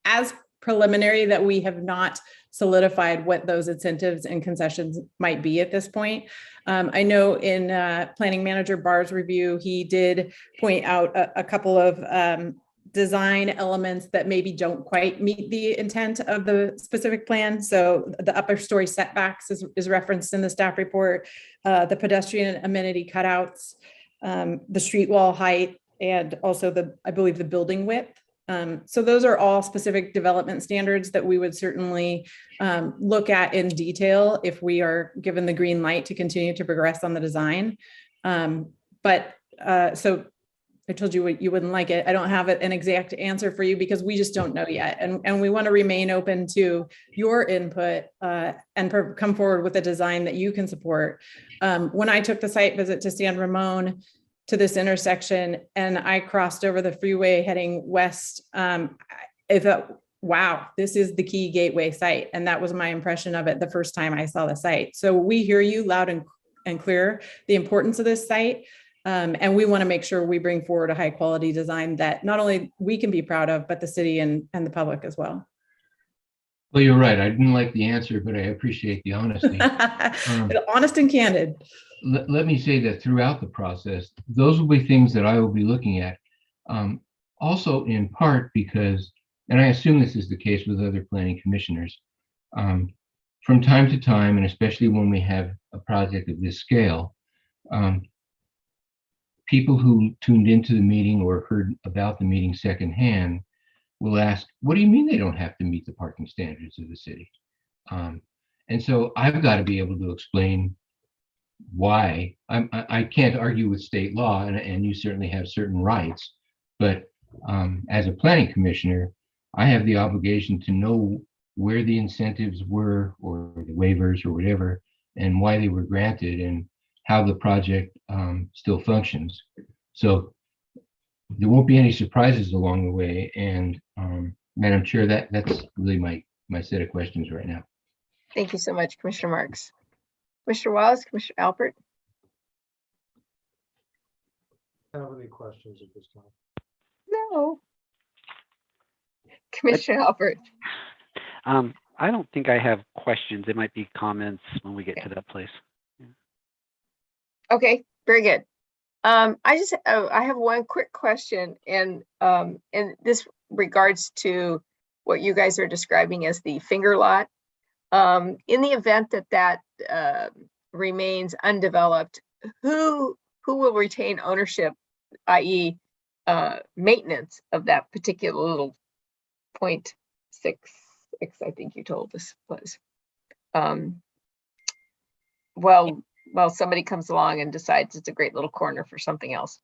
as preliminary, that we have not solidified what those incentives and concessions might be at this point. I know in Planning Manager Barr's review, he did point out a couple of design elements that maybe don't quite meet the intent of the specific plan. So the upper story setbacks is referenced in the staff report, the pedestrian amenity cutouts, the street wall height, and also I believe the building width. So those are all specific development standards that we would certainly look at in detail if we are given the green light to continue to progress on the design. So I told you you wouldn't like it. I don't have an exact answer for you because we just don't know yet. And we want to remain open to your input and come forward with a design that you can support. When I took the site visit to San Ramon, to this intersection, and I crossed over the freeway heading west, I thought, wow, this is the key gateway site. And that was my impression of it the first time I saw the site. So we hear you loud and clear, the importance of this site. And we want to make sure we bring forward a high quality design that not only we can be proud of, but the city and the public as well. Well, you're right. I didn't like the answer, but I appreciate the honesty. Honest and candid. Let me say that throughout the process, those will be things that I will be looking at. Also in part because, and I assume this is the case with other planning commissioners, from time to time, and especially when we have a project of this scale, people who tuned into the meeting or heard about the meeting secondhand will ask, what do you mean they don't have to meet the parking standards of the city? And so I've got to be able to explain why. I can't argue with state law, and you certainly have certain rights, but as a planning commissioner, I have the obligation to know where the incentives were, or the waivers or whatever, and why they were granted, and how the project still functions. So there won't be any surprises along the way. And Madam Chair, that's really my set of questions right now. Thank you so much, Commissioner Marks. Commissioner Wallace, Commissioner Alpert. Have any questions at this time? No. Commissioner Alpert. I don't think I have questions. It might be comments when we get to that place. Okay, very good. I have one quick question, and this regards to what you guys are describing as the finger lot. In the event that remains undeveloped, who will retain ownership, i.e. Maintenance of that particular little I think you told us was. Well, somebody comes along and decides it's a great little corner for something else.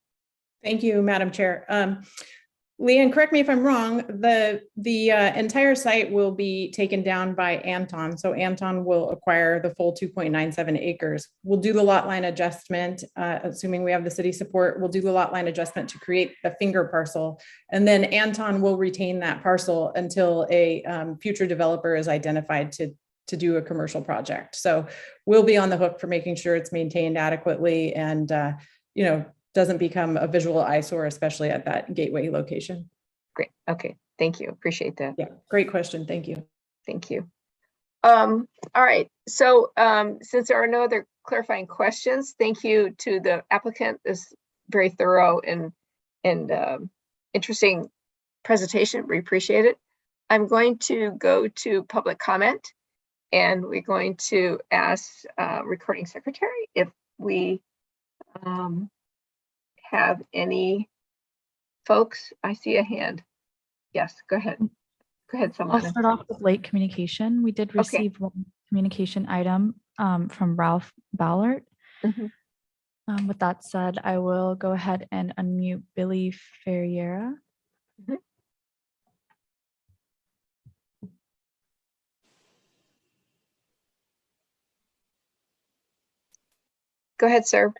Thank you, Madam Chair. Leanne, correct me if I'm wrong, the entire site will be taken down by Anton. So Anton will acquire the full 2.97 acres. We'll do the lot line adjustment, assuming we have the city support, we'll do the lot line adjustment to create the finger parcel. And then Anton will retain that parcel until a future developer is identified to do a commercial project. So we'll be on the hook for making sure it's maintained adequately and, doesn't become a visual eyesore, especially at that gateway location. Great. Okay. Thank you. Appreciate that. Yeah, great question. Thank you. Thank you. All right. So since there are no other clarifying questions, thank you to the applicant. This very thorough and interesting presentation. We appreciate it. I'm going to go to public comment, and we're going to ask recording secretary if we have any folks. I see a hand. Yes, go ahead. Go ahead, I'll someone. start off with late communication. We did receive one communication item from Ralph Ballard. With that said, I will go ahead and unmute Billy Ferreira. Go ahead, sir.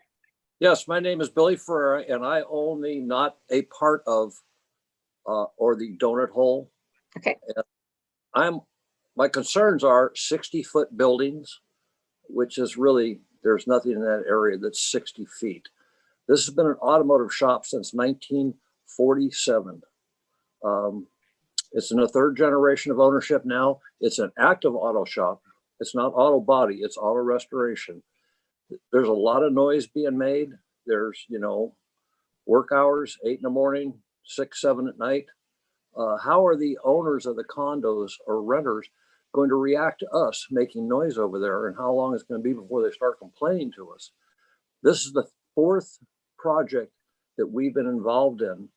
Yes, my name is Billy Ferreira, and I own the not a part of or the donut hole. Okay. My concerns are 60-foot buildings, which is really, there's nothing in that area that's 60 feet. This has been an automotive shop since 1947. It's in the third generation of ownership now. It's an active auto shop. It's not auto body, it's auto restoration. There's a lot of noise being made. There's, work hours, 8 in the morning, 6, 7 at night. How are the owners of the condos or renters going to react to us making noise over there, and how long it's going to be before they start complaining to us? This is the 4th project that we've been involved in.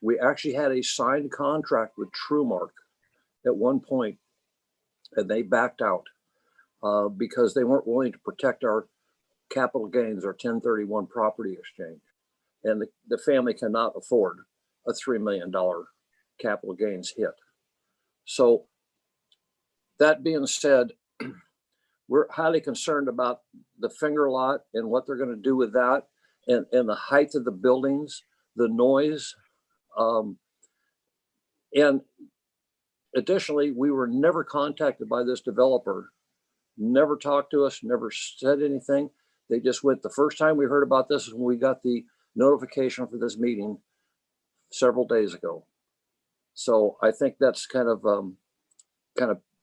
We actually had a signed contract with TrueMark at one point, and they backed out because they weren't willing to protect our capital gains, our 1031 property exchange. And the family cannot afford a $3 million capital gains hit. So that being said, we're highly concerned about the finger lot and what they're going to do with that, and the height of the buildings, the noise. And additionally, we were never contacted by this developer, never talked to us, never said anything. They just went, the first time we heard about this is when we got the notification for this meeting several days ago. So I think that's kind of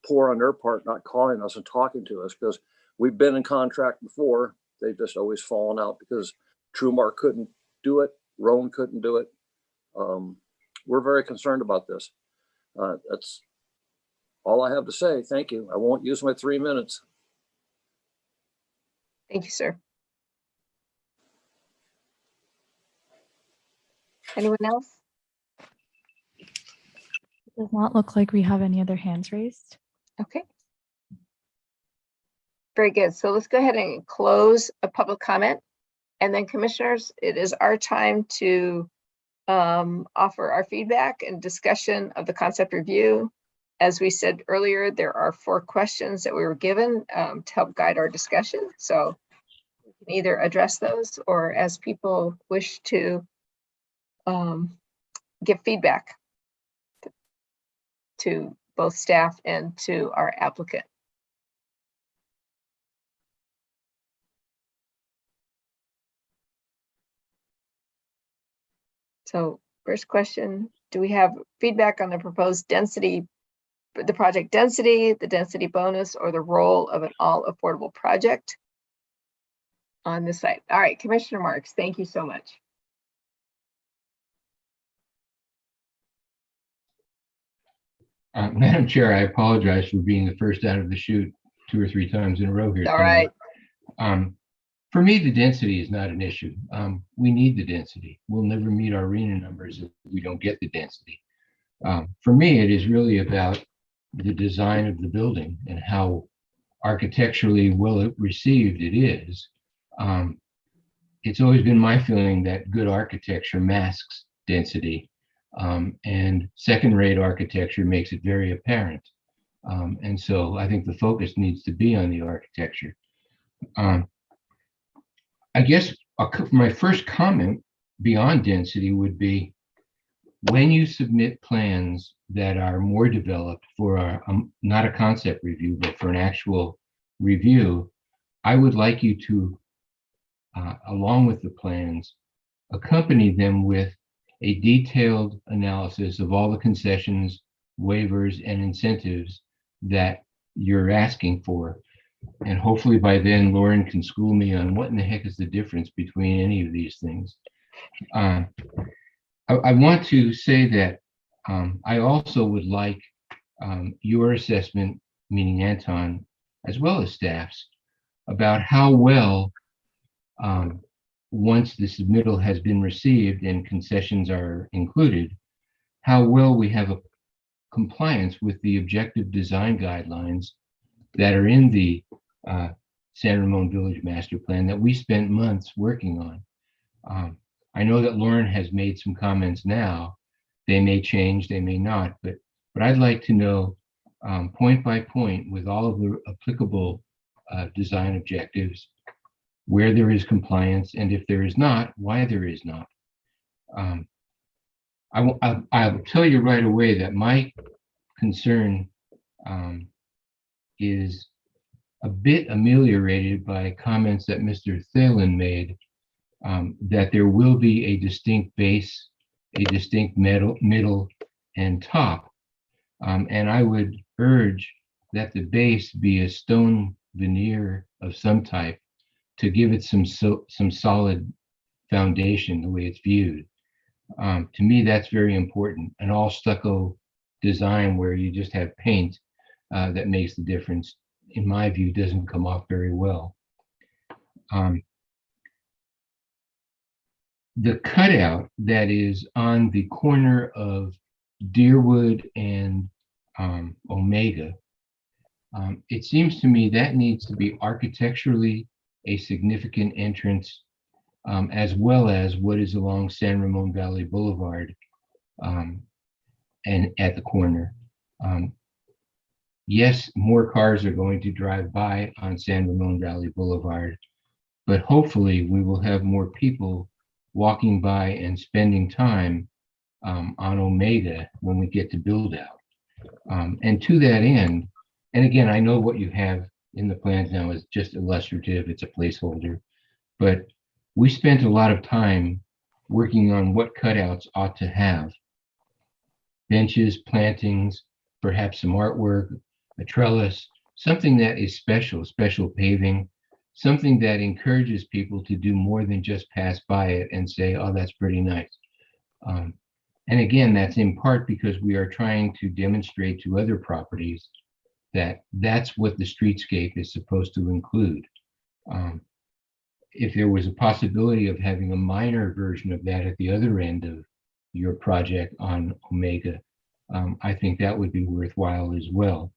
poor on their part, not calling us and talking to us, because we've been in contract before. They've just always fallen out because TrueMark couldn't do it. Roan couldn't do it. We're very concerned about this. That's all I have to say. Thank you. I won't use my 3 minutes. Thank you, sir. Anyone else? It does not look like we have any other hands raised. Okay. Very good. So let's go ahead and close a public comment. And then commissioners, it is our time to offer our feedback and discussion of the concept review. As we said earlier, there are 4 questions that we were given to help guide our discussion. So we can either address those, or as people wish to give feedback to both staff and to our applicant. So first question, do we have feedback on the proposed density, the project density, the density bonus, or the role of an all affordable project on the site? All right, Commissioner Marks, thank you so much. Madam Chair, I apologize for being the first out of the chute 2 or 3 times in a row here. All right. For me, the density is not an issue. We need the density. We'll never meet our RHNA numbers if we don't get the density. For me, it is really about the design of the building and how architecturally well received it is. It's always been my feeling that good architecture masks density, and second-rate architecture makes it very apparent. And so I think the focus needs to be on the architecture. I guess my first comment beyond density would be, when you submit plans that are more developed for not a concept review, but for an actual review, I would like you to, along with the plans, accompany them with a detailed analysis of all the concessions, waivers, and incentives that you're asking for. And hopefully by then, Lauren can school me on what in the heck is the difference between any of these things. I want to say that I also would like your assessment, meaning Anton, as well as staff's, about how well, once the submittal has been received and concessions are included, how well we have a compliance with the objective design guidelines that are in the San Ramon Village Master Plan that we spent months working on. I know that Lauren has made some comments now. They may change, they may not, but I'd like to know point by point with all of the applicable design objectives, where there is compliance, and if there is not, why there is not. I'll tell you right away that my concern is a bit ameliorated by comments that Mr. Thalen made, that there will be a distinct base, a distinct middle, and top. And I would urge that the base be a stone veneer of some type to give it some solid foundation, the way it's viewed. To me, that's very important. An all stucco design where you just have paint that makes the difference, in my view, doesn't come off very well. The cutout that is on the corner of Deerwood and Omega, it seems to me that needs to be architecturally a significant entrance, as well as what is along San Ramon Valley Boulevard and at the corner. Yes, more cars are going to drive by on San Ramon Valley Boulevard, but hopefully we will have more people walking by and spending time on Omega when we get to build out. And to that end, and again, I know what you have in the plans now is just illustrative, it's a placeholder, but we spent a lot of time working on what cutouts ought to have. Benches, plantings, perhaps some artwork, a trellis, something that is special paving, something that encourages people to do more than just pass by it and say, oh, that's pretty nice. And again, that's in part because we are trying to demonstrate to other properties that that's what the streetscape is supposed to include. If there was a possibility of having a minor version of that at the other end of your project on Omega, I think that would be worthwhile as well.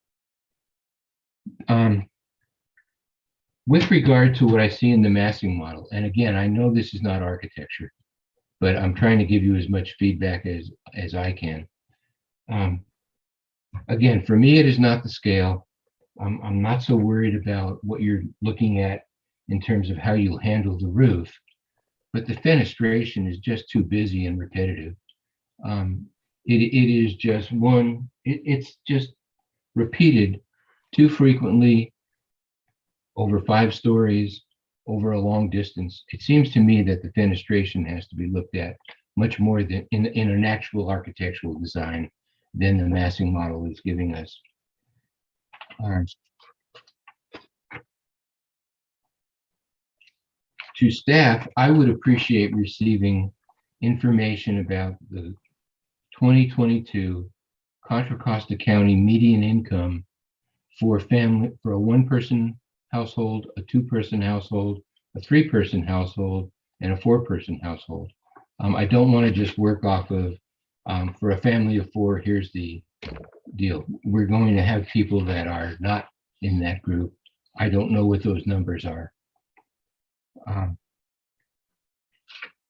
With regard to what I see in the massing model, and again, I know this is not architecture, but I'm trying to give you as much feedback as I can. Again, for me, it is not the scale. I'm not so worried about what you're looking at in terms of how you'll handle the roof, but the fenestration is just too busy and repetitive. It is just it's just repeated too frequently over 5 stories, over a long distance. It seems to me that the fenestration has to be looked at much more than in an actual architectural design than the massing model is giving us. To staff, I would appreciate receiving information about the 2022 Contra Costa County median income for a 1-person household, a 2-person household, a 3-person household, and a 4-person household. I don't want to just work off of For a family of four, here's the deal. We're going to have people that are not in that group. I don't know what those numbers are.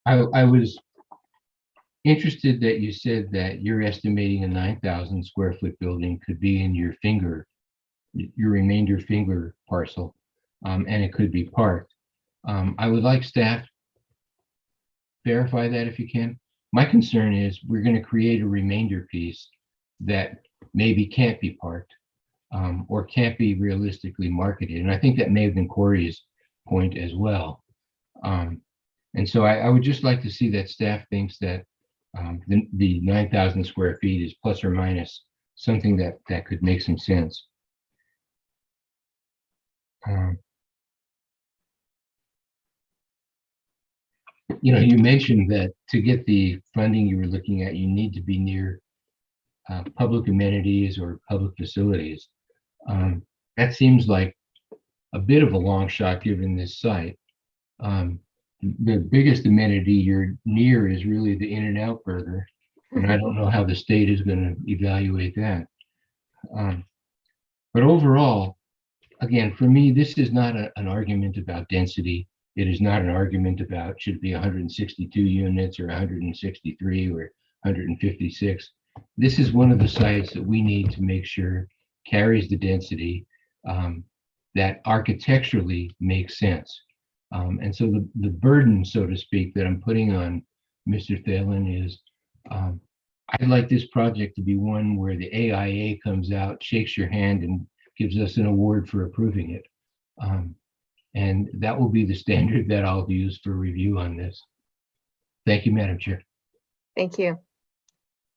I was interested that you said that you're estimating a 9,000 square foot building could be in your remainder finger parcel, and it could be parked. I would like staff verify that if you can. My concern is we're going to create a remainder piece that maybe can't be parked or can't be realistically marketed. And I think that may have been Corey's point as well. And so I would just like to see that staff thinks that the 9,000 square feet is plus or minus something that could make some sense. You know, you mentioned that to get the funding you were looking at, you need to be near public amenities or public facilities. That seems like a bit of a long shot given this site. The biggest amenity you're near is really the In-N-Out Burger, and I don't know how the state is going to evaluate that. But overall, again, for me, this is not an argument about density. It is not an argument about should it be 162 units or 163 or 156. This is one of the sites that we need to make sure carries the density that architecturally makes sense. And so the burden, so to speak, that I'm putting on Mr. Thalen is I'd like this project to be one where the AIA comes out, shakes your hand, and gives us an award for approving it. And that will be the standard that I'll use for review on this. Thank you, Madam Chair. Thank you.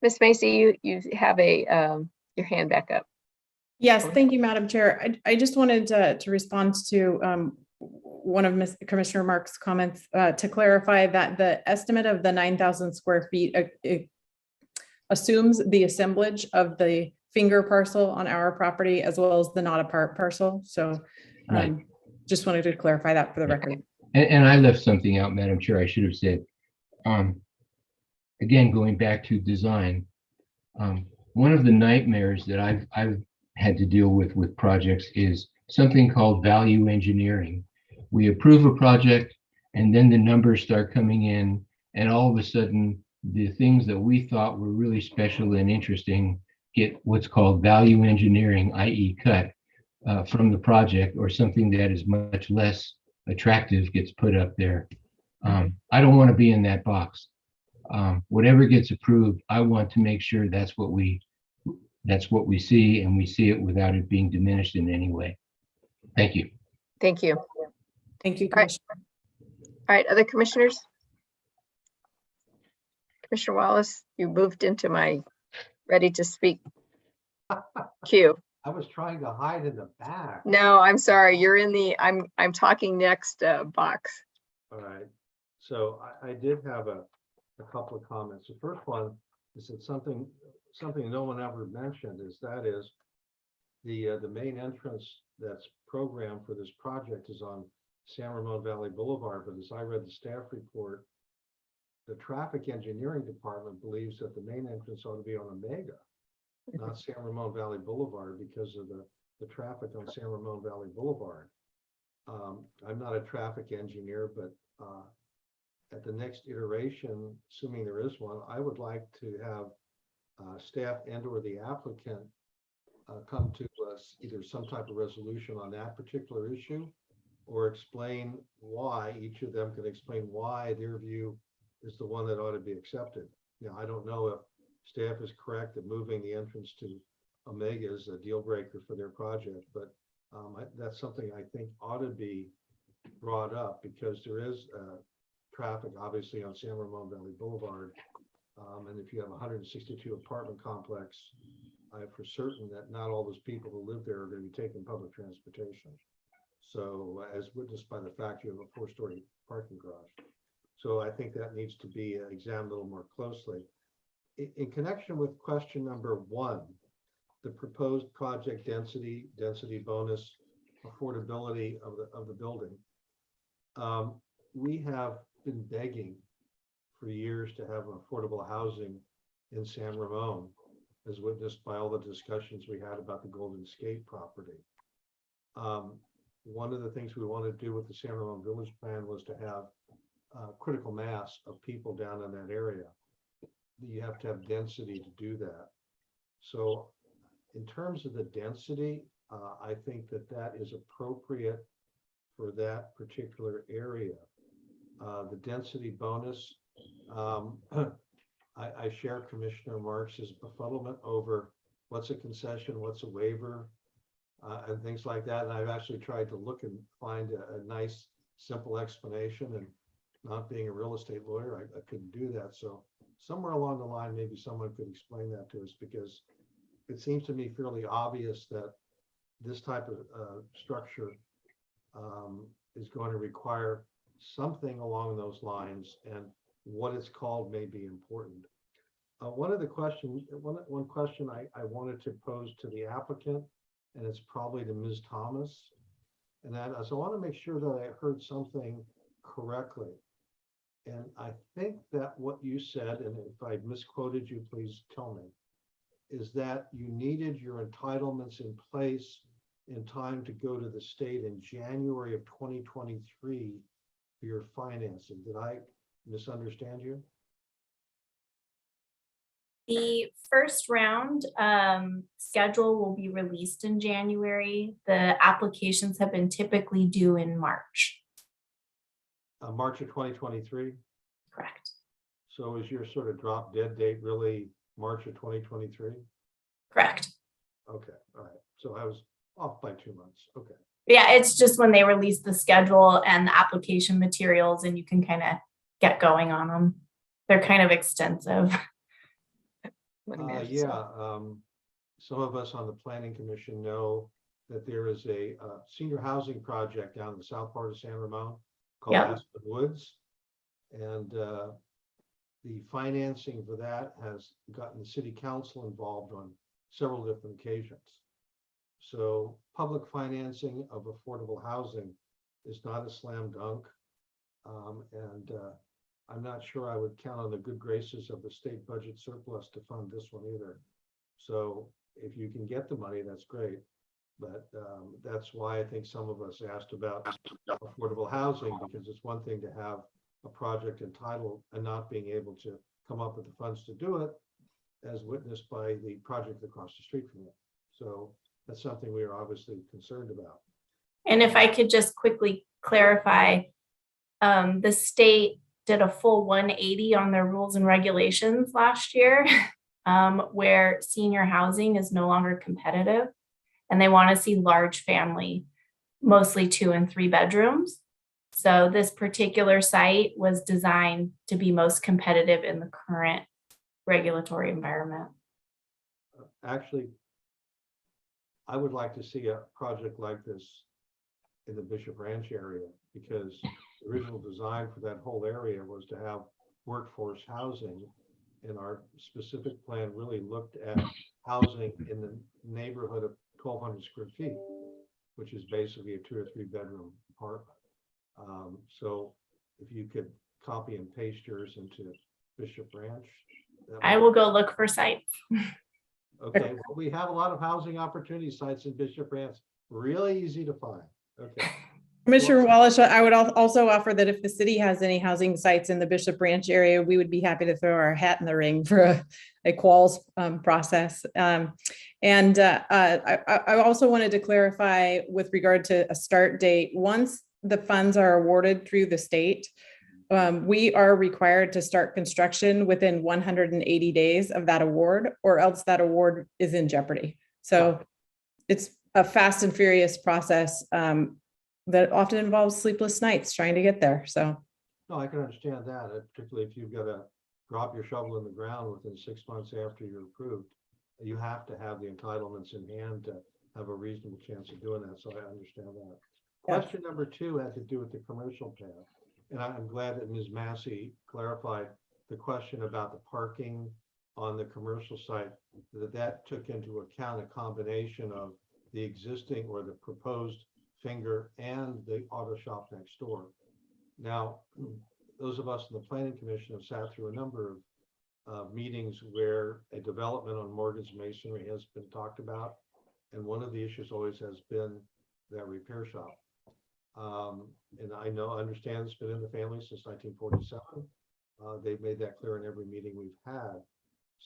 Ms. Macy, you have your hand back up. Yes, thank you, Madam Chair. I just wanted to respond to one of Commissioner Mark's comments to clarify that the estimate of the 9,000 square feet assumes the assemblage of the finger parcel on our property as well as the not a part parcel. So Right. Just wanted to clarify that for the record. And I left something out, Madam Chair, I should have said. Again, going back to design, one of the nightmares that I've had to deal with projects is something called value engineering. We approve a project and then the numbers start coming in, and all of a sudden the things that we thought were really special and interesting get what's called value engineering, i.e. cut from the project, or something that is much less attractive gets put up there. I don't want to be in that box. Whatever gets approved, I want to make sure that's what we see, and we see it without it being diminished in any way. Thank you. Thank you. Thank you, All right. Commissioner. All right, other commissioners? Commissioner Wallace, you moved into my ready to speak queue. I was trying to hide in the back. No, I'm sorry. You're in the I'm talking next box. All right. So I did have a couple of comments. The first one is that something no one ever mentioned is the main entrance that's programmed for this project is on San Ramon Valley Boulevard. But as I read the staff report, the traffic engineering department believes that the main entrance ought to be on Omega, not San Ramon Valley Boulevard, because of the traffic on San Ramon Valley Boulevard. I'm not a traffic engineer, but at the next iteration, assuming there is one, I would like to have staff and/or the applicant come to us either some type of resolution on that particular issue, or explain why, each of them can explain why their view is the one that ought to be accepted. Now, I don't know if staff is correct that moving the entrance to Omega is a deal breaker for their project, but that's something I think ought to be brought up, because there is traffic obviously on San Ramon Valley Boulevard. And if you have a 162 apartment complex, I for certain that not all those people who live there are going to be taking public transportation. So as witnessed by the fact you have a 4-story parking garage. So I think that needs to be examined a little more closely. In connection with question number 1, the proposed project density bonus, affordability of the building. We have been begging for years to have affordable housing in San Ramon, as witnessed by all the discussions we had about the Golden Skate property. One of the things we wanted to do with the San Ramon Village Plan was to have critical mass of people down in that area. You have to have density to do that. So in terms of the density, I think that that is appropriate for that particular area. The density bonus, I share Commissioner Marks's befuddlement over what's a concession, what's a waiver, and things like that. And I've actually tried to look and find a nice, simple explanation, and not being a real estate lawyer, I couldn't do that. So somewhere along the line, maybe someone could explain that to us, because it seems to me fairly obvious that this type of structure is going to require something along those lines, and what it's called may be important. One question I wanted to pose to the applicant, and it's probably to Ms. Thomas, and that is, I want to make sure that I heard something correctly. And I think that what you said, and if I misquoted you, please tell me, is that you needed your entitlements in place in time to go to the state in January of 2023 for your financing. Did I misunderstand you? The first round schedule will be released in January. The applications have been typically due in March. March of 2023? Correct. So is your sort of drop dead date really March of 2023? Correct. Okay, all right. So I was off by 2 months. Okay. Yeah, it's just when they release the schedule and the application materials, and you can kind of get going on them. They're kind of extensive. Some of us on the Planning Commission know that there is a senior housing project down in the south part of San Ramon called Aspen Woods. And the financing for that has gotten the city council involved on several different occasions. So public financing of affordable housing is not a slam dunk. I'm not sure I would count on the good graces of the state budget surplus to fund this one either. So if you can get the money, that's great. But that's why I think some of us asked about affordable housing, because it's one thing to have a project entitled and not being able to come up with the funds to do it, as witnessed by the project across the street from it. So that's something we are obviously concerned about. And if I could just quickly clarify, the state did a full 180 on their rules and regulations last year, where senior housing is no longer competitive, and they want to see large family, mostly 2 and 3 bedrooms. So this particular site was designed to be most competitive in the current regulatory environment. Actually, I would like to see a project like this in the Bishop Ranch area, because the original design for that whole area was to have workforce housing, and our specific plan really looked at housing in the neighborhood of 1,200 square feet, which is basically a 2 or 3 bedroom apartment. So if you could copy and paste yours into Bishop Ranch. I will go look for sites. Okay, well, we have a lot of housing opportunity sites in Bishop Ranch, really easy to find. Okay. Commissioner Wallace, I would also offer that if the city has any housing sites in the Bishop Ranch area, we would be happy to throw our hat in the ring for a quals process. I also wanted to clarify with regard to a start date. Once the funds are awarded through the state, we are required to start construction within 180 days of that award, or else that award is in jeopardy. So it's a fast and furious process that often involves sleepless nights trying to get there. So no, I can understand that, particularly if you've got to drop your shovel in the ground within 6 months after you're approved. You have to have the entitlements in hand to have a reasonable chance of doing that. So I understand that. Question number 2 had to do with the commercial path. And I'm glad that Ms. Massey clarified the question about the parking on the commercial site, that took into account a combination of the existing or the proposed Finger and the auto shop next door. Now, those of us in the Planning Commission have sat through a number of meetings where a development on Morgan's Masonry has been talked about. And one of the issues always has been that repair shop. And I understand it's been in the family since 1947. They've made that clear in every meeting we've had.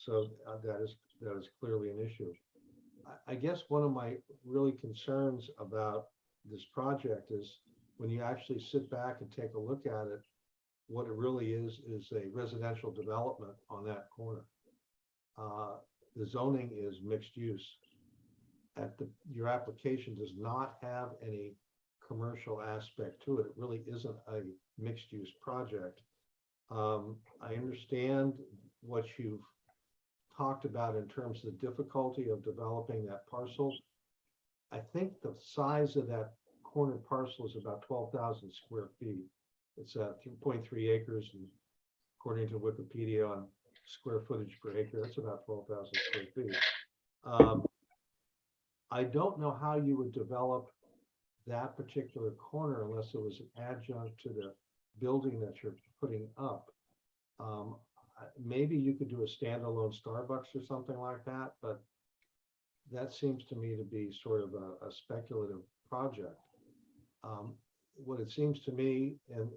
So that is clearly an issue. I guess one of my really concerns about this project is when you actually sit back and take a look at it, what it really is a residential development on that corner. The zoning is mixed use. Your application does not have any commercial aspect to it. It really isn't a mixed use project. I understand what you've talked about in terms of the difficulty of developing that parcel. I think the size of that corner parcel is about 12,000 square feet. It's 3.3 acres, and according to Wikipedia on square footage per acre, that's about 12,000 square feet. I don't know how you would develop that particular corner unless it was an adjunct to the building that you're putting up. Maybe you could do a standalone Starbucks or something like that, but that seems to me to be sort of a speculative project. What it seems to me, and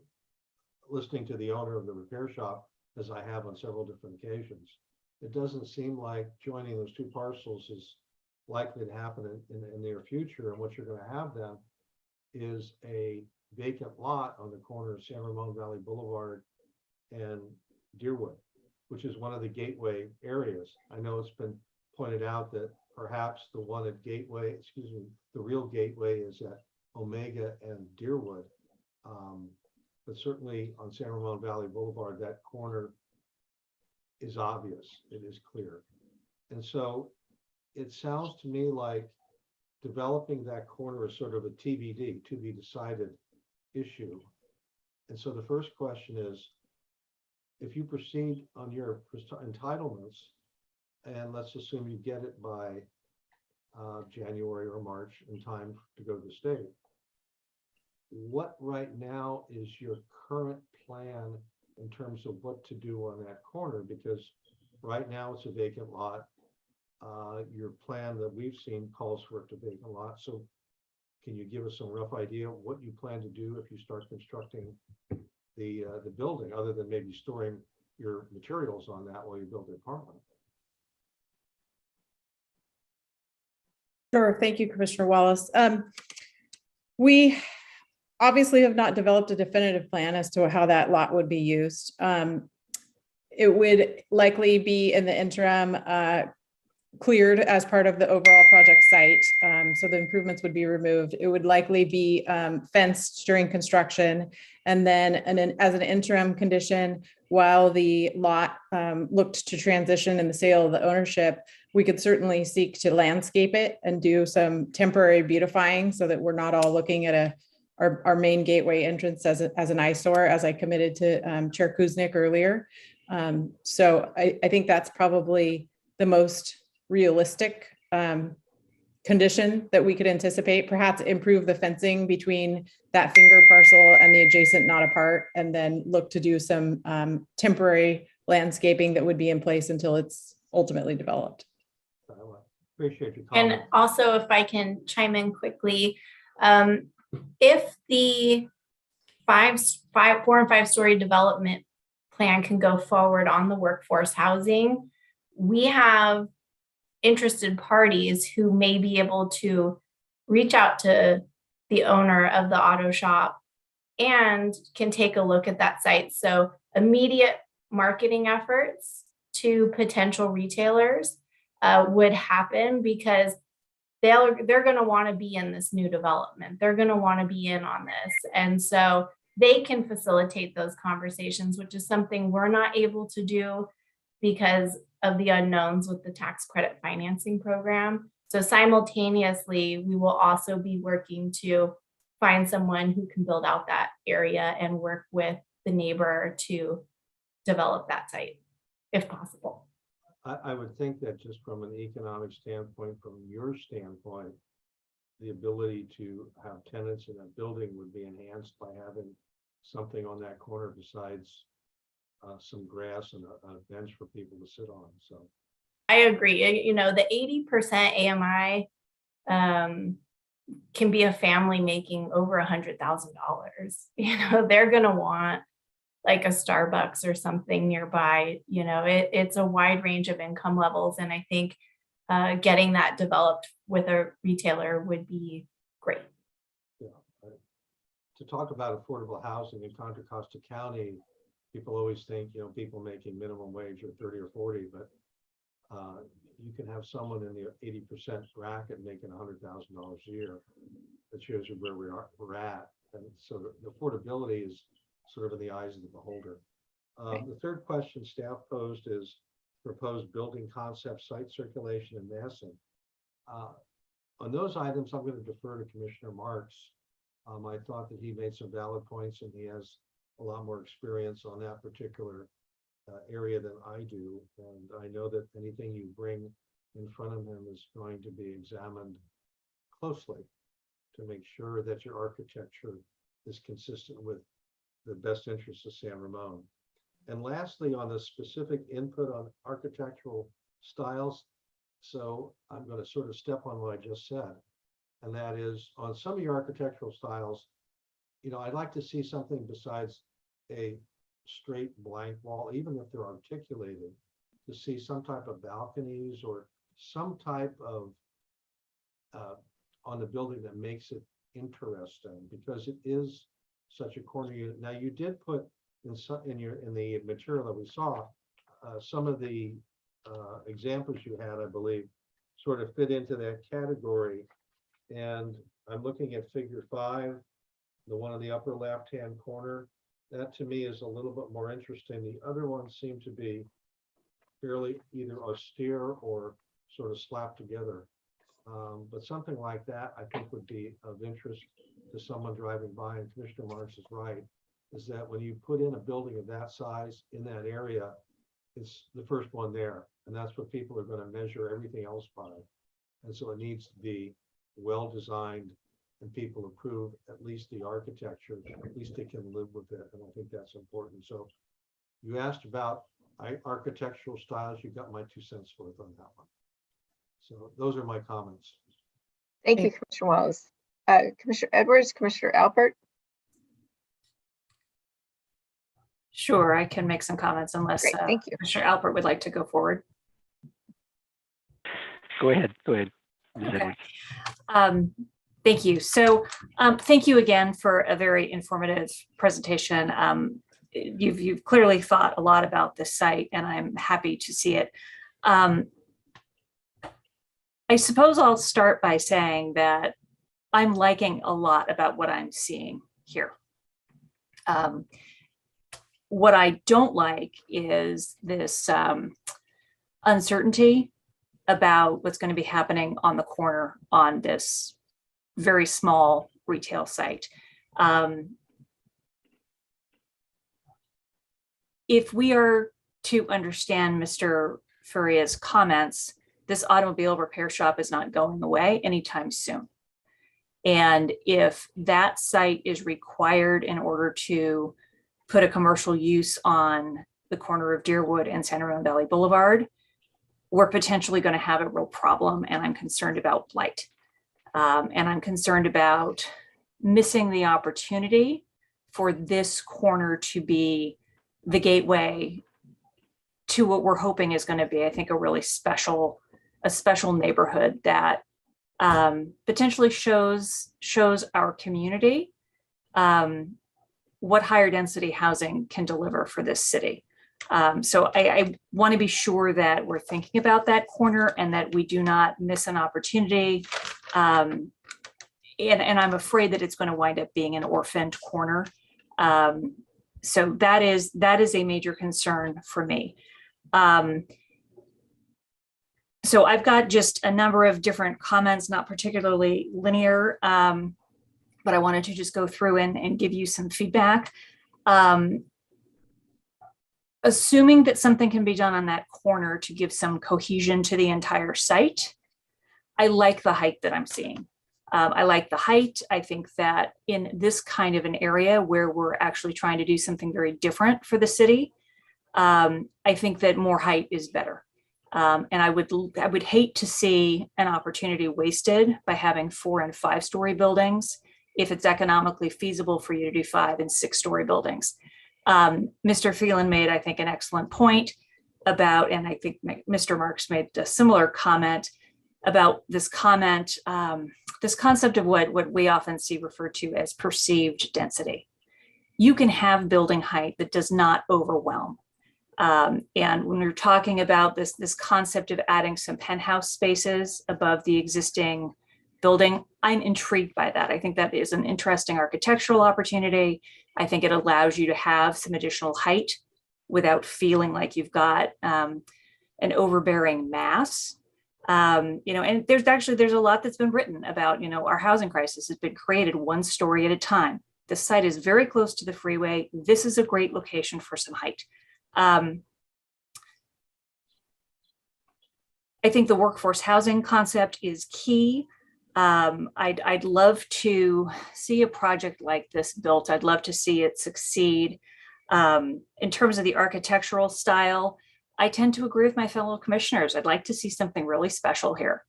listening to the owner of the repair shop, as I have on several different occasions, it doesn't seem like joining those two parcels is likely to happen in the near future. And what you're going to have then is a vacant lot on the corner of San Ramon Valley Boulevard and Deerwood, which is one of the gateway areas. I know it's been pointed out that perhaps the one at Gateway, the real gateway is at Omega and Deerwood. But certainly on San Ramon Valley Boulevard, that corner is obvious, it is clear. And so it sounds to me like developing that corner is sort of a TBD, to be decided issue. And so the first question is, if you proceed on your entitlements, and let's assume you get it by January or March in time to go to the state, what right now is your current plan in terms of what to do on that corner? Because right now it's a vacant lot. Your plan that we've seen calls for it to vacant lot. So can you give us some rough idea of what you plan to do if you start constructing the building, other than maybe storing your materials on that while you build the apartment? Sure. Thank you, Commissioner Wallace. We obviously have not developed a definitive plan as to how that lot would be used. It would likely be in the interim cleared as part of the overall project site. So the improvements would be removed. It would likely be fenced during construction. And then as an interim condition, while the lot looked to transition in the sale of the ownership, we could certainly seek to landscape it and do some temporary beautifying so that we're not all looking at our main gateway entrance as an eyesore, as I committed to Chair Kuznick earlier. So I think that's probably the most realistic condition that we could anticipate. Perhaps improve the fencing between that finger parcel and the adjacent not apart, and then look to do some temporary landscaping that would be in place until it's ultimately developed. Appreciate your comment. And also, if I can chime in quickly, if the 4 and 5 story development plan can go forward on the workforce housing, we have interested parties who may be able to reach out to the owner of the auto shop and can take a look at that site. So immediate marketing efforts to potential retailers would happen, because they're going to want to be in this new development. They're going to want to be in on this. And so they can facilitate those conversations, which is something we're not able to do because of the unknowns with the tax credit financing program. So simultaneously, we will also be working to find someone who can build out that area and work with the neighbor to develop that site, if possible. I would think that just from an economic standpoint, from your standpoint, the ability to have tenants in a building would be enhanced by having something on that corner besides some grass and a bench for people to sit on, so. I agree. You know, the 80% AMI can be a family making over $100,000. You know, they're going to want like a Starbucks or something nearby. You know, it's a wide range of income levels. And I think getting that developed with a retailer would be great. Yeah. To talk about affordable housing in Contra Costa County, people always think, you know, people making minimum wage or 30 or 40, but you can have someone in the 80% bracket making $100,000 a year. That shows you where we're at. And so the affordability is sort of in the eyes of the beholder. The third question staff posed is proposed building concept, site circulation, and massing. On those items, I'm going to defer to Commissioner Marks. I thought that he made some valid points, and he has a lot more experience on that particular area than I do. And I know that anything you bring in front of him is going to be examined closely to make sure that your architecture is consistent with the best interests of San Ramon. And lastly, on the specific input on architectural styles, so I'm going to sort of step on what I just said, and that is on some of your architectural styles, you know, I'd like to see something besides a straight blank wall, even if they're articulated, to see some type of balconies or some type of on the building that makes it interesting, because it is such a corner unit. Now, you did put in the material that we saw, some of the examples you had, I believe, sort of fit into that category. And I'm looking at figure 5, the one in the upper left-hand corner. That to me is a little bit more interesting. The other ones seem to be fairly either austere or sort of slapped together. But something like that, I think, would be of interest to someone driving by. And Commissioner Marks is right, is that when you put in a building of that size in that area, it's the first one there. And that's what people are going to measure everything else by. And so it needs to be well-designed, and people approve at least the architecture, at least they can live with it. And I think that's important. So you asked about architectural styles, you got my 2 cents worth on that one. So those are my comments. Thank you, Commissioner Wallace. Commissioner Edwards, Commissioner Alpert. Sure, I can make some comments unless Great, thank you. Commissioner Alpert would like to go forward. Go ahead. Ms. Okay. Edwards. Thank you. So thank you again for a very informative presentation. You've clearly thought a lot about this site, and I'm happy to see it. I suppose I'll start by saying that I'm liking a lot about what I'm seeing here. What I don't like is this uncertainty about what's going to be happening on the corner on this very small retail site. If we are to understand Mr. Furia's comments, this automobile repair shop is not going away anytime soon. And if that site is required in order to put a commercial use on the corner of Deerwood and San Ramon Valley Boulevard, we're potentially going to have a real problem. And I'm concerned about blight. And I'm concerned about missing the opportunity for this corner to be the gateway to what we're hoping is going to be, I think, a really special neighborhood that potentially shows our community what higher density housing can deliver for this city. So I want to be sure that we're thinking about that corner and that we do not miss an opportunity. And I'm afraid that it's going to wind up being an orphaned corner. So that is a major concern for me. So I've got just a number of different comments, not particularly linear, but I wanted to just go through and give you some feedback. Assuming that something can be done on that corner to give some cohesion to the entire site, I like the height that I'm seeing. I like the height. I think that in this kind of an area where we're actually trying to do something very different for the city, I think that more height is better. And I would hate to see an opportunity wasted by having 4 and 5 story buildings if it's economically feasible for you to do 5 and 6 story buildings. Mr. Phelan made, I think, an excellent point about, and I think Mr. Marks made a similar comment about this concept of what we often see referred to as perceived density. You can have building height that does not overwhelm. And when we're talking about this concept of adding some penthouse spaces above the existing building, I'm intrigued by that. I think that is an interesting architectural opportunity. I think it allows you to have some additional height without feeling like you've got an overbearing mass. And there's a lot that's been written about, our housing crisis has been created 1 story at a time. The site is very close to the freeway. This is a great location for some height. I think the workforce housing concept is key. I'd love to see a project like this built. I'd love to see it succeed. In terms of the architectural style, I tend to agree with my fellow commissioners. I'd like to see something really special here.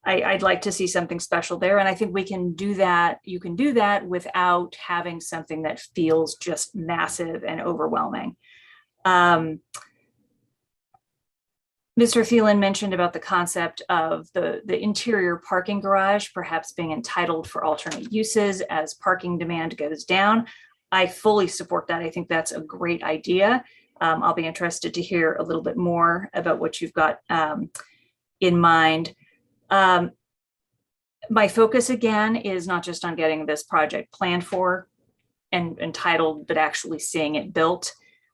I'd like to see something special there. And I think we can do that. You can do that without having something that feels just massive and overwhelming. Mr. Phelan mentioned about the concept of the interior parking garage perhaps being entitled for alternate uses as parking demand goes down. I fully support that. I think that's a great idea. I'll be interested to hear a little bit more about what you've got in mind. My focus again is not just on getting this project planned for and entitled, but actually seeing it built.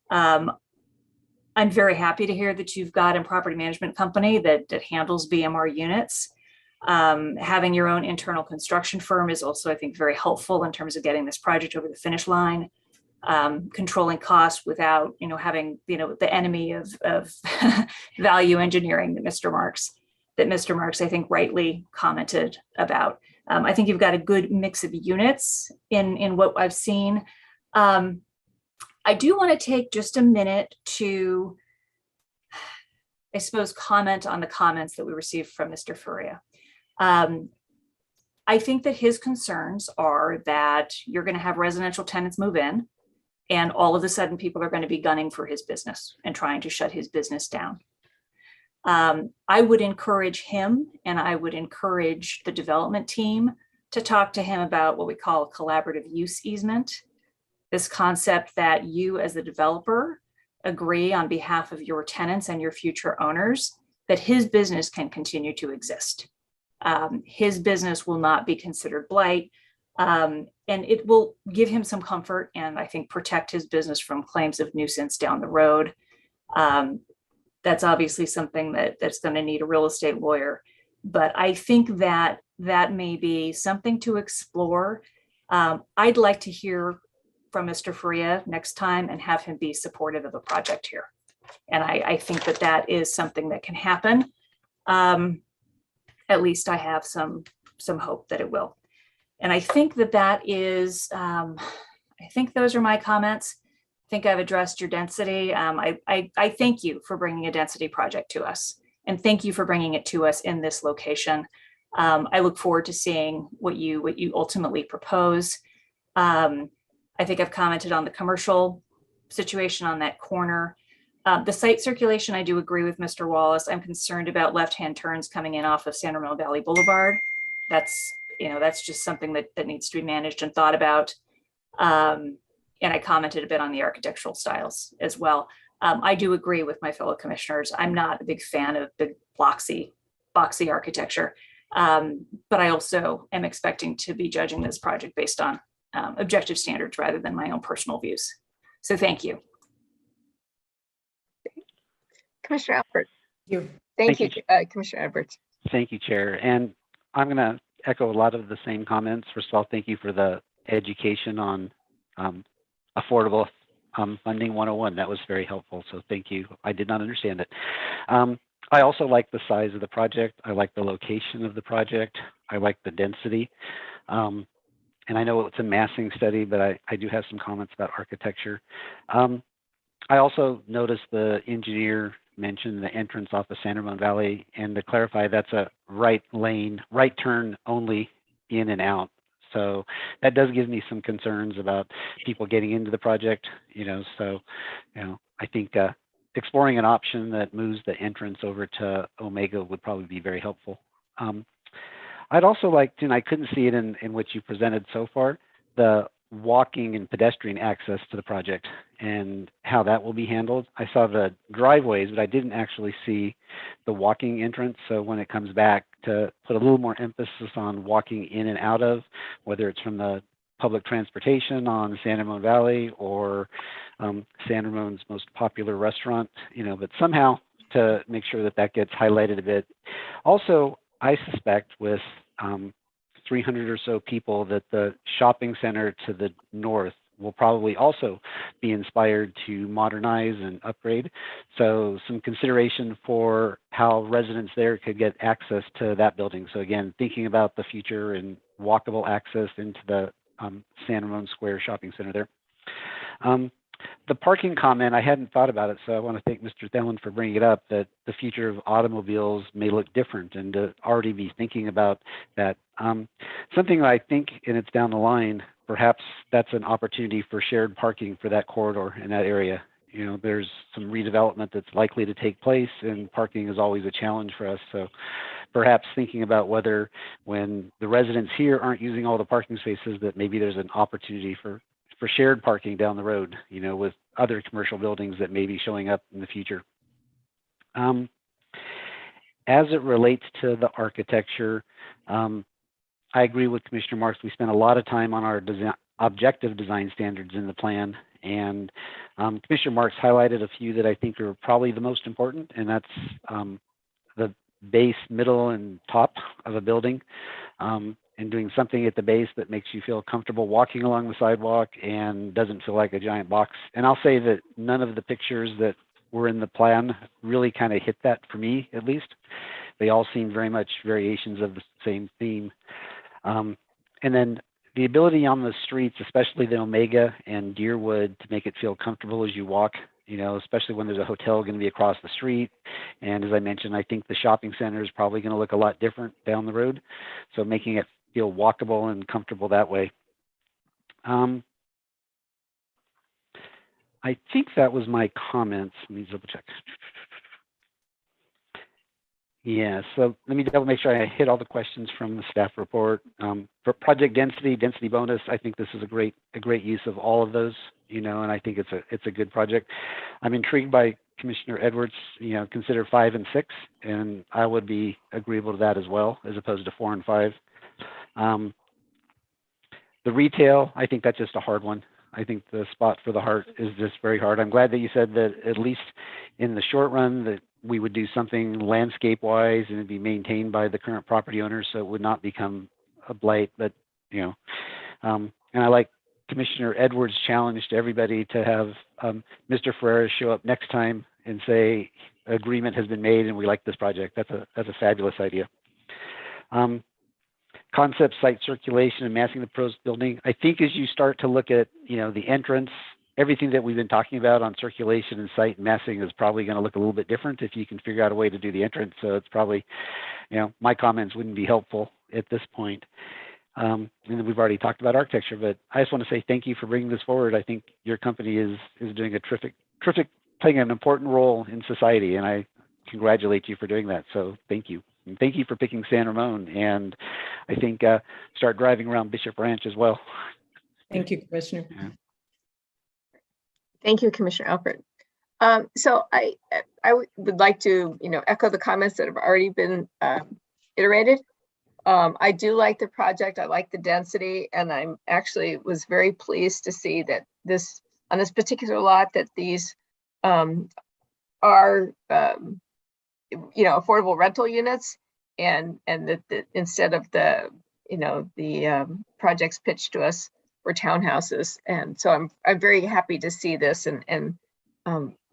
I'm very happy to hear that you've got a property management company that handles BMR units. Having your own internal construction firm is also, I think, very helpful in terms of getting this project over the finish line, controlling costs without, having, the enemy of value engineering that Mr. Marks, I think, rightly commented about. I think you've got a good mix of units in what I've seen. I do want to take just a minute to, I suppose, comment on the comments that we received from Mr. Furia. I think that his concerns are that you're going to have residential tenants move in, and all of a sudden people are going to be gunning for his business and trying to shut his business down. I would encourage him, and I would encourage the development team to talk to him about what we call a collaborative use easement. This concept that you as the developer agree on behalf of your tenants and your future owners that his business can continue to exist. His business will not be considered blight, and it will give him some comfort and I think protect his business from claims of nuisance down the road. That's obviously something that's going to need a real estate lawyer, but I think that may be something to explore. I'd like to hear from Mr. Faria next time and have him be supportive of a project here. And I think that is something that can happen. At least I have some hope that it will. And I think that is, I think those are my comments. I think I've addressed your density. I thank you for bringing a density project to us, and thank you for bringing it to us in this location. I look forward to seeing what you ultimately propose. I think I've commented on the commercial situation on that corner. The site circulation, I do agree with Mr. Wallace. I'm concerned about left-hand turns coming in off of San Ramon Valley Boulevard. That's just something that needs to be managed and thought about. And I commented a bit on the architectural styles as well. I do agree with my fellow commissioners. I'm not a big fan of big boxy architecture, but I also am expecting to be judging this project based on objective standards rather than my own personal views. So thank you. Commissioner Albert. Thank you, Commissioner Edwards. Thank you, Chair. And I'm going to echo a lot of the same comments. First of all, thank you for the education on affordable funding 101. That was very helpful. So thank you. I did not understand it. I also like the size of the project. I like the location of the project. I like the density. and I know it's a massing study, but I do have some comments about architecture. I also noticed the engineer mentioned the entrance off of San Ramon Valley, and to clarify, that's a right lane, right turn only in and out. So that does give me some concerns about people getting into the project, so, I think exploring an option that moves the entrance over to Omega would probably be very helpful. I'd also like to, and I couldn't see it in what you presented so far, the walking and pedestrian access to the project and how that will be handled. I saw the driveways, but I didn't actually see the walking entrance. So when it comes back, to put a little more emphasis on walking in and out of, whether it's from the public transportation on San Ramon Valley or San Ramon's most popular restaurant, but somehow to make sure that that gets highlighted a bit. Also, I suspect with 300 or so people that the shopping center to the north will probably also be inspired to modernize and upgrade. So some consideration for how residents there could get access to that building. So again, thinking about the future and walkable access into the San Ramon Square shopping center there. The parking comment, I hadn't thought about it, so I want to thank Mr. Thelen for bringing it up, that the future of automobiles may look different, and to already be thinking about that. Something I think, and it's down the line, perhaps that's an opportunity for shared parking for that corridor in that area. There's some redevelopment that's likely to take place, and parking is always a challenge for us. So perhaps thinking about whether when the residents here aren't using all the parking spaces, that maybe there's an opportunity for shared parking down the road, with other commercial buildings that may be showing up in the future. As it relates to the architecture, I agree with Commissioner Marks. We spent a lot of time on our objective design standards in the plan, and Commissioner Marks highlighted a few that I think are probably the most important, and that's the base, middle, and top of a building. And doing something at the base that makes you feel comfortable walking along the sidewalk and doesn't feel like a giant box. And I'll say that none of the pictures that were in the plan really kind of hit that for me, at least. They all seem very much variations of the same theme. And then the ability on the streets, especially the Omega and Deerwood, to make it feel comfortable as you walk, especially when there's a hotel going to be across the street. And as I mentioned, I think the shopping center is probably going to look a lot different down the road. So making it feel walkable and comfortable that way. I think that was my comments. Let me double check. Yeah, so let me double make sure I hit all the questions from the staff report. For project density bonus, I think this is a great use of all of those, and I think it's a good project. I'm intrigued by Commissioner Edwards, consider 5 and 6, and I would be agreeable to that as well, as opposed to 4 and 5. The retail, I think that's just a hard one. I think the spot for the heart is just very hard. I'm glad that you said that at least in the short run that we would do something landscape wise and it'd be maintained by the current property owners, so it would not become a blight. But and I like Commissioner Edwards' challenge to everybody to have Mr. Ferreira show up next time and say agreement has been made and we like this project. That's a fabulous idea. Concept site circulation and massing the pros building. I think as you start to look at, the entrance, everything that we've been talking about on circulation and site massing is probably going to look a little bit different if you can figure out a way to do the entrance. So it's probably, my comments wouldn't be helpful at this point. And we've already talked about architecture, but I just want to say thank you for bringing this forward. I think your company is doing a terrific, playing an important role in society, and I congratulate you for doing that. So thank you. And thank you for picking San Ramon, and I think start driving around Bishop Ranch as well. Thank you, Commissioner. Yeah. Thank you, Commissioner Alpert. So I would like to, echo the comments that have already been iterated. I do like the project. I like the density, and I'm actually was very pleased to see that on this particular lot that these are affordable rental units, and that instead of the projects pitched to us for townhouses. And so I'm very happy to see this, and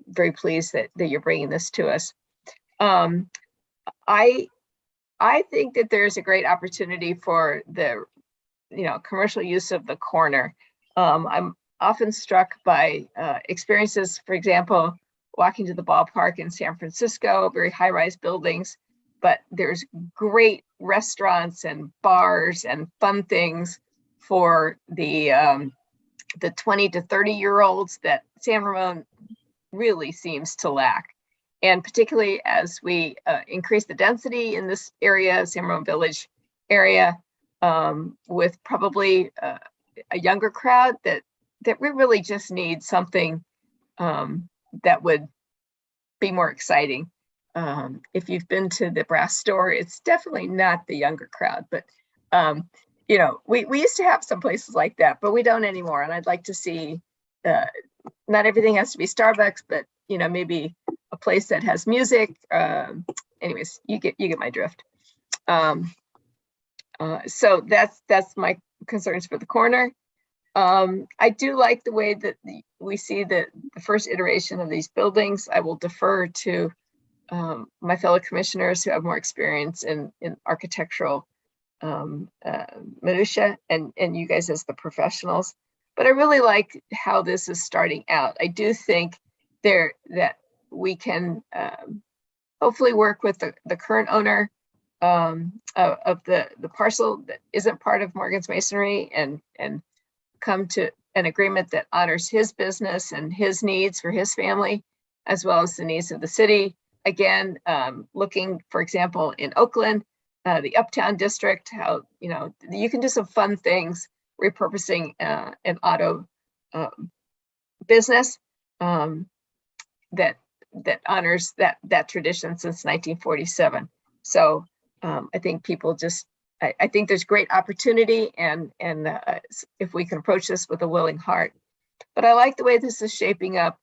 very pleased that you're bringing this to us. I think that there's a great opportunity for the commercial use of the corner. I'm often struck by experiences, for example, walking to the ballpark in San Francisco, very high-rise buildings, but there's great restaurants and bars and fun things for the 20 to 30-year-olds that San Ramon really seems to lack. And particularly as we increase the density in this area, San Ramon Village area, with probably a younger crowd, that we really just need something that would be more exciting. If you've been to the Brass Store, it's definitely not the younger crowd, but we used to have some places like that, but we don't anymore. And I'd like to see, not everything has to be Starbucks, but maybe a place that has music. Anyways, you get my drift. So that's my concerns for the corner. I do like the way that we see the first iteration of these buildings. I will defer to my fellow commissioners who have more experience in architectural minutia, and you guys as the professionals. But I really like how this is starting out. I do think that we can hopefully work with the current owner of the parcel that isn't part of Morgan's Masonry, and come to an agreement that honors his business and his needs for his family, as well as the needs of the city. Again, looking, for example, in Oakland, the Uptown District, how you can do some fun things repurposing an auto business that honors that tradition since 1947. So I think people just, I think there's great opportunity, and if we can approach this with a willing heart. But I like the way this is shaping up.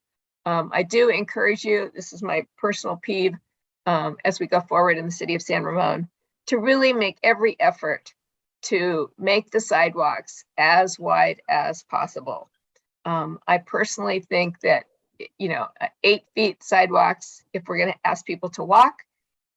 I do encourage you, this is my personal peeve, as we go forward in the city of San Ramon, to really make every effort to make the sidewalks as wide as possible. I personally think that 8 feet sidewalks, if we're going to ask people to walk,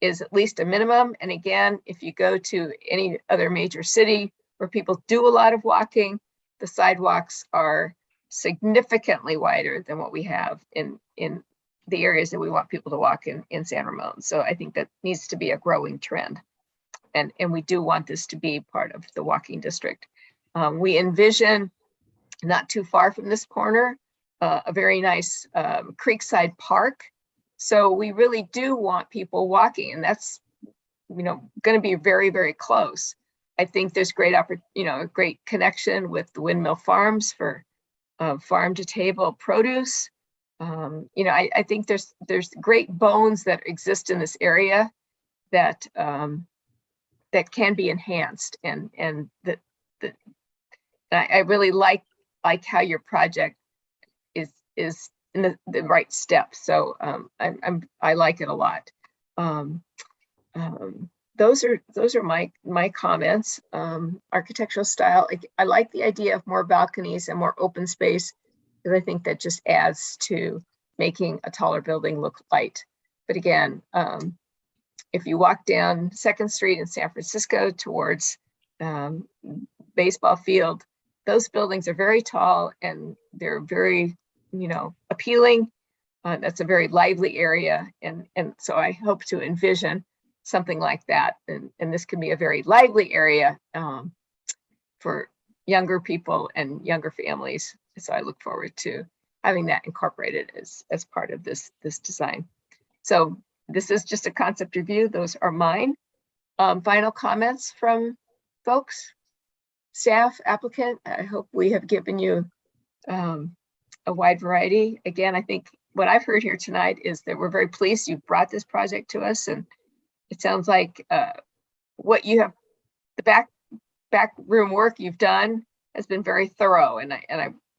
is at least a minimum. And again, if you go to any other major city where people do a lot of walking, the sidewalks are significantly wider than what we have in the areas that we want people to walk in San Ramon. So I think that needs to be a growing trend. And we do want this to be part of the walking district. We envision, not too far from this corner, a very nice creekside park. So we really do want people walking, and that's going to be very, very close. I think there's great a great connection with the Windmill Farms for farm to table produce. I think there's great bones that exist in this area that that can be enhanced, and that I really like how your project is in the right steps. So I like it a lot. Those are my comments. Architectural style, I like the idea of more balconies and more open space, because I think that just adds to making a taller building look light. But again, if you walk down 2nd Street in San Francisco towards baseball field, those buildings are very tall and they're very, appealing. That's a very lively area. And so I hope to envision something like that. And this can be a very lively area for younger people and younger families. So I look forward to having that incorporated as part of this design. So this is just a concept review. Those are mine. Final comments from folks, staff, applicant. I hope we have given you a wide variety. Again, I think what I've heard here tonight is that we're very pleased you brought this project to us, and it sounds like what you have, the back room work you've done has been very thorough, and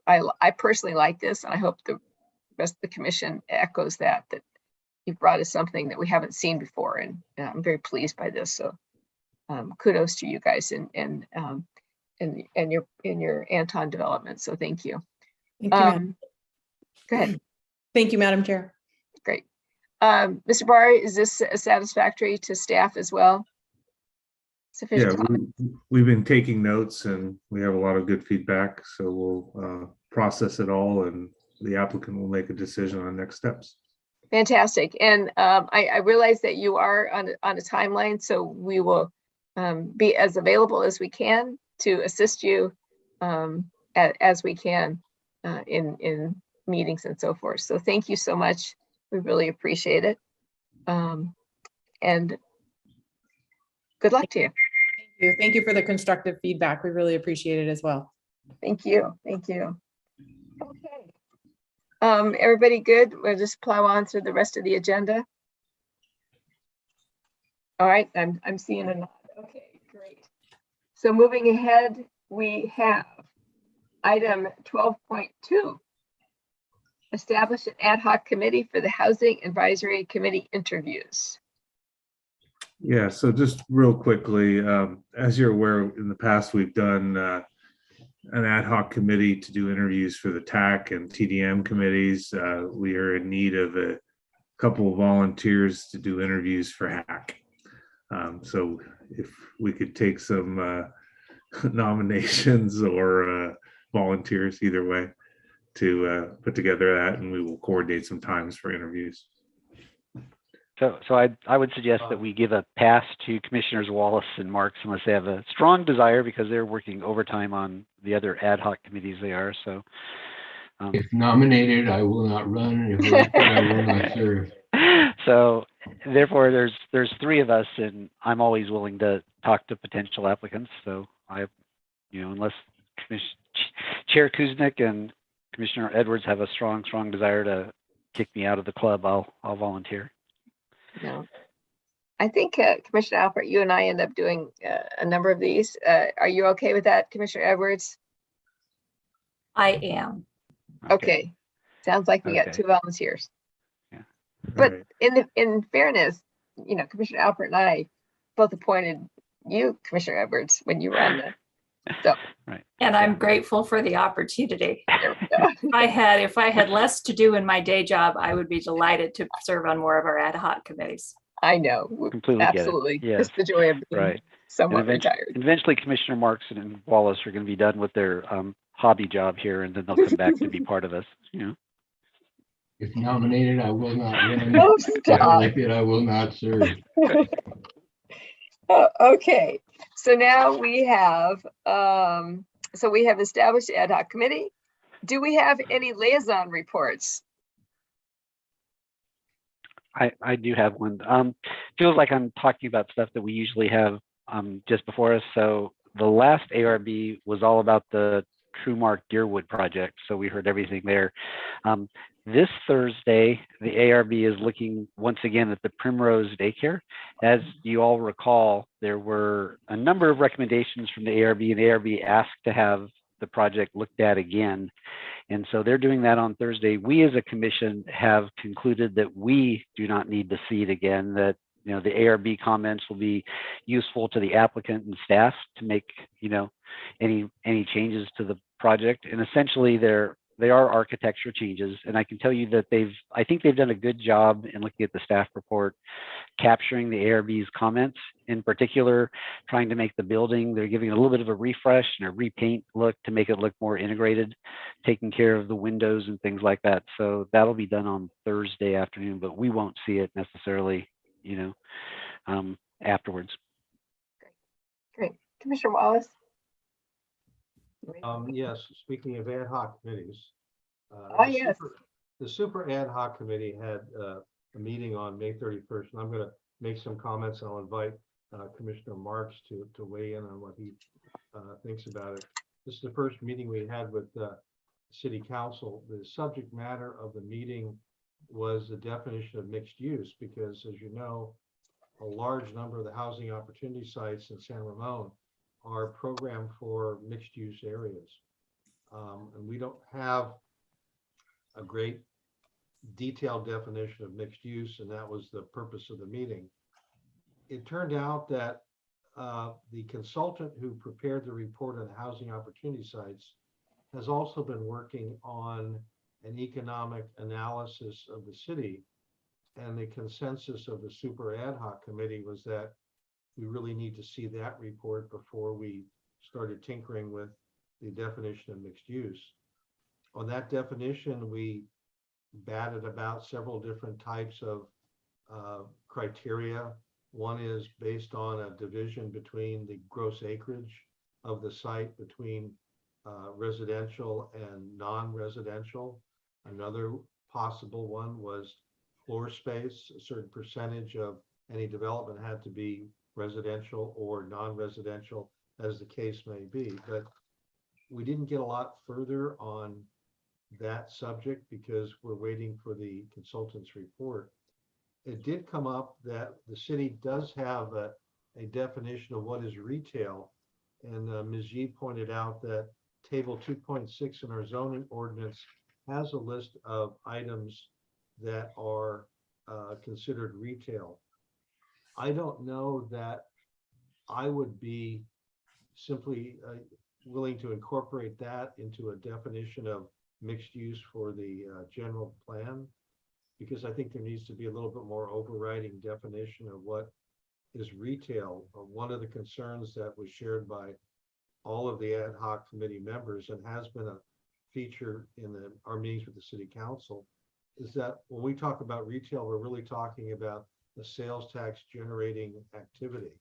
I personally like this, and I hope the rest of the commission echoes that you've brought us something that we haven't seen before, and I'm very pleased by this. So kudos to you guys and your Anton development. So thank you. Thank you, Madam. Go ahead. Thank you, Madam Chair. Great. Mr. Barr, is this satisfactory to staff as well? sufficient Yeah, time? we've been taking notes and we have a lot of good feedback. So we'll process it all and the applicant will make a decision on next steps. Fantastic. And I realize that you are on a timeline, so we will be as available as we can to assist you as we can in meetings and so forth. So thank you so much. We really appreciate it. And good luck to you. Thank you for the constructive feedback. We really appreciate it as well. Thank you. Thank you. Okay. Everybody good? We'll just plow on through the rest of the agenda. All right, I'm seeing a nod. Okay, great. So moving ahead, we have item 12.2. Establish an ad hoc committee for the Housing Advisory Committee interviews. Yeah, so just real quickly, as you're aware, in the past, we've done an ad hoc committee to do interviews for the TAC and TDM committees. We are in need of a couple of volunteers to do interviews for HAC. So if we could take some nominations or volunteers, either way, to put together that, and we will coordinate some times for interviews. So I would suggest that we give a pass to Commissioners Wallace and Marks unless they have a strong desire, because they're working overtime on the other ad hoc committees they are. So If nominated, I will not run. If elected, I will not serve. So therefore, there's three of us, and I'm always willing to talk to potential applicants. So unless Chair Kuznick and Commissioner Edwards have a strong desire to kick me out of the club, I'll volunteer. No, I think Commissioner Alpert, you and I end up doing a number of these. Are you okay with that, Commissioner Edwards? I am. Okay. Sounds like we got Okay. 2 volunteers. Yeah. But Right. in fairness, Commissioner Alpert and I both appointed you, Commissioner Edwards, when you were on the. So Right. And I'm grateful for the opportunity. there we go. If I had less to do in my day job, I would be delighted to serve on more of our ad hoc committees. I know. Completely get it. Absolutely. Yes. It's the joy of being Right. somewhat And retired. eventually Commissioner Marks and Wallace are going to be done with their hobby job here, and then they'll come back to be part of us. If nominated, I will not run. Oh, If stop. elected, I will not serve. Okay, so now we have, we have established the ad hoc committee. Do we have any liaison reports? I do have one. Feels like I'm talking about stuff that we usually have just before us. So the last ARB was all about the TrueMark Deerwood project. So we heard everything there. This Thursday, the ARB is looking once again at the Primrose Daycare. As you all recall, there were a number of recommendations from the ARB, and the ARB asked to have the project looked at again. And so they're doing that on Thursday. We as a commission have concluded that we do not need to see it again, that the ARB comments will be useful to the applicant and staff to make any changes to the project. And essentially they are architecture changes. And I can tell you that I think they've done a good job in looking at the staff report, capturing the ARB's comments, in particular, trying to make the building, they're giving it a little bit of a refresh and a repaint look to make it look more integrated, taking care of the windows and things like that. So that'll be done on Thursday afternoon, but we won't see it necessarily, afterwards. Great. Commissioner Wallace? Yes, speaking of ad hoc committees. Yes. The super ad hoc committee had a meeting on May 31st, and I'm going to make some comments. I'll invite Commissioner Marks to weigh in on what he thinks about it. This is the first meeting we had with City Council. The subject matter of the meeting was the definition of mixed use, because as you know, a large number of the housing opportunity sites in San Ramon are programmed for mixed use areas. And we don't have a great detailed definition of mixed use, and that was the purpose of the meeting. It turned out that the consultant who prepared the report on the housing opportunity sites has also been working on an economic analysis of the city. And the consensus of the super ad hoc committee was that we really need to see that report before we started tinkering with the definition of mixed use. On that definition, we batted about several different types of criteria. One is based on a division between the gross acreage of the site between residential and non-residential. Another possible one was floor space. A certain percentage of any development had to be residential or non-residential, as the case may be. But we didn't get a lot further on that subject because we're waiting for the consultant's report. It did come up that the city does have a definition of what is retail. And Ms. Yee pointed out that table 2.6 in our zoning ordinance has a list of items that are considered retail. I don't know that I would be simply willing to incorporate that into a definition of mixed use for the general plan, because I think there needs to be a little bit more overriding definition of what is retail. One of the concerns that was shared by all of the ad hoc committee members and has been a feature in our meetings with the city council is that when we talk about retail, we're really talking about the sales tax generating activity.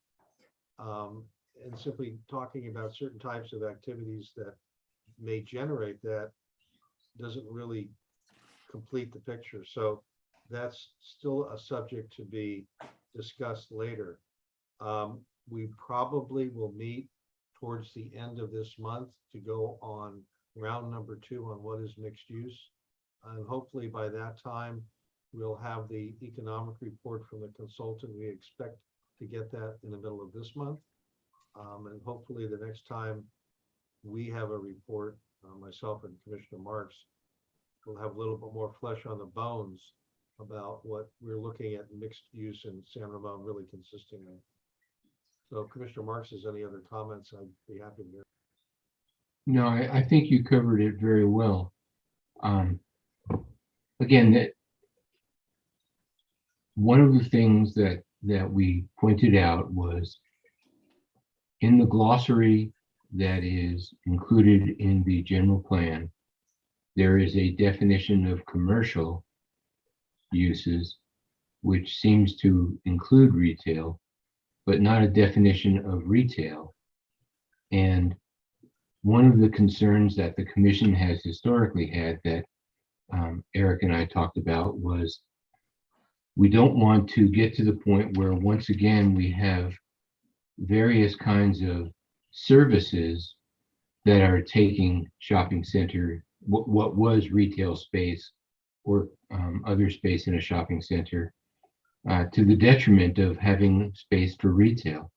And simply talking about certain types of activities that may generate that doesn't really complete the picture. So that's still a subject to be discussed later. We probably will meet towards the end of this month to go on round number 2 on what is mixed use. And hopefully by that time, we'll have the economic report from the consultant. We expect to get that in the middle of this month. And hopefully the next time we have a report, myself and Commissioner Marks, we'll have a little bit more flesh on the bones about what we're looking at mixed use in San Ramon really consisting of. So Commissioner Marks, has any other comments? I'd be happy to hear. No, I think you covered it very well. Again, that one of the things that we pointed out was in the glossary that is included in the general plan, there is a definition of commercial uses, which seems to include retail, but not a definition of retail. And one of the concerns that the commission has historically had that Eric and I talked about was we don't want to get to the point where once again we have various kinds of services that are taking shopping center, what was retail space or other space in a shopping center, to the detriment of having space for retail.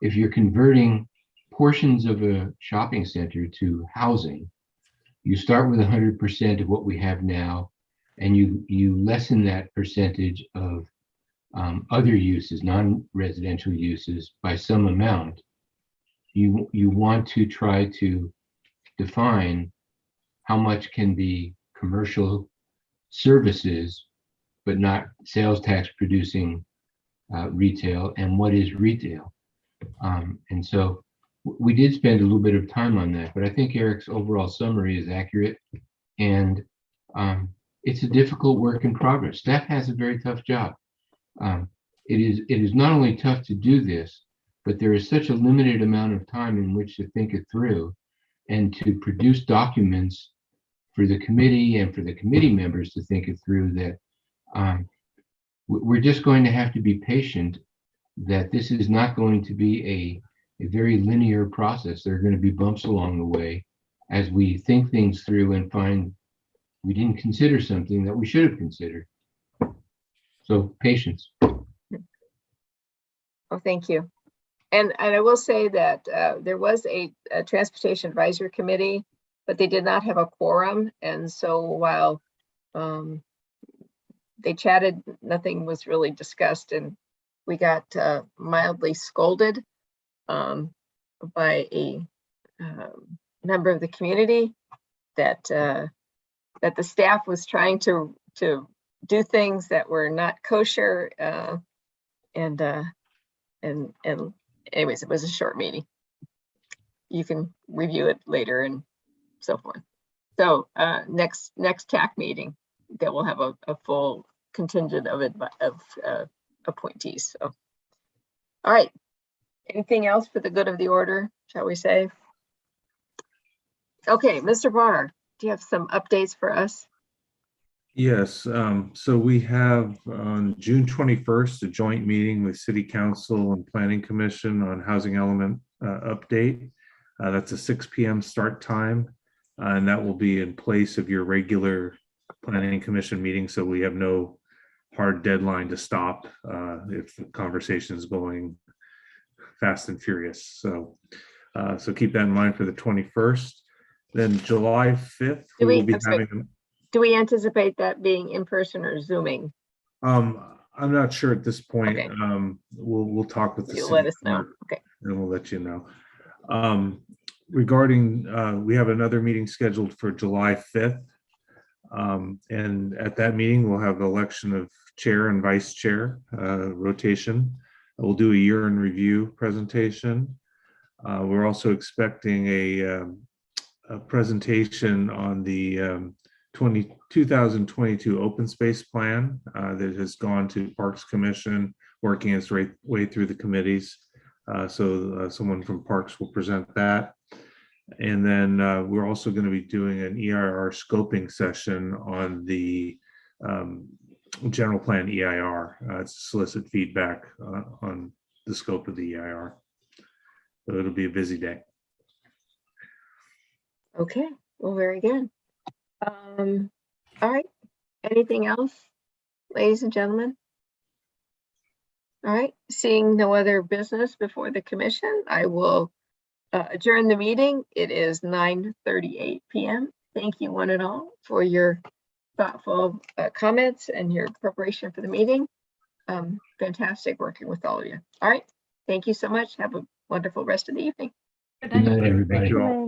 If you're converting portions of a shopping center to housing, you start with 100% of what we have now, and you lessen that percentage of other uses, non-residential uses, by some amount. You want to try to define how much can be commercial services, but not sales tax producing retail, and what is retail. And so we did spend a little bit of time on that, but I think Eric's overall summary is accurate, and it's a difficult work in progress. Staff has a very tough job. It is not only tough to do this, but there is such a limited amount of time in which to think it through and to produce documents for the committee and for the committee members to think it through, that we're just going to have to be patient, that this is not going to be a very linear process. There are going to be bumps along the way as we think things through and find we didn't consider something that we should have considered. So patience. Oh, thank you. And I will say that there was a Transportation Advisory Committee, but they did not have a quorum. And so while they chatted, nothing was really discussed, and we got mildly scolded by a member of the community that that the staff was trying to do things that were not kosher, and And anyways, it was a short meeting. You can review it later and so forth. So next TAC meeting, that will have a full contingent of appointees. So, all right. Anything else for the good of the order, shall we say? Okay, Mr. Barr, do you have some updates for us? Yes, so we have on June 21st, a joint meeting with City Council and Planning Commission on Housing Element update. That's a 6 p.m. start time, and that will be in place of your regular Planning Commission meeting. So we have no hard deadline to stop if the conversation is going fast and furious. So keep that in mind for the 21st. Then July 5th, we will be having. Do we anticipate that being in person or Zooming? I'm not sure at this point. Okay. We'll talk with the You'll city let us know. clerk, Okay. and we'll let you know. Regarding, we have another meeting scheduled for July 5th. And at that meeting, we'll have the election of chair and vice chair rotation. We'll do a year in review presentation. We're also expecting a presentation on the 2022 open space plan that has gone to Parks Commission, working its way through the committees. So someone from Parks will present that. And then we're also going to be doing an EIR scoping session on the general plan EIR to solicit feedback on the scope of the EIR. So it'll be a busy day. Okay, well, very good. All right, anything else, ladies and gentlemen? All right, seeing no other business before the commission, I will adjourn the meeting. It is 9:38 p.m. Thank you one and all for your thoughtful comments and your preparation for the meeting. Fantastic working with all of you. All right, thank you so much. Have a wonderful rest of the evening. Good night, everybody. Thank you all.